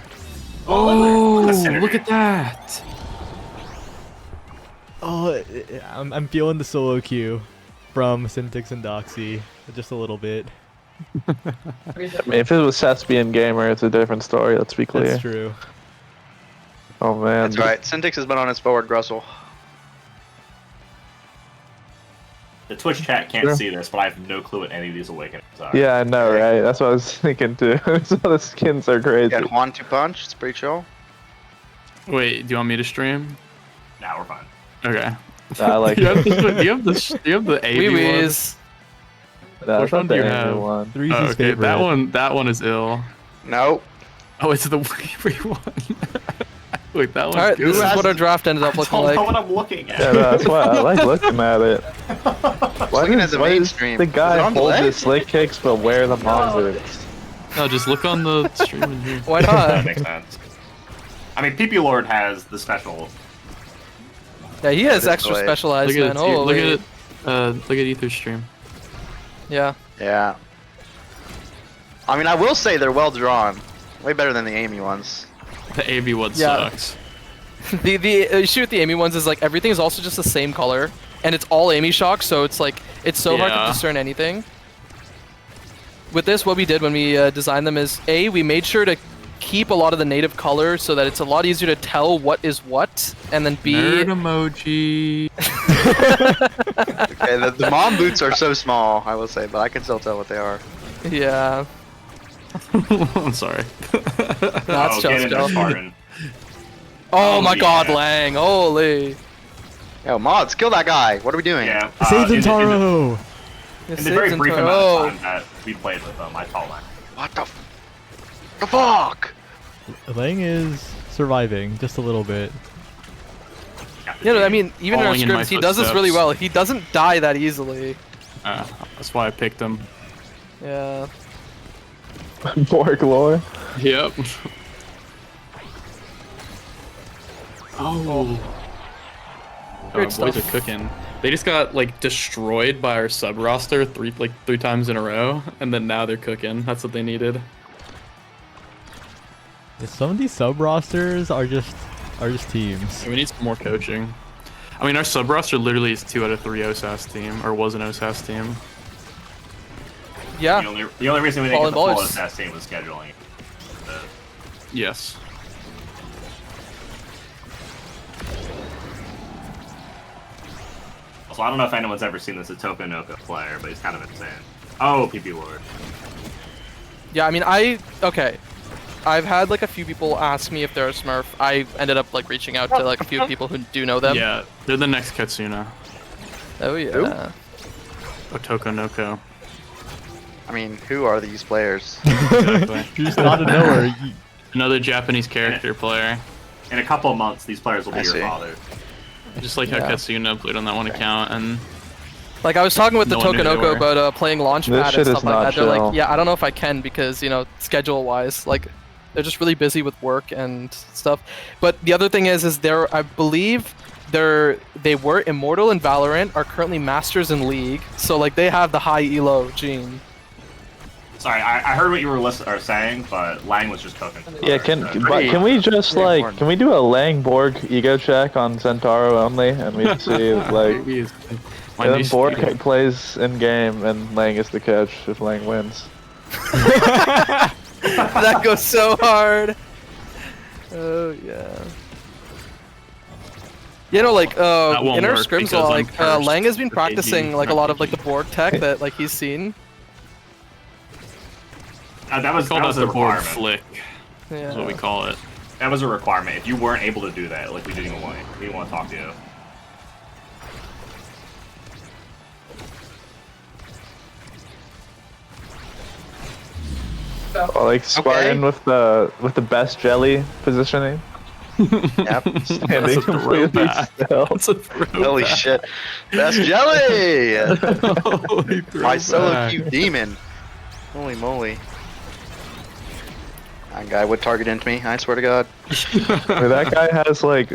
Oh, That's synergy. look at that! Oh, I'm feeling the solo queue from Syntix and Doxy just a little bit. I mean, if it was Thespian Gamer, it's a different story. Let's be clear. That's true. Oh man. That's right. Syntix has been on its forward, Grussel. The Twitch chat can't Sure. see this, but I have no clue what any of these awakenings are. Yeah, I know, right? That's what I was thinking too. Some of the skins are crazy. Got Juan to punch. It's pretty chill. Wait, do you want me to stream? Nah, we're fine. Okay. I like do you have it. the, do you have the, do you have the AV Wee one? wees. That's Which not one do the you angry have? one. Three's Oh, his okay, favorite. that one is ill. No. Oh, it's the Wee one. Wait, that one's All right, good. this is what our draft ended up I looking don't know like. what I'm looking at. Yeah, that's why I like looking at it. Why looking at does, the why main does stream. the Is it guy on hold delay? his slick kicks but wear the monsters? No, just look on the stream in here. Why That not? makes sense. I mean, PP Lord has the special. Yeah, he has That is extra delayed. specialized, Look at man. it. Holy. Look at it. Look at Ether's stream. Yeah. Yeah. I mean, I will say they're well drawn. Way better than the Amy ones. The AV one Yeah. sucks. The issue with the Amy ones is like everything is also just the same color, and it's all Amy shock, so it's like it's so hard Yeah. to discern anything. With this, what we did when we designed them is we made sure to keep a lot of the native colors so that it's a lot easier to tell what is what, and then Nerd emoji. Okay, the mom boots are so small, I will say, but I can still tell what they are. yeah. I'm sorry. That's Oh, get in there, just Spartan. Oh Oh, my God, yeah. Lang! Holy! Yo, mods, kill that guy. What are we doing? Yeah. Save in the- Zentaro! In the very brief amount of time that we played with them, I felt like. What the fuck? Lang is surviving just a little bit. You know, I mean, even in our Falling in my scrims, he does this really footsteps. well. He doesn't die that easily. That's why I picked him. Yeah. Borg lore. Yep. Oh. Great Our boys stuff. are cooking. They just got like destroyed by our sub roster three times in a row, and then now they're cooking. That's what they needed. Some of these sub rosters are just teams. We need some more coaching. I mean, our sub roster literally is 2 out of 3 OSAS team, or was an OSAS team. Yeah. The only reason we didn't Fallen get the full Ballers. SS team was scheduling. Yes. So I don't know if anyone's ever seen this Atoko Noko player, but he's kind of insane. Oh, PP Lord. Yeah, I mean, okay. I've had like a few people ask me if they're a Smurf. I ended up like reaching out to like a few people who do know them. Yeah, they're the next Katsuna. Oh yeah. Otoko Noko. I mean, who are these players? Exactly. You're just out of nowhere. Another Japanese character player. In a couple of months, these players will be I your see. father. Just like how Yeah. Katsuna played on that one account, and Like I was talking with the No one knew they Tokonoko were. about playing This Launchpad and shit is stuff like not that. They're like, chill. yeah, I don't know if I can because schedule-wise, like they're just really busy with work and stuff. But the other thing is I believe they were immortal in Valorant, are currently masters in League, so like they have the high elo gene. Sorry, I heard what you were saying, but Lang was just cooking. Yeah, can we just pretty like important. can we do a Lang Borg ego check on Centauro only and we see like maybe it's my then new Borg student. plays in game and Lang is the coach if Lang wins. That goes so hard. Oh yeah. You know, like won't in our work scrims, because I'm like cursed Lang has been for practicing KG, like a not lot of like KG. the Borg tech that like he's seen. That was Call that a the board requirement. flick. Yeah. Is what we call it. That was a requirement. If you weren't able to do that, like we didn't even want to talk to you. Like Spartan with the best jelly positioning. Yep. Standing completely still. That's a throwback. Holy shit. Best jelly! Holy My solo throwback. queue demon. Holy moly. That guy would target into me, I swear to God. Where that guy has like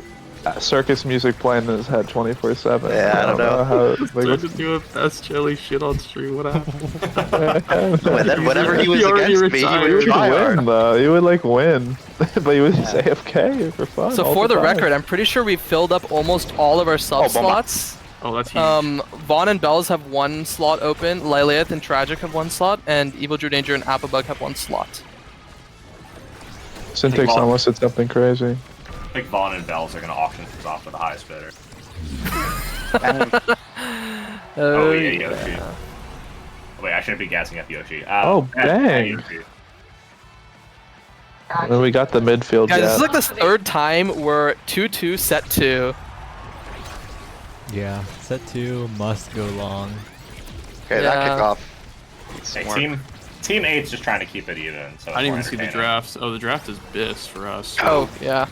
circus music playing in his head 24/7. Yeah, I don't know. how. Tried Like, to do a best jelly shit on stream. What happened? Whenever he was He already against me, he retired. would he would try win hard. though. He would like win, but he was just AFK for fun. So all for the time. record, I'm pretty sure we filled up almost all of our sub Oh, bomba. slots. Oh, that's huge. Vaughn and Bells have 1 slot open, Lilith and Tragic have 1 slot, and Evil Drew Danger and Applebug have 1 slot. Syntax almost did something crazy. I think Vaughn and Bells are gonna auction this off for the highest bidder. Oh yeah, Yoshi. Wait, I shouldn't be gassing up Yoshi. Oh, dang. Yoshi. And then we got the midfield. Guys, this is gap. like the 3rd time we're 2-2 set 2. Yeah, set 2 must go long. Okay, Yeah. that kickoff. Hey, Team 8's just trying to keep it even. So I didn't even it's see more the draft. Oh, the draft is BIS for us. Oh, yeah.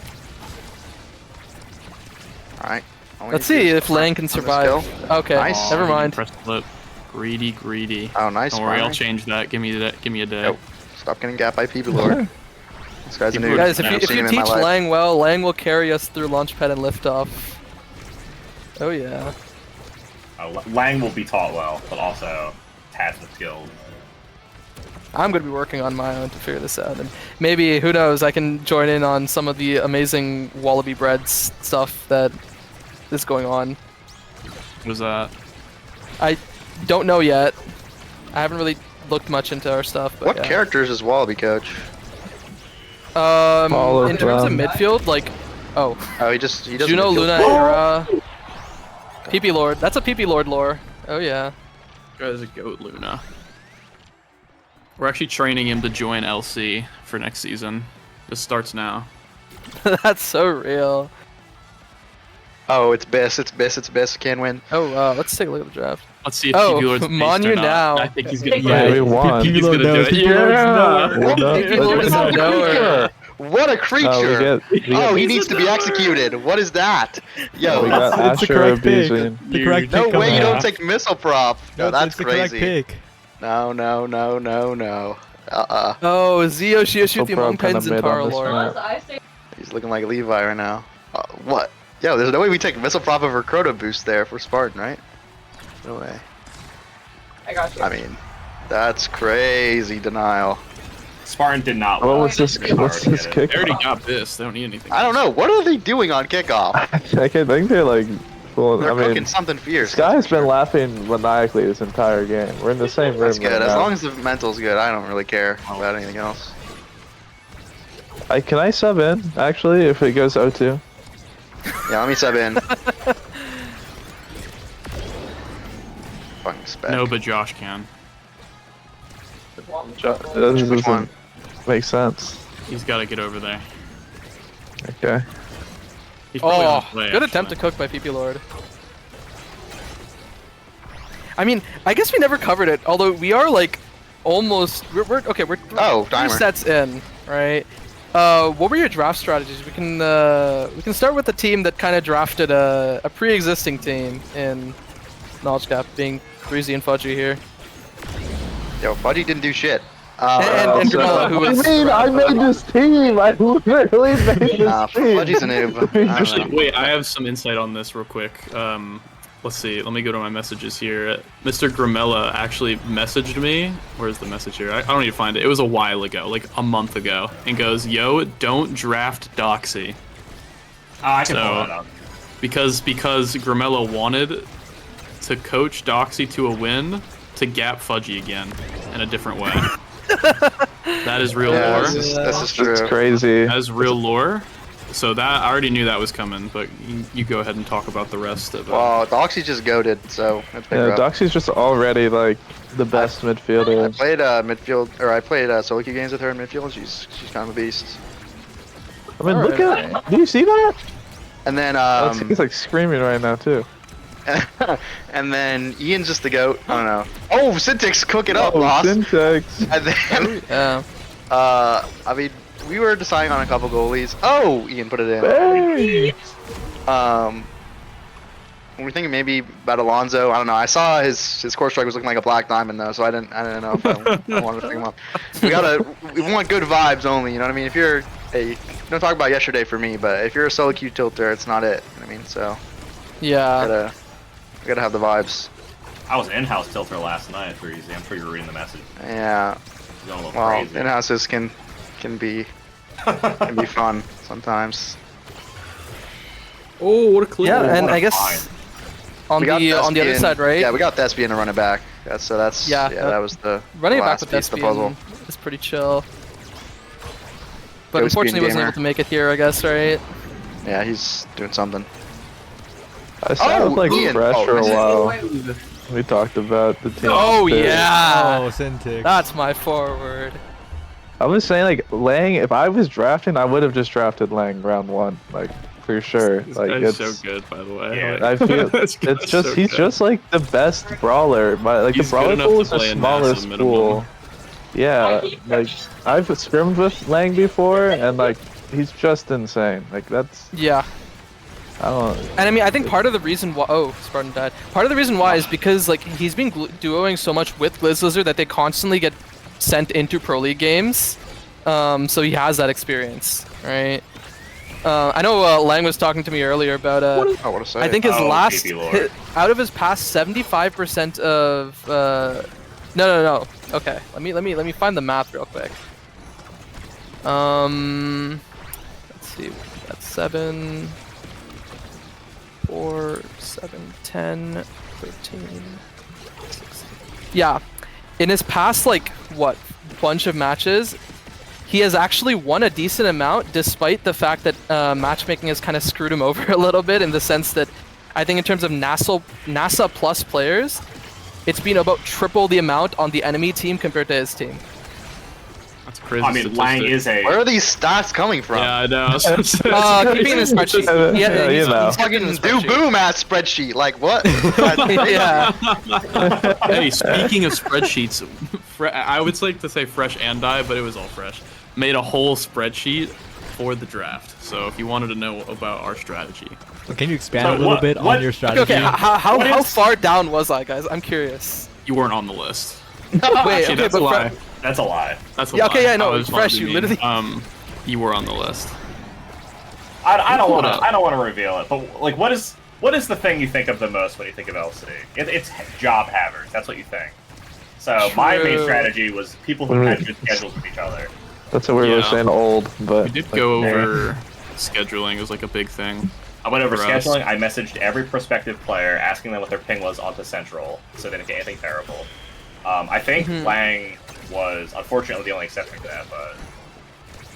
Alright. Let's see if Lang can survive. Okay, Nice. never mind. Press flip. Greedy, greedy. Oh, nice. Don't worry, I'll Spire. change that. Give me that. Give me a day. Nope. Stop getting gapped by PB Lord. This guy's a noob. Guys, if I've you seen him in teach my life. Lang well, Lang will carry us through Launchpad and Liftoff. Oh yeah. Lang will be taught well, but also has the skills. I'm going to be working on my own to figure this out, and maybe, who knows, I can join in on some of the amazing Wallaby Breads stuff that is going on. What was that? I don't know yet. I haven't really looked much into our stuff. But What yeah. characters is Wallaby coach? All In of terms of them. midfield, like, oh, Oh, he doesn't. Juno, midfield. Luna, Era, PP Lord. That's a PP Lord lore. Oh yeah. Guy's a goat Luna. We're actually training him to join LC for next season. This starts now. That's so real. Oh, it's BIS. It's BIS. It's BIS. Can win. Oh, let's take a look at the draft. Let's see if Oh, PP Lord's Mon based or you not. now. I think he's gonna. Yeah, we won. He's gonna do it. PP Yeah. Lord's PP Lord is a knower. What a creature! Oh, he needs to be executed. What is that? Yo, we got It's the Asher correct pick. abusing. The correct no pick. way you Coming don't up. take missile prop. No, Nope, that's it's the correct crazy. pick. No. Oh, Zio Shioshi, the Pro Among kinda Pens and mid on Tara this Lord. map. He's looking like Levi right now. What? Yo, there's no way we take missile prop over Chrono Boost there for Spartan, right? No way. I got you. I mean, that's crazy denial. Spartan did not. What win. was this? What's this kick? They already got this. They don't need anything. I don't know. What are they doing on kickoff? I think they're like. Well, They're I mean, cooking something fierce. this guy's been laughing maniacally this entire game. We're in the same room. That's good. right As now. long as the mental's good, I don't really care about anything else. Can I sub in actually if it goes O2? Yeah, let me sub in. Fucking spec. No, but Josh can. Which Doesn't one? make sense. He's got to get over there. Okay. He's probably on Oh, his way, good attempt to actually. cook by PP Lord. I mean, I guess we never covered it, although we are like almost. We're okay. We're Oh, 3 timer. sets in, right? What were your draft strategies? We can start with the team that kind of drafted a pre-existing team in Knowledge Gap, being Breezy and Fudgy here. Yo, Fudgy didn't do shit. And Granella, who was. I made this team. I literally made this Nah, team. Fudgy's a noob. I don't Actually, know. wait, I have some insight on this real quick. Let's see. Let me go to my messages here. Mr. Gramella actually messaged me. Where's the message here? I don't need to find it. It was a while ago, like a month ago, and goes, "Yo, don't draft Doxy." I can pull that up. Because Gramella wanted to coach Doxy to a win to gap Fudgy again in a different way. That is real Yeah, lore. this is true. It's crazy. That is real lore. So that I already knew that was coming, but you go ahead and talk about the rest of it. Well, Doxy just goaded, so that's big Yeah, rough. Doxy's just already like the best I midfielder. played midfield, or I played solo queue games with her in midfield, and she's kind of a beast. I mean, look at. Do you see that? And then He's like screaming right now too. and then Ian's just the goat. I don't know. Oh, Syntax, cook it up, Oh, boss. Syntax. And then Yeah. I mean, we were deciding on a couple goalies. Oh, Ian put it in. Hey! When we're thinking maybe about Alonso, I don't know. I saw his core strike was looking like a black diamond though, so I didn't know if I wanted to pick him up. We want good vibes only. You know what I mean? If you're don't talk about yesterday for me, but if you're a solo queue tilter, it's not it. You know what I mean? So Yeah. we gotta have the vibes. I was in-house tilter last night for easy. I'm sure you're reading the message. Yeah. Going a little Well, crazy. in-houses can be fun sometimes. Oh, what a clip! Yeah, and what a I guess on We got the other Thespian- side, right? Yeah, we got Thespian to run it back. That's Yeah, that was the running it back last with piece of the puzzle. Thespian is pretty chill. But Go unfortunately, Speed wasn't Gamer. able to make it here. I guess, right? Yeah, he's doing something. I sound like Ian. fresh for a Oh, while. We talked about the team. Oh fit. yeah, Oh, Syntix. that's my forward. I was saying like Lang. If I was drafting, I would have just drafted Lang round 1, like for sure. This Like guy's it's. so good, by the way. Yeah, Like, I feel this guy's it's just so he's good. just like the best brawler. But like He's the good brawler enough pool to is the play in smallest massive pool. minimum. Yeah, like I've scrimmed with Lang before, and like he's just insane. Like that's Yeah. I don't. And I mean, I think part of the reason why Spartan died. Part of the reason why is because like he's been duoing so much with Glizzlizard that they constantly get sent into Pro League games. So he has that experience, right? I know Lang was talking to me earlier about Oh, what a say. I think his Oh, last PP Lord. out of his past 75% of no. Okay, let me find the math real quick. Let's see. That's 7, 4, 7, 10, 13, 16. Yeah, in his past bunch of matches, he has actually won a decent amount, despite the fact that matchmaking has kind of screwed him over a little bit, in the sense that I think in terms of NASA plus players, it's been about triple the amount on the enemy team compared to his team. That's crazy. I mean, Lang is a. Where are these stats coming from? Yeah, I know. Keeping in his spreadsheet. Yeah, you know. He's keeping in his Do spreadsheet. boom ass spreadsheet. Like what? Yeah. Hey, speaking of spreadsheets, I would like to say fresh and die, but it was all fresh. Made a whole spreadsheet for the draft. So if you wanted to know about our strategy, Can you expand So a little what- bit on what- your strategy? Okay, how is- far down was I, guys? I'm curious. you weren't on the list. Wait, Actually, okay, that's a but lie. That's a lie. That's a Yeah, lie. okay, yeah, no, I was fresh, trying to you be literally- mean. You were on the list. I don't Hold want to. up. I don't want to reveal it. But like, what is the thing you think of the most when you think of LCD? It's job havers. That's what you think. So my main True. strategy was people who had good schedules with each other. That's what we were Yeah. saying old, but We did like, go yeah. over scheduling. It was like a big thing. I went over For us. scheduling. I messaged every prospective player asking them what their ping was onto Central, so they didn't get anything terrible. I think Lang was unfortunately the only exception to that, but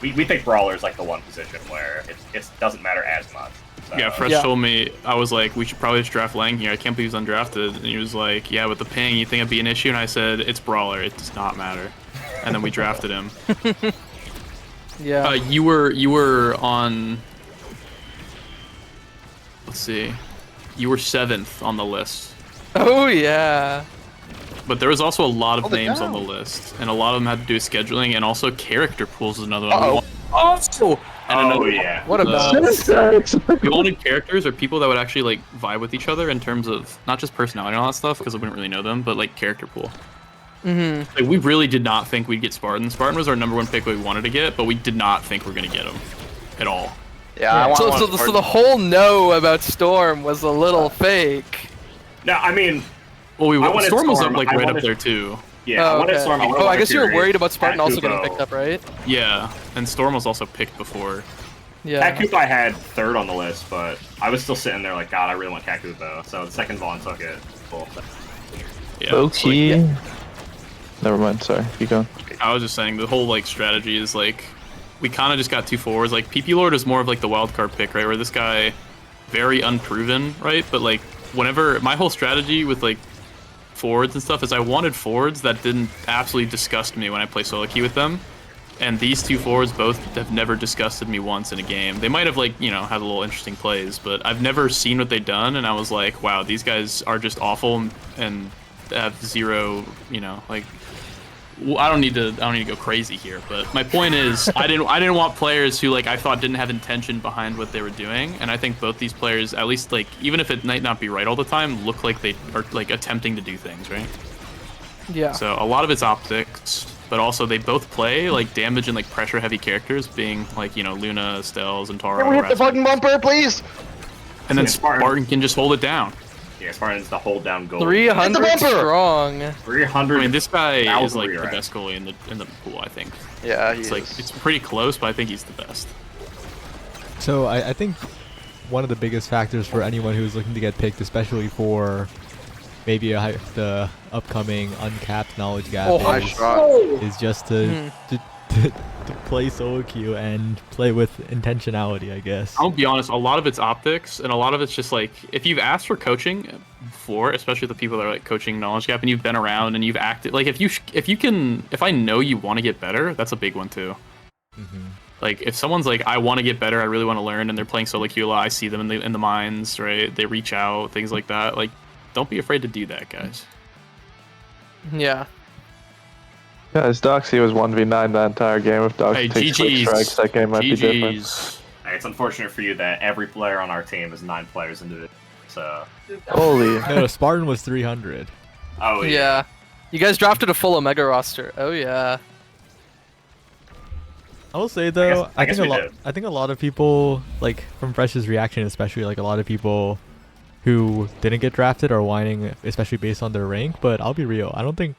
we think Brawler is like the one position where it doesn't matter as much. So, Yeah, Fresh told me, I was like, we should probably just draft Lang here. I can't believe he's undrafted. And he was like, yeah, with the ping, you think it'd be an issue? And I said, it's Brawler. It does not matter. And then we drafted him. Yeah. You were on. Let's see. You were 7th on the list. Oh yeah. But there was also a lot of Hold it names on the down. list, and a lot of them had to do with scheduling, and also character pools is another one. Uh-oh. And oh another, yeah. What a we wanted characters or people that would actually like vibe with each other in terms of not just personality and all that stuff, because we wouldn't really know them, but like character pool. Mm-hmm. Like we really did not think we'd get Spartan. Spartan was our #1 pick we wanted to get, but we did not think we were gonna get him at all. Yeah, I want So, one so, for- so the whole no about Storm was a little fake. No, I mean, Well, I wanted Storm was up Storm. like I right wanted- up there too. yeah, I wanted okay. Storm. I wanted Oh, I Wonder guess you were Fury, worried about Spartan also getting Kupo. picked up, right? Yeah, and Storm was also picked before. Yeah. Cat I had 3rd on the list, but I was still sitting there like, God, I really want Cat Kupo. So the second Vaughn took it. Cool. Yeah, low it's like- key. Never mind. Sorry. Keep going. I was just saying the whole like strategy is like we kind of just got two forwards. Like PP Lord is more of like the wild card pick, right? Where this guy very unproven, right? But like whenever my whole strategy with like forwards and stuff is I wanted forwards that didn't absolutely disgust me when I play solo queue with them. And these two forwards both have never disgusted me once in a game. They might have like, you know, had a little interesting plays, but I've never seen what they've done and I was like, wow, these guys are just awful and have zero, you know, like I don't need to go crazy here, but my point is I didn't want players who like I thought didn't have intention behind what they were doing, and I think both these players, at least like even if it might not be right all the time, look like they are like attempting to do things, right? Yeah. So a lot of it's optics, but also they both play like damage and like pressure heavy characters, being like, you know, Luna, Stells, and Taro. Can we hit the fucking bumper, please? And then Yeah, Spartan can just hold it down. Yeah, Spartan's the hold down goal. 300 strong. 300. I mean, this guy is like the right? best goalie in the pool, I think. Yeah, It's like it's pretty close, but I think he's the best. So I think one of the biggest factors for anyone who's looking to get picked, especially for maybe the upcoming uncapped knowledge gap, is just to play solo queue and play with intentionality, I guess. I'll be honest, a lot of it's optics, and a lot of it's just like if you've asked for coaching before, especially the people that are like coaching knowledge gap, and you've been around and you've acted like if I know you want to get better, that's a big one too. Like if someone's like, I want to get better, I really want to learn, and they're playing solo queue a lot, I see them in the mines, right? They reach out, things like that. Like, don't be afraid to do that, guys. Yeah. Guys, Doxy was 1v9 that entire game. If Doxy takes quick strikes, that game might be different. It's unfortunate for you that every player on our team is 9 players individually. So. Holy. No, Spartan was 300. Oh yeah. Yeah. You guys drafted a full Omega roster. Oh yeah. I will say though, I guess we did. I think a lot of people, like from Fresh's reaction especially, like a lot of people who didn't get drafted are whining, especially based on their rank. But I'll be real, I don't think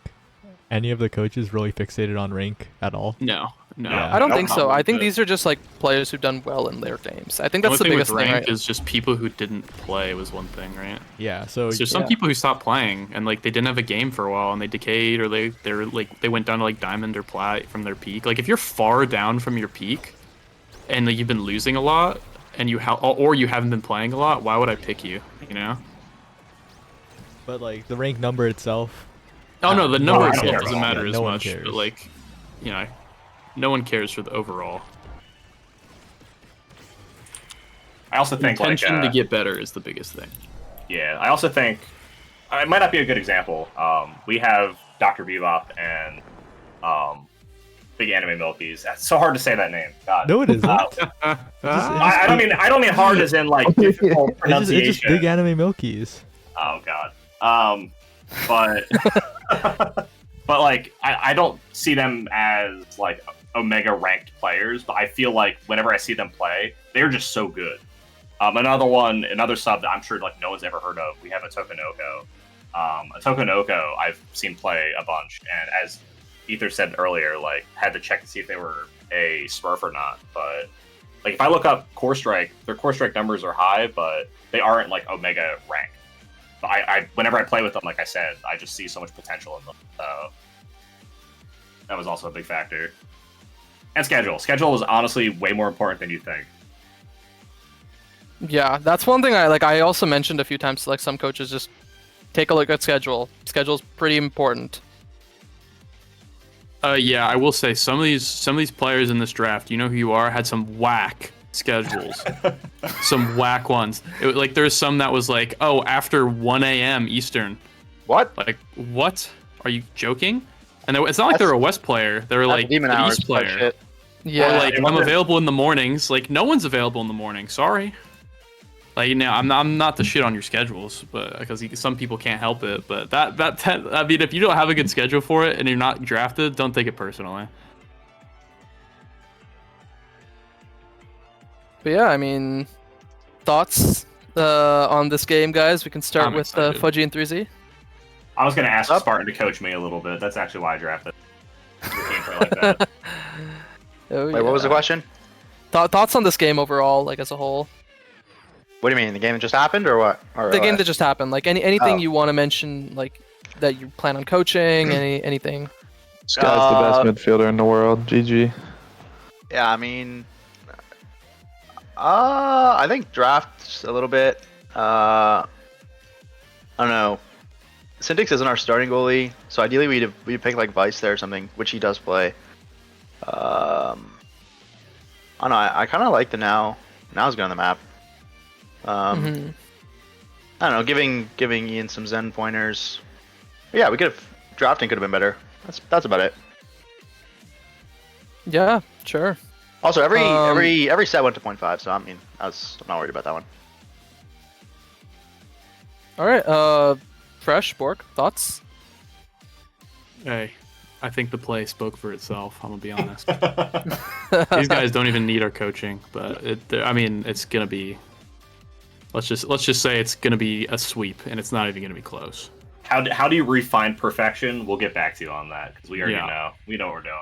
any of the coaches really fixated on rank at all. No. I don't think so. I think these are just like players who've done well in their games. I think that's the only thing biggest with thing, rank right? is just people who didn't play was one thing, right? Yeah. So there's some people who stopped playing and like they didn't have a game for a while and they decayed, or they went down to like diamond or plat from their peak. Like if you're far down from your peak and like, you've been losing a lot and you haven't been playing a lot, why would I pick you? You know? But like the rank number itself. Oh no, the number one itself cares. doesn't matter Yeah, as no one much. cares. But like, you know, no one cares for the overall. I also think intention like, to get better is the biggest thing. Yeah, I also think it might not be a good example. We have Dr. Bebop and Big Anime Milkies. It's so hard to say that name. God. No, it isn't. I don't mean hard as in like difficult pronunciation. It's just Big Anime Milkies. Oh god. But but like I don't see them as like Omega ranked players, but I feel like whenever I see them play, they're just so good. Another sub that I'm sure like no one's ever heard of. We have a Tokonoko. A Tokonoko I've seen play a bunch, and as Ether said earlier, like had to check to see if they were a Smurf or not. But like if I look up Core Strike, their Core Strike numbers are high, but they aren't like Omega ranked. But I whenever I play with them, like I said, I just see so much potential in them. So that was also a big factor. And schedule. Schedule is honestly way more important than you think. Yeah, that's one thing I also mentioned a few times, like some coaches just take a look at schedule. Schedule's pretty important. Yeah, I will say some of these players in this draft, you know who you are, had some whack schedules. Some whack ones. Like there's some that was like, oh, after 1 a.m. Eastern. What? Like, what? Are you joking? And it's not like they're a West player. They were like Demon an hours East type player. shit. Yeah. Or like, I'm available in the mornings. Like, no one's available in the morning. Sorry. Like, you know, I'm not to shit on your schedules, but because some people can't help it. But I mean, if you don't have a good schedule for it and you're not drafted, don't take it personally. But yeah, I mean, thoughts on this game, guys? We can start with Fudgy and 3Z. I was going to ask Spartan to coach me a little bit. That's actually why I drafted. Like that. Oh, Wait, what was the question? Thoughts on this game overall, like as a whole? What do you mean? The game that just happened, or what? Or The game that just happened. Like anything Oh. you want to mention, like that you plan on coaching, anything. This guy's the best midfielder in the world. GG. Yeah, I mean, I think draft a little bit. I don't know. Syntix isn't our starting goalie, so ideally we'd pick like Vice there or something, which he does play. I don't know. I kind of like the Now's good on the map. I don't know. Giving Ian some Zen pointers. Yeah, drafting could have been better. That's about it. Yeah, sure. Also, every Um, every set went to 0.5, so I mean, I'm not worried about that one. All right. Fresh Bork, thoughts? Hey, I think the play spoke for itself. I'm gonna be honest. These guys don't even need our coaching, but I mean, it's gonna be. Let's just say it's gonna be a sweep, and it's not even gonna be close. How do you refine perfection? We'll get back to you on that because we already know. We know what we're doing.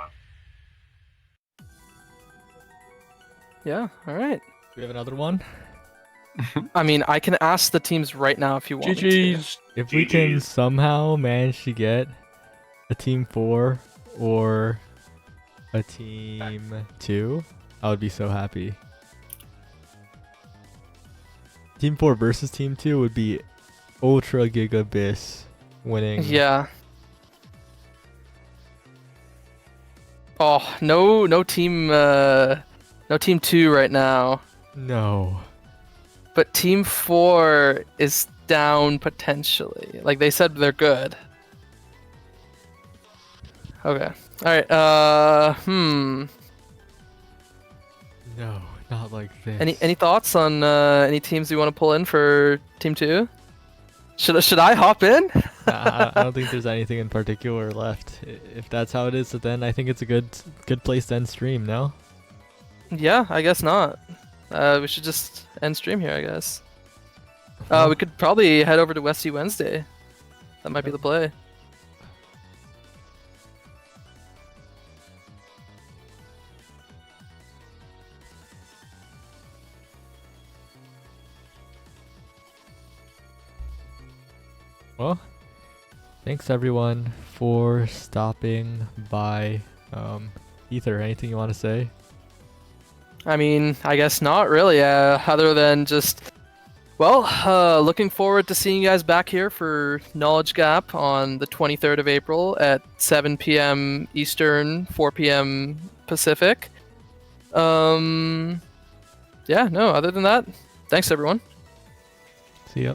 Yeah. All right. We have another one. I mean, I can ask the teams right now if you want me to. GG's. If we can somehow manage to get a team 4 or a team 2, I would be so happy. Team 4 versus team 2 would be ultra gigabyss winning. Yeah. Oh, no team, no team 2 right now. No. But team 4 is down potentially. Like they said, they're good. Okay. All right. No, not like this. Any thoughts on any teams you want to pull in for team 2? Should I hop in? I don't think there's anything in particular left. If that's how it is, then I think it's a good place to end stream. No. Yeah, I guess not. We should just end stream here, I guess. We could probably head over to Westy Wednesday. That might be the play. Well, thanks everyone for stopping by. Ether, anything you want to say? I mean, I guess not really, other than just, well, looking forward to seeing you guys back here for Knowledge Gap on the 23rd of April at 7 p.m. Eastern, 4 p.m. Pacific. Yeah, no, other than that, thanks everyone. See ya.